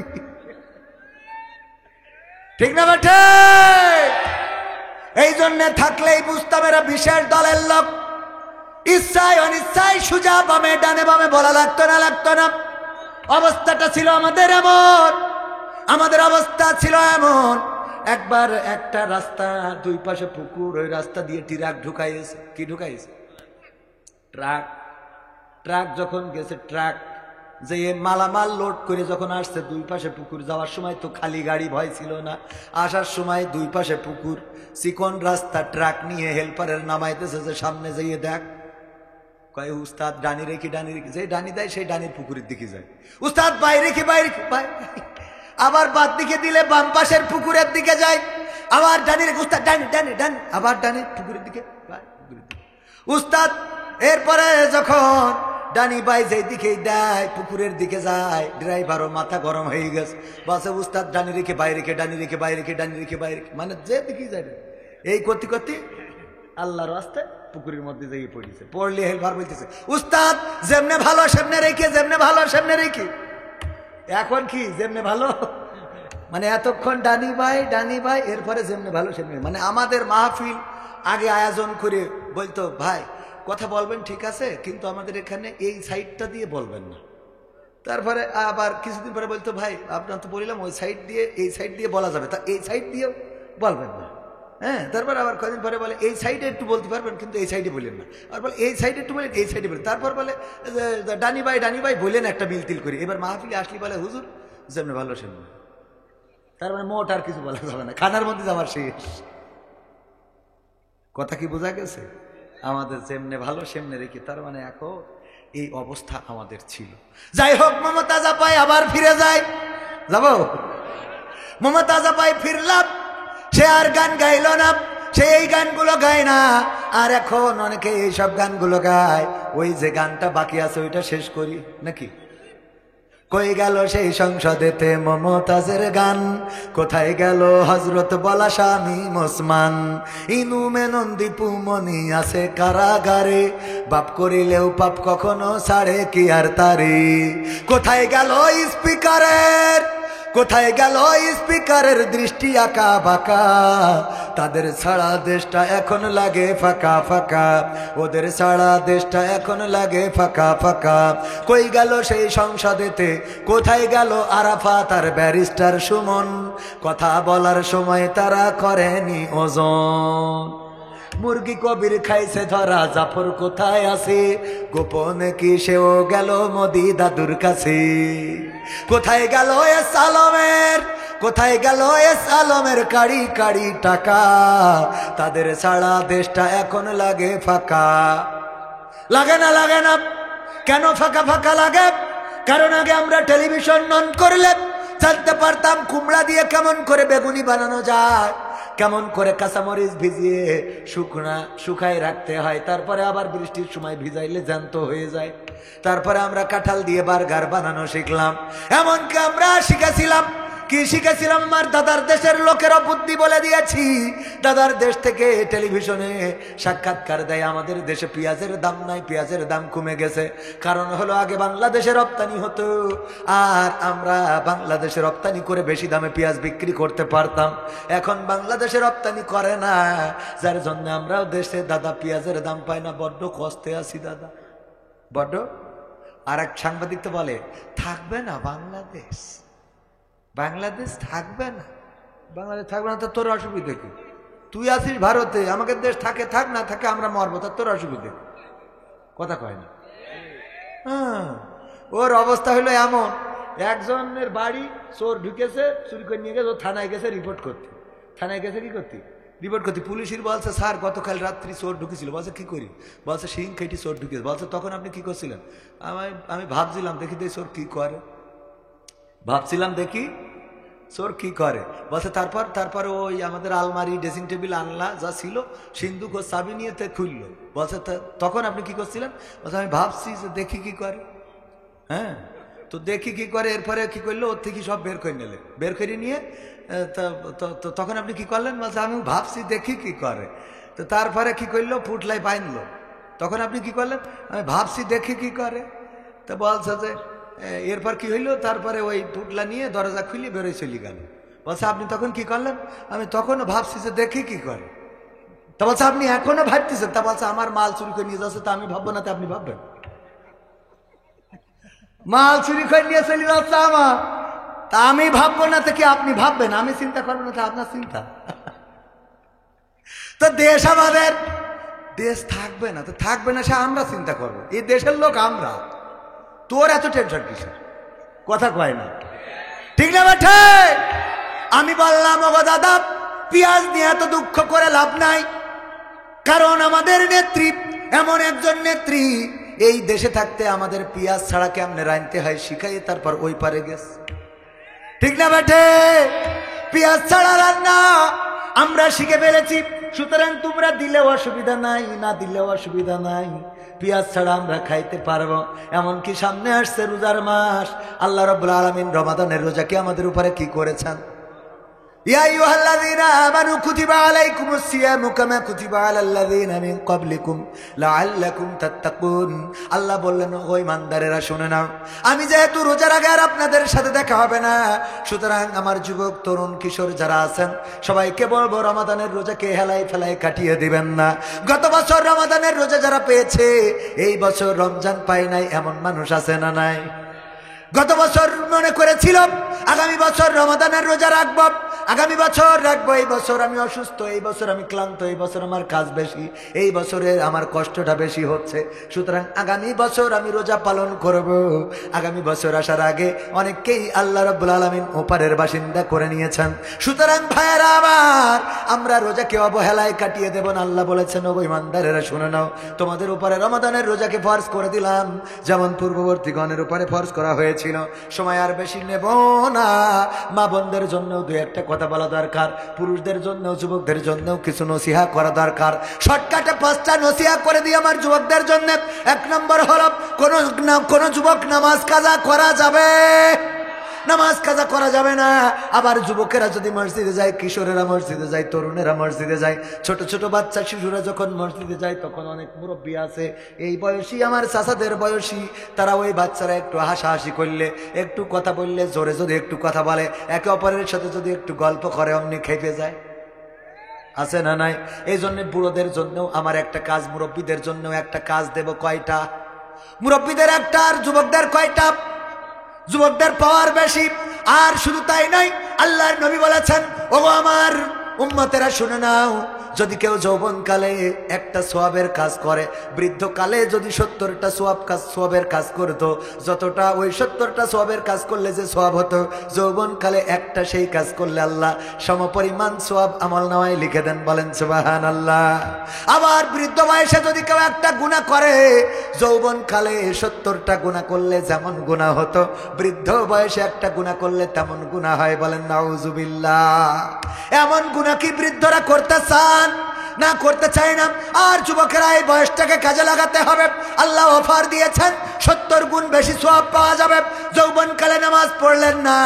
ঠিক না বেঠে? এই জন্যে থাকলেই বুঝতাম এরা বিশেষ দলের লোক, ইচ্ছায় অনিচ্ছায় সুজা বামে ডানে বামে বলা লাগতো না, লাগতো না। অবস্থাটা ছিল আমাদের এমন, আমাদের অবস্থা ছিল এমন, একবার একটা রাস্তা 2 পাশে পুকুর, ওই রাস্তা দিয়ে ট্রাক ঢুকাইছে। কি ঢুকাইছে? ট্রাক। ট্রাক যখন গেছে, ট্রাক যে মালামাল লোড করে যখন আসছে, 2 পাশে পুকুর, যাওয়ার সময় তো খালি গাড়ি ভয় ছিল না, আসার সময় 2 পাশে পুকুর, চিকন রাস্তা, ট্রাক নিয়ে হেল্পারের নামাইতেছে যে সামনে যাইয়ে দেখ, কয় উস্তাদ ডানি রেখে, ডানি রেখে, যে ডানি দেয় সেই ডানির পুকুরের দিকে যায়, উস্তাদ বাইরে রেখে, বাইরে আবার বাদ দিকে দিলে বাম পাশের পুকুরের দিকে যায়, আবার ডানি রেখে, উস্তাদ ডানি ডানি ডানি, আবার ডানি পুকুরের দিকে, উস্তাদ এরপরে যখন ডানি বাই যেই দিকেই দেয় পুকুরের দিকে যায়, ড্রাইভারও মাথা গরম হয়ে গেছে, বলছে উস্তাদ ডানি রেখে বাইরে রেখে, ডানি রেখে বাইরে রেখে, ডানি রেখে বাইরে রেখে, মানে যে দিকেই যায় এই করতে করতে আল্লাহর রাস্তায় পুকুরের মধ্যে যাইয়ে পড়েছে। পড়লে হেলভার বলতেছে উস্তাদ যেমনে ভালো সেমনে রেখে, যেমনে ভালো সেমনে রেখে। এখন কি যেমনে ভালো, মানে এতক্ষণ ডানি ভাই, এরপরে যেমনে ভালো সেমনে, মানে আমাদের মাহফিল আগে আয়োজন করে বলতো ভাই কথা বলবেন ঠিক আছে, কিন্তু আমাদের এখানে এই সাইডটা দিয়ে বলবেন না। তারপরে আবার কিছুদিন পরে বলতো ভাই আপনার তো বললাম ওই সাইড দিয়ে, এই সাইড দিয়ে বলা যাবে, তা এই সাইড দিয়েও বলবেন না। হ্যাঁ, তারপর আবার কদিন পরে বলে এই সাইডে একটু বলতে পারবেন, কিন্তু এই সাইডে বলেন না। আর বলে এই সাইডে একটু বলেন, এই সাইডে বলেন। তারপর বলে ডানি ভাই বলেন একটা মিলতিল করি। এবার মাহফিলে আসলি বলে হুজুর যেমনি ভালো সেমনি। তার মানে মোট আর কিছু বলা যাবে না, খানার মধ্যে যাওয়ার শেষ। কথা কি বোঝা গেছে? আমাদের যেমনে ভালো সেমনে রেখে, তার মানে এখন এই অবস্থা আমাদের ছিল। যাই হোক, মমতাজ আপাই আবার ফিরে যায়, যাবো। মমতাজ আপাই ফিরলাম, সে আর গান গাইল না, সে এই গানগুলো গায় না। আর এখন অনেকে এইসব গানগুলো গায়। ওই যে গানটা বাকি আছে ওইটা শেষ করি নাকি? কই গেল সেই সংসদেতে মমতাজের গান, কোথায় গেল হজরত বলা স্বামী ওসমান, ইনু মেনন দীপু মনি আছে কারাগারে, বাপ করিলেও পাপ কখনো ছাড়ে কি আর তারে। কোথায় গেল স্পিকারের, কোথায় গেল স্পিকারের দৃষ্টি আঁকা বাঁকা, তাদের ছাড়া দেশটা এখন লাগে ফাঁকা ফাঁকা, ওদের ছাড়া দেশটা এখন লাগে ফাঁকা ফাঁকা। কই গেল সেই সংসদেতে, কোথায় গেল আরাফাত আর ব্যারিস্টার সুমন, কথা বলার সময় তারা করেনি ওজন। মুরগি কবির খাইছে ধরা, জাফর কোথায় আছে, গোপনে কি সেও গেল মোদি দাদুর কাছে। কোথায় গেল এস আলমের, কোথায় গেল এস আলমের কাড়ি কাড়ি টাকা, তাদের ছাড়া দেশটা এখন লাগে ফাঁকা। লাগে না, লাগে না। কেন ফাঁকা ফাঁকা লাগে? কারণ আগে আমরা টেলিভিশন অন করলে জানতে পারতাম কুমড়া দিয়ে কেমন করে বেগুনি বানানো যায়, কেমন করে কাঁচামরিচ ভিজিয়ে শুকায় রাখতে হয়, তারপরে আবার বৃষ্টির সময় ভিজাইলে জ্যান্ত হয়ে যায়। তারপরে আমরা কাঁঠাল দিয়ে বার্গার বানানো শিখলাম। এমনকি আমরা শিখেছিলাম, কি শিখেছিলাম? আমার দাদার দেশের লোকেরা বুদ্ধি বলে দিয়েছি। দাদার দেশ থেকে টেলিভিশনে সাক্ষাৎকার দেয়, আমাদের দেশে পেঁয়াজের দাম নাই, পেঁয়াজের দাম কমে গেছে। কারণ হলো আগে বাংলাদেশে রপ্তানি হতো, আর আমরা বাংলাদেশে রপ্তানি করে বেশি দামে পেঁয়াজ বিক্রি করতে পারতাম। এখন বাংলাদেশে রপ্তানি করে না, যার জন্য আমরাও দেশে দাদা পেঁয়াজের দাম পাই না, বড্ড কষ্টে আছি দাদা, বড্ড। আর এক সাংবাদিক তো বলে থাকবে না বাংলাদেশ, বাংলাদেশ থাকবে না, বাংলাদেশ থাকবে না। তো তোর অসুবিধা কি? তুই আছিস ভারতে, আমাদের দেশ থাকে, থাক না থাকে আমরা মরবো, তা তোর অসুবিধা কি? কথা কয় না। হ্যাঁ, ওর অবস্থা হলো এমন, একজনের বাড়ি চোর ঢুকেছে, চুরি করে নিয়ে গেছে, ও থানায় গেছে রিপোর্ট করতে। থানায় গেছে কি করতে? রিপোর্ট করতে। পুলিশের বলছে স্যার গতকাল রাত্রি চোর ঢুকেছিল। বলছে কি করি? বলছে শিং খেটি চোর ঢুকেছে। বলছে তখন আপনি কি করছিলেন? আমি ভাবছিলাম দেখি দে চোর কি করে, ভাবছিলাম দেখি চোর কি করে। বলছে তারপর ওই আমাদের আলমারি ড্রেসিং টেবিল আনলা যা ছিল সিন্ধুক ও চাবি নিয়ে খুললো। বলছে তখন আপনি কি করছিলেন? বলছে আমি ভাবছি যে দেখি কি করে। হ্যাঁ, তো দেখি কি করে, এরপরে কি করলো, ওর থেকে সব বের করে নিলে, বের করে নিয়ে তখন আপনি কি করলেন? বলছে আমি ভাবছি দেখি কি করে। তো তারপরে কি করলো, পুটলাই বাইনলো। তখন আপনি কি করলেন? আমি ভাবছি দেখি কি করে। তো বলছে যে এরপর কি হইলো, তারপরে ওই পুটলা নিয়ে দরজা খুলে বেরোয় চলে গেল। বলছে আপনি তখন কি করলেন? আমি তখনও ভাবছি যে দেখি কি করে। তা বলছে আপনি এখনো ভাবতেছেন? তা বলছে আমার মাল চুরি করে নিয়ে যাচ্ছে, তা আমি ভাববো না, তা আপনি ভাববেন? মাল চুরি করে নিয়ে চলে যাচ্ছে আমার, তা আমি ভাববো না, তো কি আপনি ভাববেন? আমি চিন্তা করবো না, তা আপনার চিন্তা। তো দেশ আমাদের, দেশ থাকবে না, তো থাকবে না সে আমরা চিন্তা করবো, এই দেশের লোক আমরা। তোর এত টেনশন কিসের? কথা কয় না, ঠিক না বেঠে? আমি বললাম ওগো দাদা, পেঁয়াজ নিয়ে এত দুঃখ করে লাভ নাই, কারণ আমাদের নেত্রী এমন একজন নেত্রী, এই দেশে থাকতে আমাদের পেঁয়াজ ছাড়া কেমনে রাঁধতে হয় শিখাই, তারপর ওই পারে গেছে, ঠিক না বেঠে? পেঁয়াজ ছাড়া রান্না আমরা শিখে ফেলেছি। সুতরাং তোমরা দিলেও অসুবিধা নাই, না দিলেও অসুবিধা নাই, পেঁয়াজ ছাড়া আমরা খাইতে পারবো। এমনকি সামনে আসছে রোজার মাস, আল্লাহ রাব্বুল আলামিন রমাদানের রোজাকে আমাদের উপরে কি করেছেন? ইয়া আইয়ুহাল্লাযীনা আমানু কুতিবা আলাইকুমুস সিয়ামু কামা কুতিবা আলাল্লাযীনা মিন ক্বাবলিকুম লাআল্লাকুম তাত্তাকুন। আল্লাহ বললেন ও ইমানদারেরা শুনে নাও, আমি যেহেতু রোজার আগে আর আপনাদের সাথে দেখা হবে না, সুতরাং আমার যুবক তরুণ কিশোর যারা আছেন সবাইকে বলবো রমাদানের রোজাকে হেলাই ফেলাই কাটিয়ে দিবেন না। গত বছর রমাদানের রোজা যারা পেয়েছে, এই বছর রমজান পায় নাই, এমন মানুষ আছে না নাই? গত বছর মনে করেছিল আগামী বছর রমাদানের রোজা রাখব, আগামী বছর রাখবো, এই বছর আমি অসুস্থ, এই বছর আমি ক্লান্ত, এই বছর আমার কাজ বেশি, এই বছরে আমার কষ্টটা বেশি হচ্ছে, সুতরাং আগামী বছর আমি রোজা পালন করব। আগামী বছর আসার আগে অনেককেই আল্লাহ রাব্বুল আলামিন ওপারের বাসিন্দা করে নিয়েছেন। সুতরাং ভাইয়েরা আমার, আমরা রোজাকে অবহেলায় কাটিয়ে দেব না। আল্লাহ বলেছেন, ও ইমানদারেরা শুনে নাও, তোমাদের উপরে রমাদানের রোজাকে ফরজ করে দিলাম, যেমন পূর্ববর্তী গণের উপরে ফরজ করা হয়েছিল। সময় আর বেশি নেব না। মা বোনদের জন্য দুই একটা কথা বলা দরকার, পুরুষদের জন্য, যুবকদের জন্য কিছু নসিহা করা দরকার। শর্টকাটে 5টা নসিহা করে দিই আমার যুবকদের জন্য। 1 নম্বর হলো, কোন যুবক নামাজ কাজা করা যাবে, নামাজ কাজা করা যাবে না। আবার যুবকেরা যদি মসজিদে যায়, কিশোরেরা মসজিদে যায়, তরুণেরা মসজিদে যায়, ছোট ছোট বাচ্চা শিশুরা যখন মসজিদে যায়, তখন অনেক মুরব্বী আছে এই বয়সী, আমার চাচাদের বয়সী, তারা ওই বাচ্চারা একটু হাসাহাসি করলে, একটু কথা বললে, জোরে জোরে একটু কথা বলে, একে অপরের সাথে যদি একটু গল্প করে, অমনি খেপে যায়, আছে না নাই? এই জন্য বুড়োদের জন্যও আমার একটা কাজ, মুরব্বীদের জন্য একটা কাজ দেব। কয়টা? মুরব্বীদের একটা, আর যুবকদের কয়টা? যুবকদের পাওয়ার বেশি। আর শুধু তাই নয়, আল্লাহর নবী বলেছেন, ওগো আমার উম্মতেরা শুনে নাও, যদি কেউ যৌবনকালে একটা সওয়াবের কাজ করে, বৃদ্ধকালে যদি 70টা সওয়াবের কাজ করতো, যতটা ওই 70টা সওয়াবের কাজ করলে যে সওয়াব হতো, যৌবনকালে একটা সেই কাজ করলে আল্লাহ সমপরিমাণ সওয়াব আমলনামায় লিখে দেন। বলেন সুবহানাল্লাহ। আবার বৃদ্ধ বয়সে যদি কেউ একটা গুনাহ করে, যৌবনকালে 70টা গুনাহ করলে যেমন গুনাহ হতো, বৃদ্ধ বয়সে একটা গুনাহ করলে তেমন গুনাহ হয়। বলেন নাউজুবিল্লাহ। এমন গুনাহ কি বৃদ্ধরা করতে চান? না, করতে চাই না। আর যুবকেরা এই বয়সটাকে কাজে লাগাতে হবে। আল্লাহ অফার দিয়েছেন, 70 গুণ বেশি সওয়াব পাওয়া যাবে। যৌবনকালে নামাজ পড়লেন না,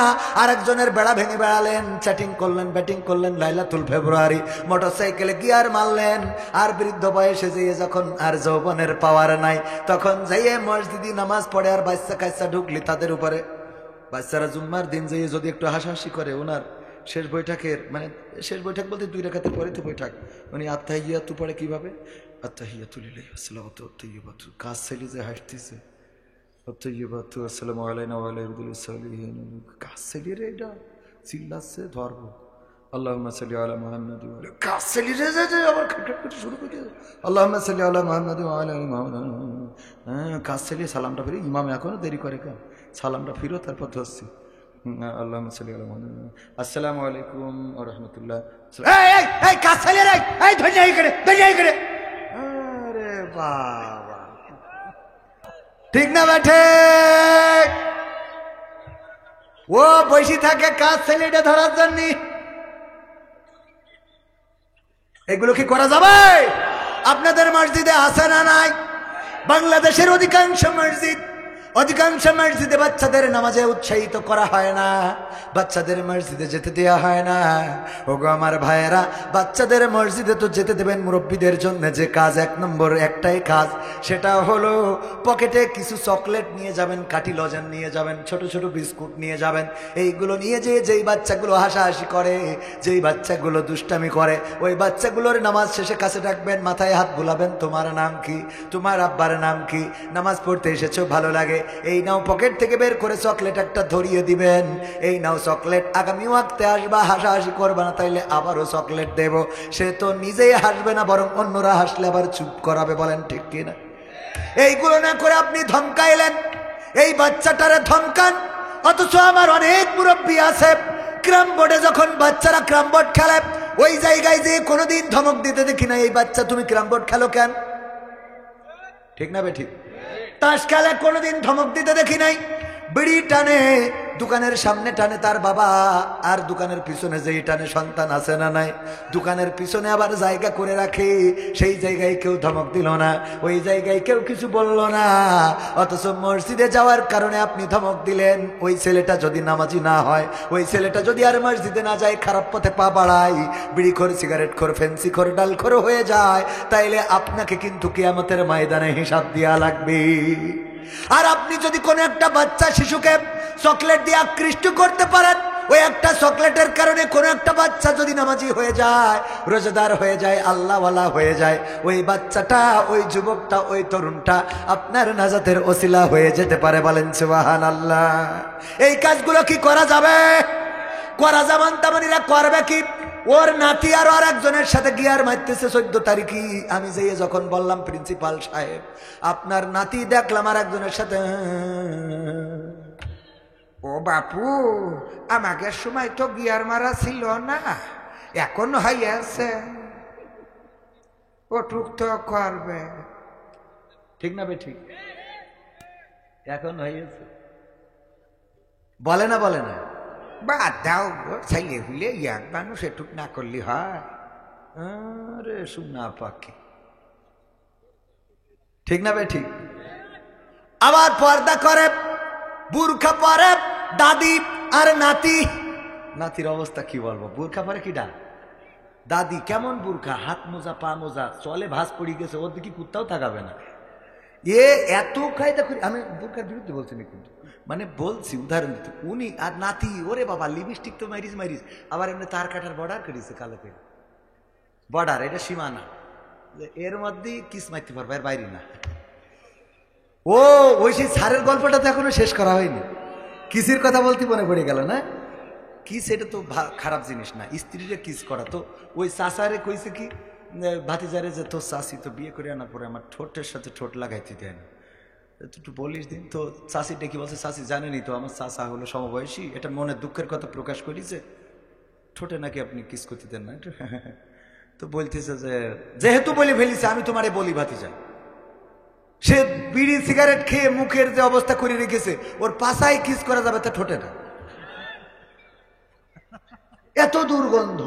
আরেকজনের বেড়া ভেঙে বেড়ালেন, চ্যাটিং করলেন, ব্যাটিং করলেন, লাইলাতুল ফেব্রুয়ারি, মোটরসাইকেলে গিয়ার মারলেন। আর বৃদ্ধ বয়সে যেয়ে যখন আর যৌবনের পাওয়ার নাই, তখন যাইয়ে মসজিদে নামাজ পড়ে আর বাচ্চা কাচ্চা ঢুকলি তাদের উপরে, বাচ্চারা জুম্মার দিন যেয়ে যদি একটু হাসাহাসি করে, ওনার শেষ বৈঠকের, মানে শেষ বৈঠক বলতে 2 রাকাতের পরে তো বৈঠক, উনি আত্তাহিয়াতু পড়ে কিভাবে? আত্তাহিয়াতু লিল্লাহি ওয়াসসালাতু ওয়াত-তাইয়্যিবাতু, কাজ ছেলে যে হাসতেছে, ওয়াত-তাইয়্যিবাতু আসসালামু আলাইনা ওয়া আলা ইবাদিস সালিহিন, কাজ ছেলে রে, এটা চিল্লাচ্ছে ধরব। আল্লাহুম্মা সাল্লি আলা মুহাম্মাদ ওয়া আলা, কাজ ছেলে রে যে আবার খটখট করতে শুরু করে দিয়েছে। আল্লাহুম্মা সাল্লি আলা মুহাম্মাদ ওয়া আলা আলি মুহাম্মাদ। কাজ ছেলে সালামটা ফিরে, ইমাম এখনো দেরি করে কেন? সালামটা ফিরো, তারপর ধরছি। আল্লাহুম্মা সাল্লি আলা মুহাম্মাদ। আসসালামু আলাইকুম ওয়া রাহমাতুল্লাহ। এই কাজ ছেলে রে, এই ধরে এই করে, আরে বাবা, ঠিক না বেঠে? ও বসে থাকে কাজ ছেলেটা ধরার জন্য। এগুলো কি করা যাবে? আপনাদের মসজিদে আছে না নাই? বাংলাদেশের অধিকাংশ মসজিদে বাচ্চাদের নামাজে উৎসাহিত করা হয় না, বাচ্চাদের মসজিদে যেতে দেওয়া হয় না। ওগো আমার ভাইয়েরা, বাচ্চাদের মসজিদে তো যেতে দেবেন। মুরব্বীদের জন্য যে কাজ, 1 নম্বর একটাই কাজ, সেটা হলো পকেটে কিছু চকলেট নিয়ে যাবেন, কাঠি লজেন নিয়ে যাবেন, ছোট ছোট বিস্কুট নিয়ে যাবেন। এইগুলো নিয়ে যেই বাচ্চাগুলো হাসাহাসি করে, যেই বাচ্চাগুলো দুষ্টামি করে, ওই বাচ্চাগুলোর নামাজ শেষে কাছে ডাকবেন, মাথায় হাত বুলাবেন, তোমার নাম কি, তোমার আব্বার নাম কি, নামাজ পড়তে এসেছো, ভালো লাগে, এই নাও। পকেট থেকে বের করে চকলেট একটা ধরিয়ে দিবেন, এই নাও চকলেট, আগামী ওয়াক্তে আসবা, হাসাহাসি করবে না, তাইলে আবারও চকলেট দেব। সে তো নিজেই হাসবে না, বরং অন্যরা হাসলে আবার চুপ করাবে। বলেন ঠিক কিনা? এইগুলো না করে আপনি ধমকাইলেন, এই বাচ্চাটারে ধমকান। অথচ আমার অনেক মুরব্বী আছে, ক্রাম বোর্ডে যখন বাচ্চারা ক্রাম বোর্ড খেলে, ওই জায়গায় যে কোনোদিন ধমক দিতে দেখি না, এই বাচ্চা তুমি ক্রাম বোর্ড খেলো কেন? ঠিক না বেঠিক? তাস খেলে কোনোদিন ধমক দিতে দেখি নাই। বিড়ি টানে, দোকানের সামনে টানে তার বাবা, আর দোকানের পিছনে যেই টানে সন্তান, আছে না নাই? দোকানের পিছনে আবার জায়গা করে রাখে, সেই জায়গায় কেউ ধমক দিল না, ওই জায়গায় কেউ কিছু বলল না। অথচ মসজিদে যাওয়ার কারণে আপনি ধমক দিলেন। ওই ছেলেটা যদি নামাজি না হয়, ওই ছেলেটা যদি আর মসজিদে না যায়, খারাপ পথে পা বাড়ায়, বিড়িখোর, সিগারেটখোর, ফেন্সিখোর, ডালখোর হয়ে যায়, তাইলে আপনাকে কিন্তু কিয়ামতের ময়দানে হিসাব দেওয়া লাগবে। আর আপনি যদি কোনো একটা বাচ্চা শিশুকে চকলেট দিয়ে আকৃষ্ট করতে পারেন, ওই একটা চকলেটের কারণে কোনো একটা বাচ্চা যদি নামাজি হয়ে যায়, রোজাদার হয়ে যায়, আল্লাহওয়ালা হয়ে যায়, ওই বাচ্চাটা, ওই যুবকটা, ওই তরুণটা আপনার নাজাতের ওসিলা হয়ে যেতে পারে। বলেন সুবহানাল্লাহ। এই কাজগুলো কি করা যাবে? করা জামান তামানিরা করবে কি? ওর নাতি আর একজনের সাথে গিয়ার মারতেছে 14 তারিখে। আমি যেয়ে যখন বললাম প্রিন্সিপাল সাহেব আপনার নাতি দেখলাম আর একজনের সাথে, ও বাপু আমাকে সময় তো গিয়ার মারা ছিল না, এখন হইয়াছে, ওটুক তো করবে। ঠিক না বে ঠিক? এখন হয়েছে, বলে না বলে না? বাদ দাও ছেলে হইলে এক মানুষ এটুক না করলে হয়। আরে শুনা পাখি, ঠিক না বে ঠিক? আবার পর্দা করে, বুরখা পরে দাদি আর নাতি। নাতির অবস্থা কি বলবো, বুরখা পরে কি ডা দাদি, কেমন বুরখা, হাত মোজা পা মোজা, চলে ভাস পড়ে গেছে, ওর দিকে কুত্তাও তাকাবে না। এ এত কায়দা করি, আমি বুরখার বিরুদ্ধে বলছি না কিন্তু, মানে বলছি উদাহরণ দিতে। উনি আর নাতি, ওরে বাবা লিপস্টিক তো মারিস মারিস, আবার এমনি তার কাটার বর্ডার করেছে কালো করে, বর্ডার এটা সীমানা, এর মধ্যে কিস মারতে পারবে, এর বাইরে না। ও ওই সেই সারের গল্পটা তো এখনো শেষ করা হয়নি। কিসের কথা বলতে মনে পড়ে গেল না? কিস এটা তো খারাপ জিনিস না, স্ত্রীরে কিস করা। তো ওই চাচারে কইছে কি ভাতিজারে যে তোর চাষি তো বিয়ে করে আনা পরে আমার ঠোঁটের সাথে ঠোঁট লাগাইতে দেয় না, একটু বলিস দিন। তো চাষি ডেকে বলছে চাষি জানেনি তো আমার চাচা হলো সমবয়সী, এটা মনের দুঃখের কথা প্রকাশ করেছে, ঠোঁটে নাকি আপনি কিস করতে দেন না। তো বলতেছে যে যেহেতু বলে ফেলিছে আমি তোমারে বলি ভাতিজা। সে বিড়ি সিগারেট খেয়ে মুখের যে অবস্থা করে রেখেছে, ওর পাশায় কিস করা যাবে তা ঠোঁটে না, এত দুর্গন্ধ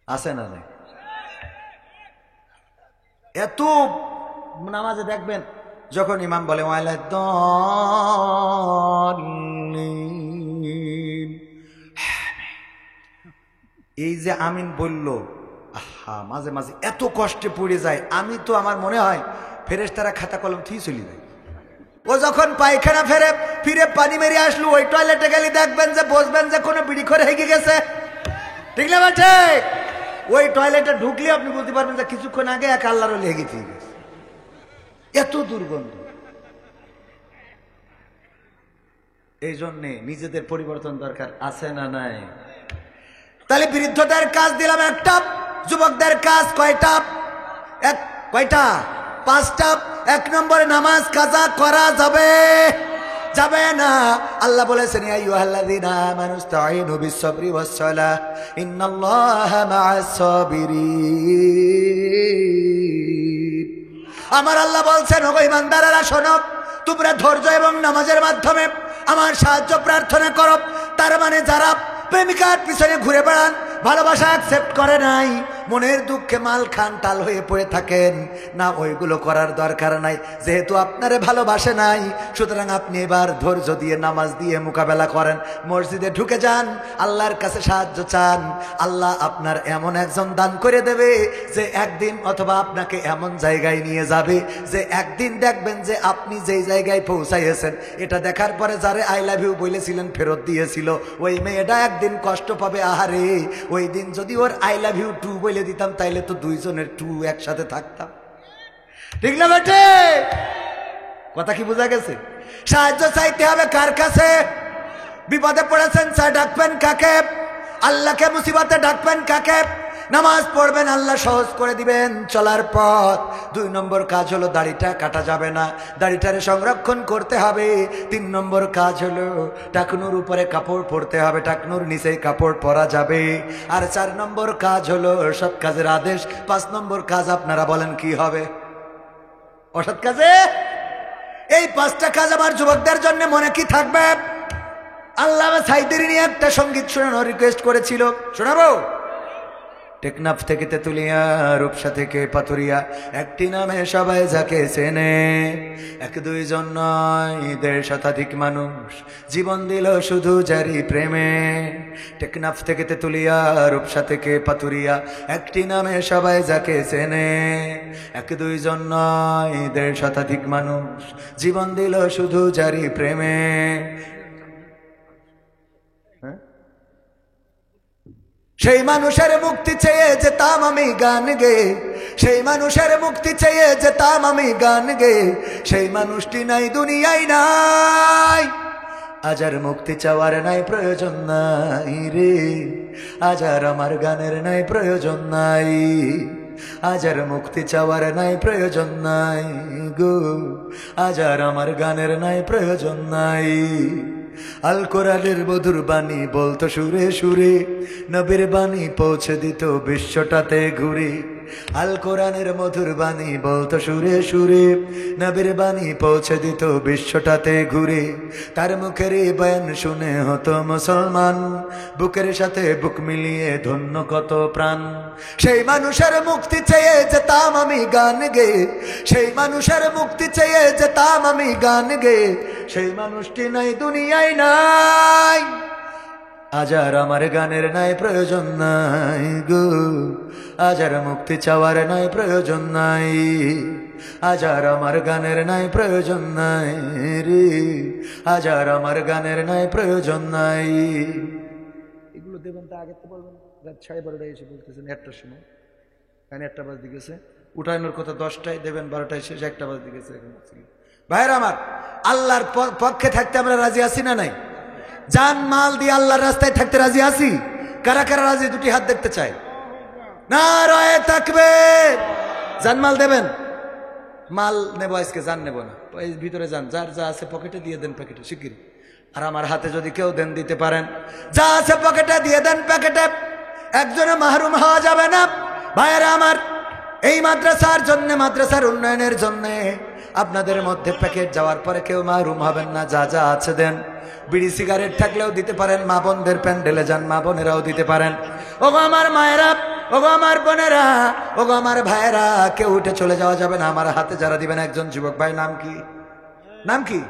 আছে না নাই? এত নামাজে দেখবেন যখন ইমাম বলে এই যে আমিন বলল, আহা মাঝে মাঝে এত কষ্টে পড়ে যায়। আমি তো আমার মনে হয় ফেরেশতারা খাতা কলম থিয়ে চলে যায়। ও যখন পায়খানা ফিরে পানি মেরে আসলো, ওই টয়লেটে গেলে দেখবেন যে বসবেন যে কোনো বিড়ি করে হেগে গেছে, ঠিক না ঠিক? ওই টয়লেটে ঢুকলে আপনি বলতে পারবেন যে কিছুক্ষণ আগে এক আল্লাহর লেগে গেছে, এত দুর্গন্ধ। এই জন্যে নিজেদের পরিবর্তন দরকার, আছে না নাই? তাহলে বৃদ্ধদের কাজ দিলাম একটা, যুবকদের কাজ কয়টা? কয়টা? 5টা। 1 নম্বরে নামাজ কাজা করা যাবে যাবে না। আল্লাহ বলেছেন ইয়া আইয়ুহাল্লাযীনা আমানু ইসতাঈনু বিস-সাবরি ওয়াস-সালাহ ইন্নাল্লাহা মা'আস সাবিরিন। আমার আল্লাহ বলছেন ওগো ঈমানদারেরা শোনো, তোমরা ধৈর্য এবং নামাজের মাধ্যমে আমার সাহায্য প্রার্থনা করো। তার মানে যারা প্রেমিকার পিছনে ঘুরে বেড়ান, ভালোবাসা অ্যাকসেপ্ট করে নাই, মনের দুঃখে মাল খান টাল হয়ে পড়ে থাকেন না, ওইগুলো করার দরকার নাই। যেহেতু আপনারে ভালোবাসে নাই, সুতরাং আপনি এবার ধৈর্য দিয়ে নামাজ দিয়ে মোকাবেলা করেন। মসজিদে ঢুকে যান, আল্লাহর কাছে সাহায্য চান, আল্লাহ আপনার এমন একজন দান করে দেবে যে একদিন অথবা আপনাকে এমন জায়গায় নিয়ে যাবে যে একদিন দেখবেন যে আপনি যেই জায়গায় পৌঁছাইয়েছেন, এটা দেখার পরে যারে আই লাভ ইউ বলেছিলেন ফেরত দিয়েছিল, ওই মেয়েটা একদিন কষ্ট পাবে। আহারে, ওই দিন যদি ওর আই লাভ ইউ টু বলে দিতাম তাইলে তো দুইজনের টু একসাথে থাকতাম, ঠিক না বেটে? কথা কি বোঝা গেছে? সাহায্য চাইতে হবে কার কাছে? বিপদে পড়েছেন ডাকবেন কাকে? আল্লাহকে। মুসিবতে ডাকবেন কাকে? নামাজ পড়বেন, আল্লাহ সহজ করে দিবেন চলার পথ। 2 নম্বর কাজ হলো দাড়িটা কাটা যাবে না, দাড়িটারে সংরক্ষণ করতে হবে। 3 নম্বর কাজ হলো টাকনুর উপরে কাপড় পরতে হবে, টাকনুর নিচে কাপড় পরা যাবে। আর 4 নম্বর কাজ হলো সৎ কাজের আদেশ। 5 নম্বর কাজ আপনারা বলেন কি হবে? অসৎ কাজে। এই 5টা কাজ আমার যুবকদের জন্য মনে কি থাকবে? আল্লামা সাইদিরি নিয়ে একটা সঙ্গীত শোনানো রিকোয়েস্ট করেছিল, শোনাবো? টেকনাফ থেকে তেতুলিয়া, রূপসা থেকে পাতুরিয়া, একটি নামে সবাই যাকে চেনে। 1-2 জন নয়, 1.5 শতাধিক মানুষ জীবন দিল শুধু যারি প্রেমে। টেকনাফ থেকে তেতুলিয়া, রূপসা থেকে পাতুরিয়া, একটি নামে সবাই যাকে চেনে। 1-2 জন নয়, 1.5 শতাধিক মানুষ জীবন দিল শুধু যারি প্রেমে। সেই মানুষের মুক্তি চেয়ে যেতাম আমি গান গে, সেই মানুষের মুক্তি চেয়ে যেতাম আমি গান গে। সেই মানুষটি নাই দুনিয়ায় নাই, আজ আর মুক্তি চাওয়ার নাই প্রয়োজন নাই রে, আজ আর আমার গানের নাই প্রয়োজন নাই, আজ আর মুক্তি চাওয়ার নাই প্রয়োজন নাই গো, আজ আর আমার গানের নাই প্রয়োজন নাই। আল কোরআনের মধুর বাণী বলতো সুরে সুরে, নবীর বাণী পৌঁছে দিত বিশ্বটাতে ঘুরে। আল কোরআনের মধুর বাণী বলতো সুরে সুরে, নবীর বাণী পৌঁছে দিত বিশ্বটাতে ঘুরে। তার মুখের এই বয়ান শুনে হতো মুসলমান, বুকের সাথে বুক মিলিয়ে ধন্য কত প্রাণ। সেই মানুষের মুক্তি চেয়ে যেতাম আমি গান গে, সেই মানুষের মুক্তি চেয়ে যেতাম আমি গান গে, সেই মানুষটি নাই দুনিয়ায় নাই। আজ আর আমার গানের নাই প্রয়োজন নাই গো, আজ আর মুক্তি চাওয়ার নাই প্রয়োজন নাই, আজ আর আমার গানের নাই প্রয়োজন নাই রে, আজ আর আমার গানের নাই প্রয়োজন নাই। এগুলো দেবেন তা আগে তো বলবেন, রাত 12:30 এসে বলতেছেন 1টার সময়, কারণ 1টা বাজতে গেছে। উঠানোর কথা 10টায়, দেবেন 12টায় শেষ, 1টা বাজতে গেছে। ভাইরা আমার, আল্লাহর পক্ষে থাকতে আমরা রাজি আছি না নাই? জান মাল দিয়ে আল্লাহর রাস্তায় থাকতে রাজি আছি? কারা কারা রাজি? দুটি হাত দেখতে চাই। নারায়ে তাকবীর। জান মাল দেবেন? মাল নেব আজকে, জান নেব না। ভিতরে যান, যার যা আছে পকেটে দিয়ে দেন প্যাকেটে শিগগির। আর আমার হাতে যদি কেউ দেন দিতে পারেন, যা আছে পকেটে দিয়ে দেন প্যাকেটে, একজনে মাহরুম হওয়া যাবে না। ভাইয়েরা আমার, এই মাদ্রাসার জন্য, মাদ্রাসার উন্নয়নের জন্য আপনাদের মধ্যে প্যাকেট যাওয়ার পরে কেউ মাহরুম হবেন না। যা যা আছে দেন। বিড়ি সিগারেট থাকলেও দিতে পারেন, মা বোনদের প্যান্ডেলে যান, মা বোনেরাও দিতে পারেন। ওগো আমার মায়েরা, ওগো আমার বোনেরা, ওগো আমার ভাইয়েরা, কেউ উঠে চলে যাওয়া যাবে না। আমার হাতে যারা দিবেন, একজন যুবক ভাই, নাম কি? নাম কি?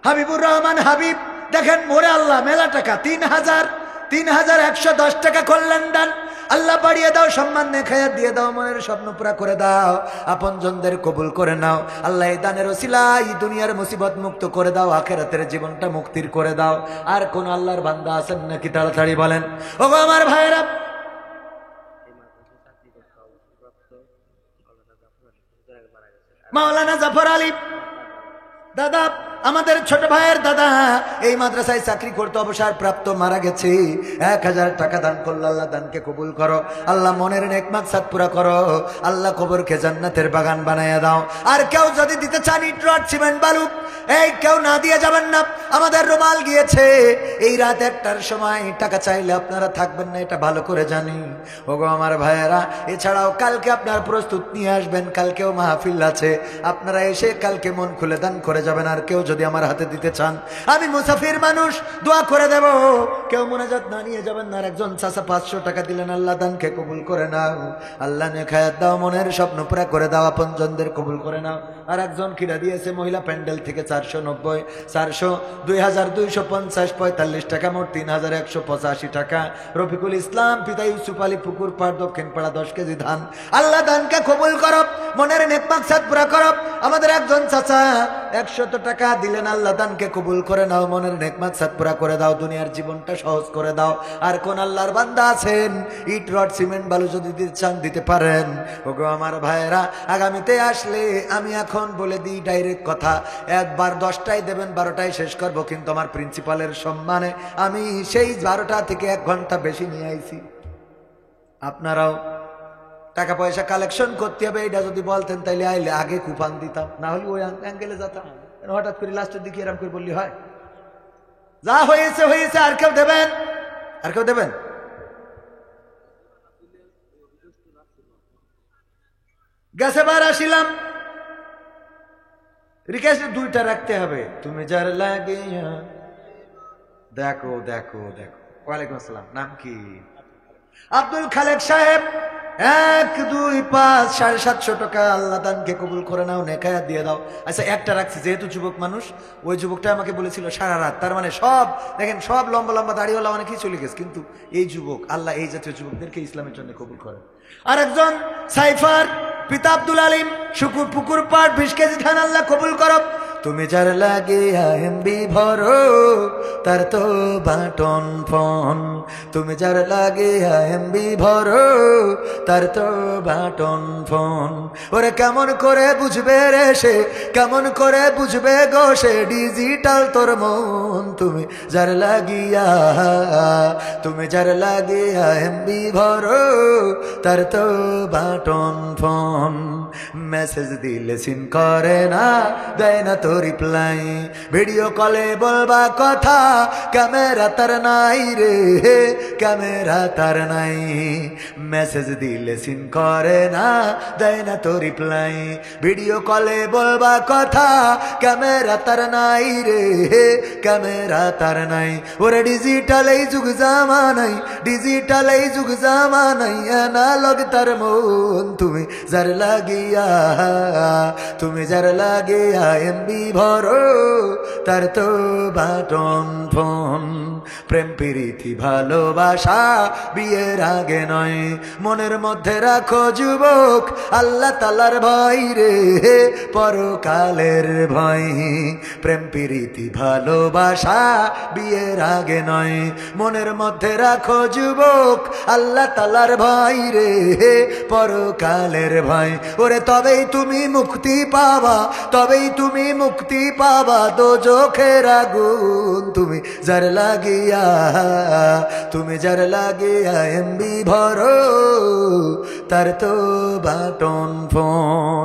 হাবিবুর রহমান হাবিব। দেখেন মোরে আল্লাহ মেলা টাকা, 3,110 টাকা করলেন দান। আল্লাহ বাড়িয়ে দাও, সম্মান নেখায়া দিয়ে দাও, মনের স্বপ্ন পুরা করে দাও, আপনজনদের কবুল করে নাও। আল্লাহ এই দানের ওসিলায় দুনিয়ার মুসিবত মুক্ত করে দাও, আখিরাতের জীবনটা মুক্তির করে দাও। আর কোন আল্লাহর বান্দা আছেন নাকি? তাড়াতাড়ি বলেন। ওগো আমার ভাইরা, মাওলানা জাফর আলী দাদা, আমাদের ছোট ভাইয়ের দাদা, এই মাদ্রাসায় চাকরি করতে অবসর প্রাপ্ত, মারা গেছে। 1000 টাকা দান করলো। আল্লাহ দানকে কবুল করো, আল্লাহ মনের নেক মাকসাদ পুরা করো, আল্লাহ কবরকে জান্নাতের বাগান বানাইয়া দাও। আর কেউ যদি দিতে চান ইট রড সিমেন্ট বালু, এই কেউ না দিয়ে যাবেন না। আমাদের রুমাল গিয়েছে, এই রাত 1টার সময় টাকা চাইলে আপনারা থাকবেন না, এটা ভালো করে জানি। ওগো আমার ভাইয়েরা, এছাড়াও কালকে আপনার প্রস্তুত নিয়ে আসবেন, কালকেও মাহফিল আছে, আপনারা এসে কালকে মন খুলে দান করে যাবেন। আর কেউ যদি আমার হাতে দিতে চান, আমি মুসাফির মানুষ, দোয়া করে দেব। কেউ মুনাজাত না নিয়ে যাবেন না। আর একজন চাচা 500 টাকা দিলেন, আল্লাহ দানকে কবুল করে নাও, আল্লাহ নেখায়াত দাও, মনের স্বপ্ন পুরা করে দাও, আপনজনদের কবুল করে নাও। আর একজন কিরা দিয়েছে মহিলা প্যান্ডেল থেকে 490, 400, 2250, 45 টাকা, মোট 3185 টাকা। রফিকুল ইসলাম পিতা ইউসুফ আলী, পুকুর পাড়, দক্ষিণ পাড়া, 10 কেজি ধান। আল্লাহ দানকে কবুল করো, মনের নেক মাকসাদ পুরা করো। আমাদের একজন চাচা 100 টাকা দিলেন, আল্লাহ দানকে কবুল করে নাও, মনের নেক মাকসাদ পুরা করে দাও, দুনিয়ার জীবনটা সহজ করে দাও। আর কোন আল্লাহর বান্দা আছেন ইট রড সিমেন্ট বালু যদি দিতে চান দিতে পারেন। ওগো আমার ভাইয়েরা, আগামীতে আসলে আমি এখন বলে দিই ডাইরেক্ট কথা, একবার 10টায় দেবেন, 12টায় শেষ করব। কিন্তু আমার প্রিন্সিপালের সম্মানে আমি সেই 12টা থেকে 1 ঘন্টা বেশি নিয়ে আইছি। আপনারাও টাকা পয়সা কালেকশন করতে হবে, এটা যদি বলতেন তাইলে আইলে আগে কুপান দিতাম, না হলে ওই অ্যাঙ্গেলে যেতাম। হঠাৎ করে লাস্টের দিকে এরকম করে বললি হয়? যা হয়েছে হয়েছে। আর কেউ দেবেন? আর কেউ দেবেন? গেছে বার আসিলাম, রিকোয়েস্ট 2টা রাখতে হবে। তুমি যার লাগে, দেখো দেখো দেখো। ওয়ালাইকুম আসসালাম। নাম কি? আব্দুল খালেক সাহেব। 1, 2, 5, 750 টাকা। আল্লাহ দানকে কবুল করে নাও, নেকায়াত দিয়ে দাও। আচ্ছা, একটা রাখছি, যেহেতু যুবক মানুষ, ওই যুবকটা আমাকে বলেছিল সারা রাত, তার মানে সব দেখেন, সব লম্বা লম্বা দাড়িওয়ালা অনেকেই চলে গেছে, কিন্তু এই যুবক, আল্লাহ এই জাতীয় যুবকদেরকে ইসলামের জন্য কবুল করে। আর একজন সাইফার পিতা আব্দুল আলিম, পুকুর পাড়, 20 কেজি ধান, আল্লাহ কবুল করো। তুমি যার লাগিয়া এমবি ভরো তার তো বাটন ফোন, তুমি যার লাগিয়া এমবি ভরো তার তো বাটন ফোন। ওরে কেমন করে বুঝবে রে সে, কেমন করে বুঝবে গো সে ডিজিটাল তোর মন, তুমি যার লাগিয়া, তুমি যার লাগিয়া এমবি ভরো তার তো বাটন ফোন। মেসেজ দিলে সিন করে না, দেয় না তো রিপ্লাই, ভিডিও কলে বলবা কথা ক্যামেরা তার নাই রে, ক্যামেরা তার নাই। মেসেজ দিলে সিন করে না, দেয় না তো রিপ্লাই, ভিডিও কলে বলবা কথা ক্যামেরা তার নাই রে, ক্যামেরা তার নাই। ওরে ডিজিটাল এই যুগ জামানাই, ডিজিটাল এই যুগ জামানাই, অ্যানালগ তার মন, তুমি যার লাগিয়া, তুমি যার লাগিয়া এমবি ভরো তার তো বাটন ফোন। প্রেম প্রীতি ভালোবাসা বিয়ের আগে নয়, মনের মধ্যে রাখো যুবক আল্লাহ তাআলার ভয় রে, পরকালের ভয়। প্রেম প্রীতি ভালোবাসা বিয়ের আগে নয়, মনের মধ্যে রাখো যুবক আল্লাহ তাআলার ভয় রে, পরকালের ভয়। ওরে তবেই তুমি মুক্তি পাবা, তবেই তুমি মুক্তি পাবা দোজখের আগুন, তুমি যার লাগিয়া, তুমি যার লাগিয়া এমবি ভরো তার তো বাটন ফোন।